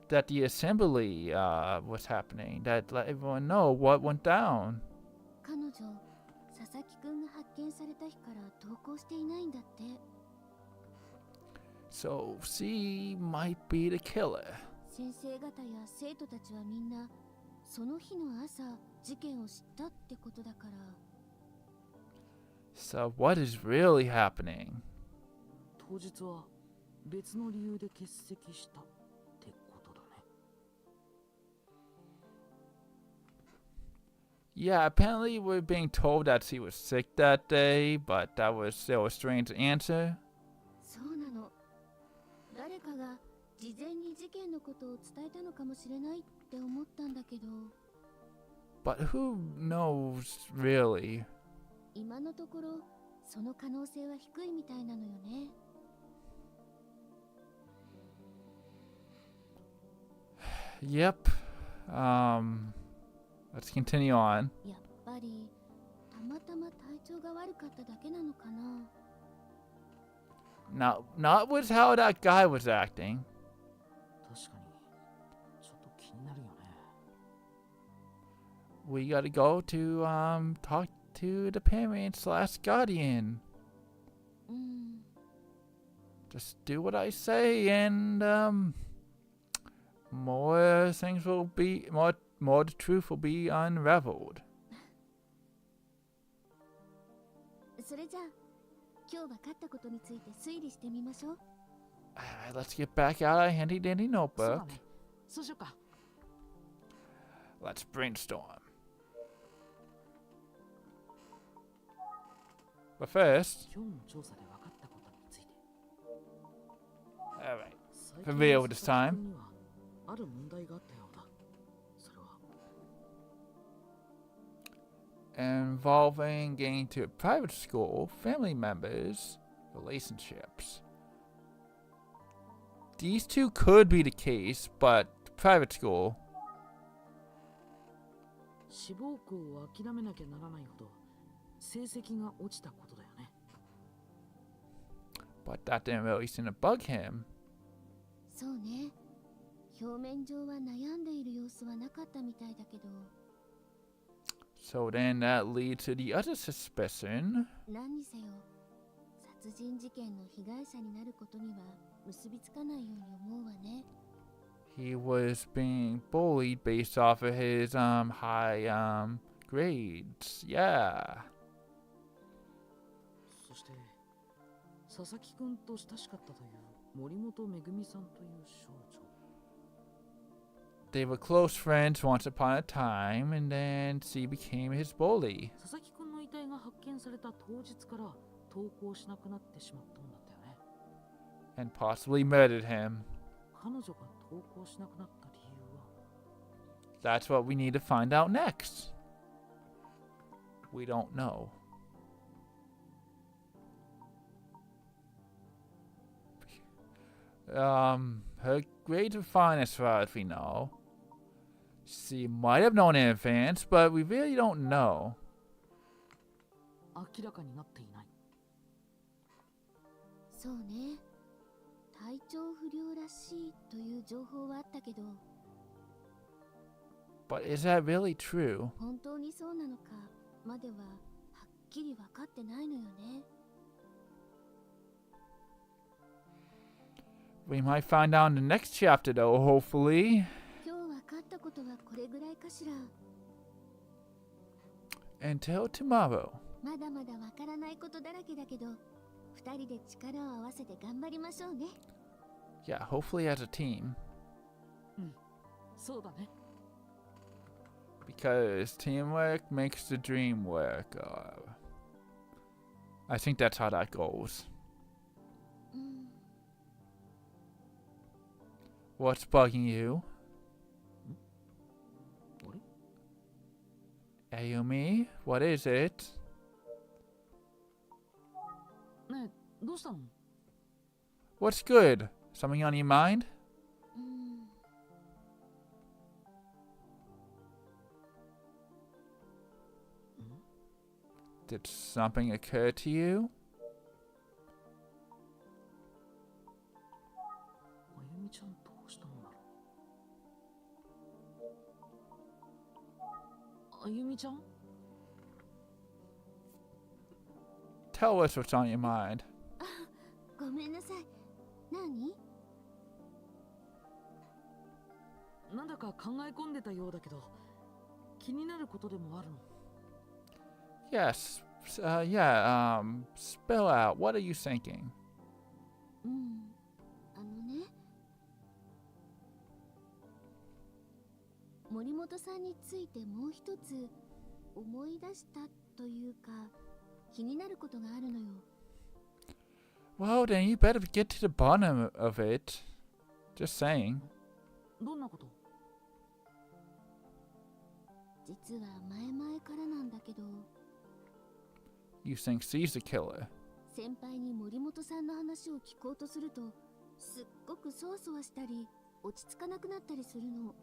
that the assembly was happening. That let everyone know what went down. 彼女、佐々木くんが発見された日から登校していないんだって。So she might be the killer. 先生方や生徒たちはみんなその日の朝事件を知ったってことだから。So what is really happening? 当日は別の理由で欠席したってことだね。Yeah, apparently we're being told that she was sick that day, but that was still a strange answer. そうなの。誰かが事前に事件のことを伝えたのかもしれないって思ったんだけど。But who knows, really? 今のところその可能性は低いみたいなのよね。Yep. Let's continue on. やっぱりたまたま体調が悪かっただけなのかな。Not with how that guy was acting. 確かにちょっと気になるよね。We gotta go to talk to the parent/guardian. うん。Just do what I say, and more things will be more the truth will be unraveled. それじゃあ今日分かったことについて推理してみましょう。Alright, let's get back out our handy dandy そう notebook. だね。そうしようか。Let's brainstorm. But first, 今日の調査で分かったことについて。 alright, 最 for 近 real の this 佐々 time. 木君にはある問題があったようだ。それは Involving getting to a private school, family members, relationships. These two could be the case, but private school. 志望校を諦めなきゃならないほど成績が落ちたことだよね。But that didn't really seem to bug him. そうね。表面上は悩んでいる様子はなかったみたいだけど。So then that leads to the other suspicion. 何にせよ殺人事件の被害者になることには結びつかないように思うわね。He was being bullied based off of his high grades. Yeah. そして佐々木くんと親しかったという森本めぐみさんという少女。 They were close friends once upon a time, and then she became his bully. 佐々木くんの遺体が発見された当日から登校しなくなってしまったんだったよね。 And possibly murdered him. 彼女が登校しなくなった理由は That's what we need to find out next. We don't know. Her grades are fine as far as we know. She might have known in advance, but we really don't know. 明らかになっていない。そうね。体調不良らしいという情報はあったけど、 But is that really true? 本当にそうなのかまでははっきり分かってないのよね。 We might find out in the next chapter, though, hopefully. 今日分かったことはこれぐらいかしら。 Until tomorrow. まだまだ分からないことだらけだけど、二人で力を合わせて頑張りましょうね。 Yeah, hopefully as a team. そうだね。 Because teamwork makes the dream work. I think that's how that goes. うん。 What's bugging you? あれ Ayumi? What is it? ねえ、どうしたの？ What's good? Something on your mind? うん。 Did something occur to you? あゆみちゃんどうしたんだろう。あゆみちゃん？ Tell us what's on your mind. ごめんなさい。何？なんだか考え込んでたようだけど、気になることでもあるの？ Yes. Yeah, spell out. What are you thinking? うん。ね。森本さんについてもう一つ思い出したというか、気になることがあるのよ。 Well, then you better get to the bottom of it. Just saying. どんなこと？実は前々からなんだけど、 You think she's the killer. 先輩に森本さんの話を聞こうとすると、すっごくそわそわしたり、落ち着かなくなったりするの。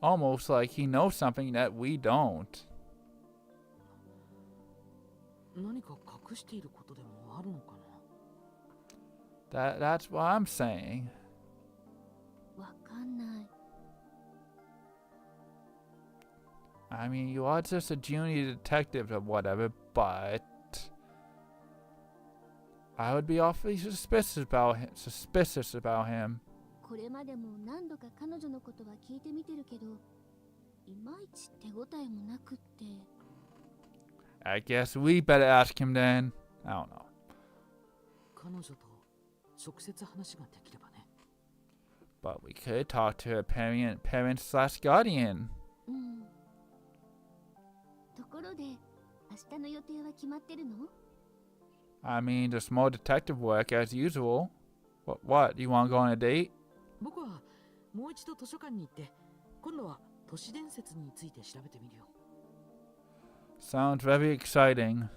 Almost like he knows something that we don't. 何か隠していることでもあるのかな？ That's what I'm saying. わかんない。 I mean, you are just a junior detective or whatever, but I would be awfully suspicious about him. これまでも何度か彼女のことは聞いてみてるけど、いまいち手応えもなくって。 I guess we better ask him then. I don't know. 彼女と直接話ができればね。 But we could talk to her parent/guardian. うん。ところで、明日の予定は決まってるの？ I mean, just more detective work as usual. What? You want to go on a date? 僕はもう一度図書館に行って、今度は都市伝説について調べてみるよ。 Sounds very exciting.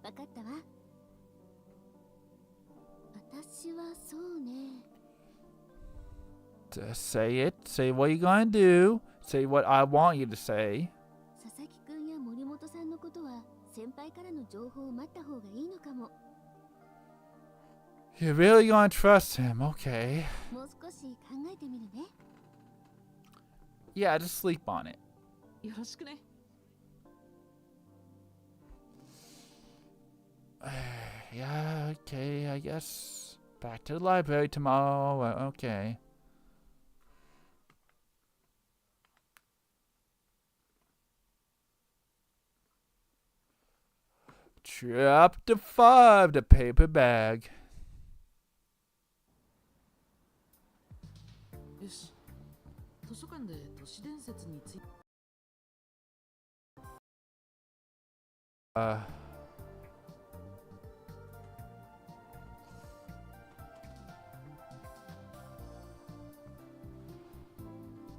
わかったわ。私はそうね。 Just say it. Say what you're gonna do. Say what I want you to say. 佐々木くんや森本さんのことは先輩からの情報を待った方がいいのかも。 You're really gonna trust him, okay. もう少し考えてみるね。 Yeah, just sleep on it. よろしくね。Yeah, okay, I guess. Back to the library tomorrow. Okay. Chapter 5, the paper bag. よし。図書館で都市伝説について。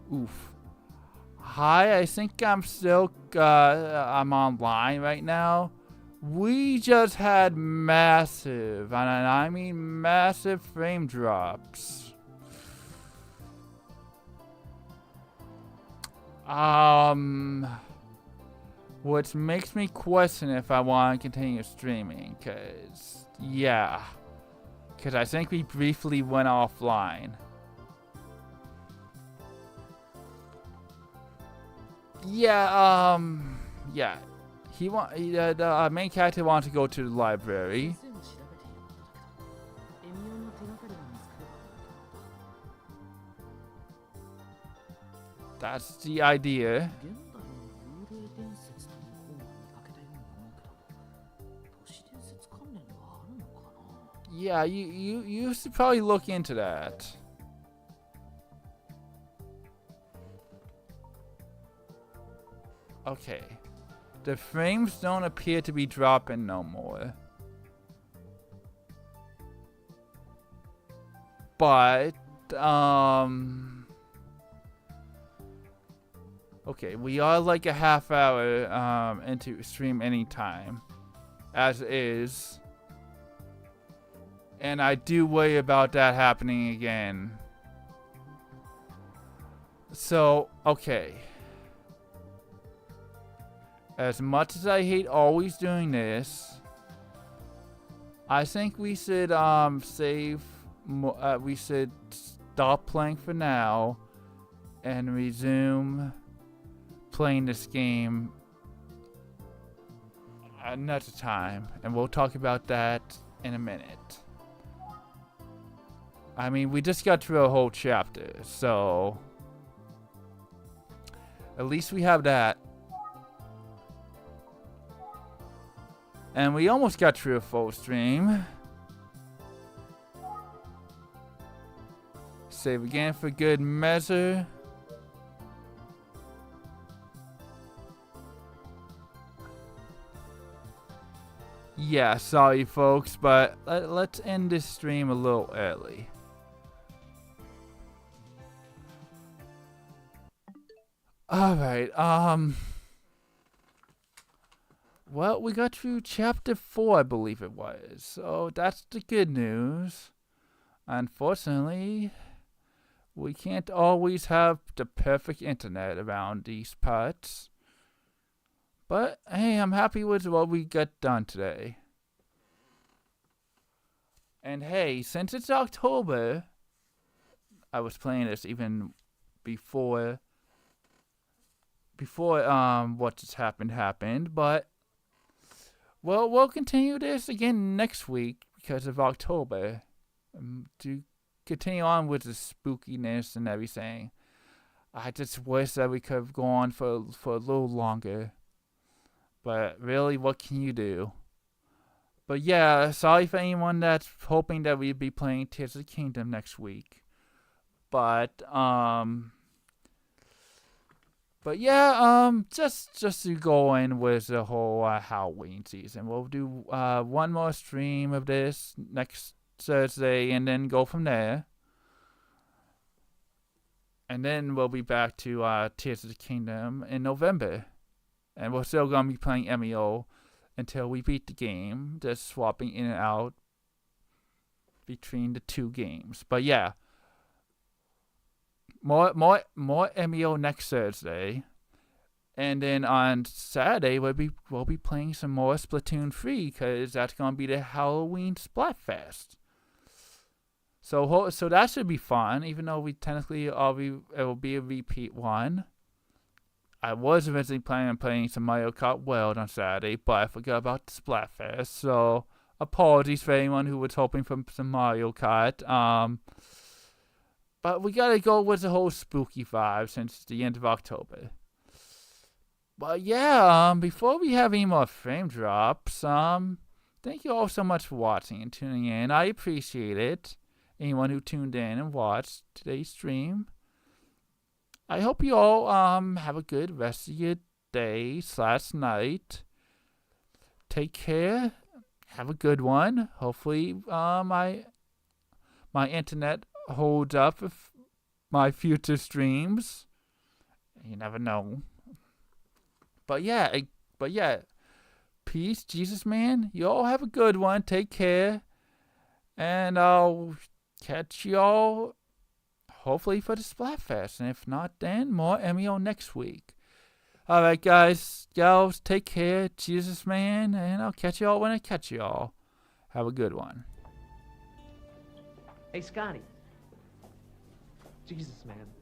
Oof. Hi, I think I'm still, I'm online right now. We just had massive, and I mean massive frame drops. Which makes me question if I want to continue streaming, cause I think we briefly went offline. Yeah, the main character wants to go to the library. 先生が調べていることだけど、エミオの手がかりが見つかればいいかなと。 That's the idea. 現代の幽霊伝説という本を見かけたように思うけど、都市伝説関連があるのかな。 Yeah, you should probably look into that. Okay. The frames don't appear to be dropping no more. But, okay, we are like a half hour into stream anytime, as is. And I do worry about that happening again. So, okay. As much as I hate always doing this, I think we should we should stop playing for now and resume playing this game another time, and we'll talk about that in a minute. I mean, we just got through a whole chapter, so at least we have that. And we almost got through a full stream. Save again for good measure. Yeah, sorry folks, but let's end this stream a little early. Alright, well, we got through chapter 4, I believe it was. So that's the good news. Unfortunately, we can't always have the perfect internet around these parts. But hey, I'm happy with what we got done today. And hey, since it's October, I was playing this even before what just happened, but well, we'll continue this again next week because of October. To continue on with the spookiness and everything. I just wish that we could have gone for a little longer. But really, what can you do? But yeah, sorry for anyone that's hoping that we'd be playing Tears of the Kingdom next week. But yeah, just to go in with the whole Halloween season. We'll do one more stream of this next Thursday and then go from there. And then we'll be back to Tears of the Kingdom in November. And we're still going to be playing Emio until we beat the game. Just swapping in and out between the two games. But yeah. More Emio next Thursday. And then on Saturday, we'll be playing some more Splatoon 3. Because that's going to be the Halloween Splatfest. So that should be fun. Even though it will be a repeat one. I was originally planning on playing some Mario Kart World on Saturday, but I forgot about the Splatfest, so apologies for anyone who was hoping for some Mario Kart. But we gotta go with the whole spooky vibe since it's the end of October. But yeah, before we have any more frame drops, thank you all so much for watching and tuning in. I appreciate it. Anyone who tuned in and watched today's stream. I hope you all have a good rest of your day/night. Take care. Have a good one. Hopefully my internet holds up with my future streams. You never know. But yeah. Peace, Jesus man. You all have a good one. Take care. And I'll catch y'all hopefully for the Splatfest. And if not, then more Emio next week. Alright, guys, gals, take care. Jesus, man. And I'll catch y'all when I catch y'all. Have a good one. Hey, Scotty. Jesus, man.